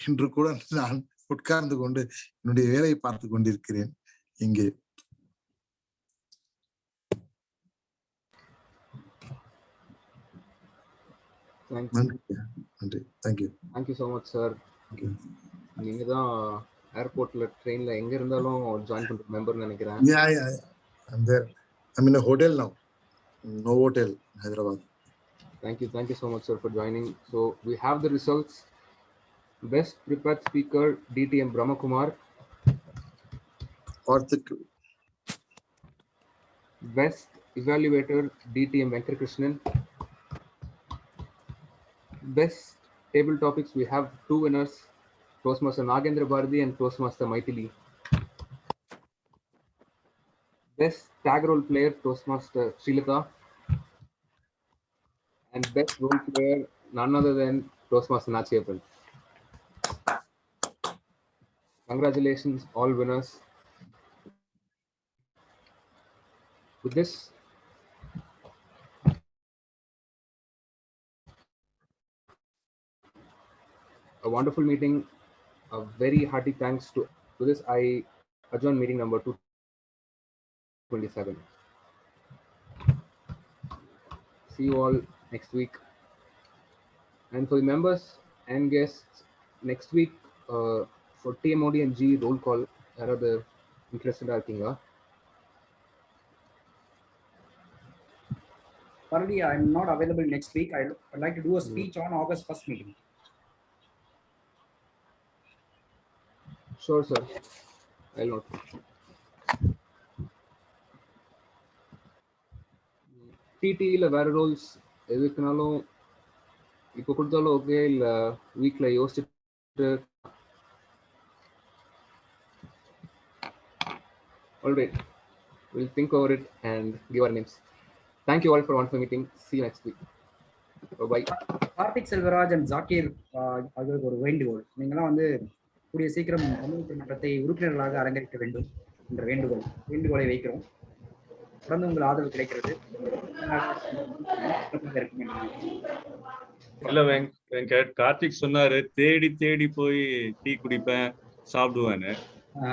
இன்று கூட நான் உட்கார்ந்து கொண்டு என்னுடைய வேலையை பார்த்து கொண்டிருக்கிறேன் இங்கே. நன்றி. Thank you. Thank you so much sir. நீங்க தான் ஏர்போர்ட்ல ட்ரெயின்ல எங்க இருந்தாலும் ஜாயின் பண்ற மெம்பர்னு நினைக்கிறேன். I'm there. I'm in a hotel now. Novotel, Hyderabad. Thank you so much, sir, for joining. So we have the results. Best prepared speaker, DTM Brahmakumar. வாழ்த்துக்கள். Best Evaluator DTM Venkatrakrishnan. Best Table Topics, we have 2 winners, Toastmaster Nagendra Bharati and Toastmaster Maithili. Best Tag Role Player, Toastmaster Srilata. And Best Role Player, none other than Toastmaster Nachiappan. Congratulations, all winners. With this, a wonderful meeting, a very hearty thanks to this. I adjourn meeting number 227. See you all next week. And for the members and guests, next week for TMOD and G roll call, யாராவது இன்ட்ரெஸ்டடா இருக்கீங்களா? Parli, I'm not available next week. I'd like to do a speech on August 1st meeting. Sure, sir. I'll note. TTல வேற Rolle's எதுக்குனாலும் இப்போ கொடுத்தாலும் okay, இல்ல வீக்ல யோசிச்சுட்டு. All right, we'll think over it and give our names. Thank you all for wonderful meeting. See you next week. Bye. Karthik Selvaraj and Zakir அவர்களுக்கு ஒரு வேண்டுகோள். நீங்களாம் வந்து கூடிய சீக்கிரம் தமிழ் மன்றத்தை உறுப்பினர்களாக அரங்கேற்க வேண்டும் என்ற வேண்டுகோளை வைக்கிறோம். தொடர்ந்து உங்கள் ஆதரவு கிடைக்கிறது. இல்ல வெங்கட், கார்த்திக் சொன்னாரு தேடி தேடி போய் டீ குடிப்பேன் சாப்பிடுவேன்னு.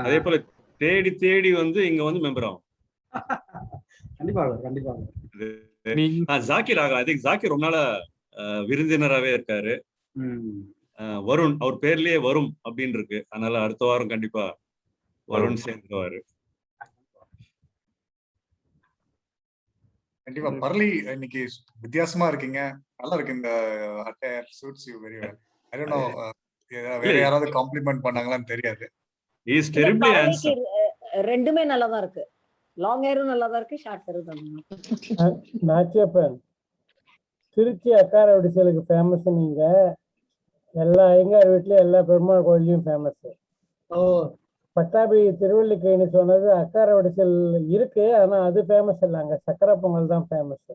அதே போல தேடி தேடி வந்து இங்க வந்து மெம்பர் ஆகும். கண்டிப்பாக. ஜாக்கிர் ஆகலாம். அதுக்கு ஜாக்கிர் ரொம்ப நாளா விருந்தினராகவே இருக்காரு. வருண் அவர் பேர்லயே வரும் அப்படின்னு இருக்கு. அதனால அடுத்த வாரம் கண்டிப்பா வருண் சேர்ந்துருவாரு. கண்டிப்பா. பரளி, இன்னைக்கு வித்தியாசமா இருக்கீங்க, நல்லா இருக்கு இந்த attire, shoots you very well. I don't know வேற யாராவது காம்ப்ளிமெண்ட் பண்ணாங்களான்னு தெரியாது. Is terribly handsome. ரெண்டுமே நல்லா தான் இருக்கு. லாங் ஹேரும் நல்லா தான் இருக்கு, ஷார்ட் ஹேரும் தான். நாச்சியப்பன், திருச்சி அக்கார வடிசலுக்கு ஃபேமஸ். நீங்க எல்லா ஐயங்கார் வீட்லயும் எல்லா பெருமாள் கோயிலையும் ஃபேமஸ். பட்டாபி திருவள்ளிக்கைன்னு சொன்னது அக்கார வடிசல் இருக்கு, ஆனா அது ஃபேமஸ் இல்லை, அங்க சக்கரை பொங்கல் தான் ஃபேமஸ்.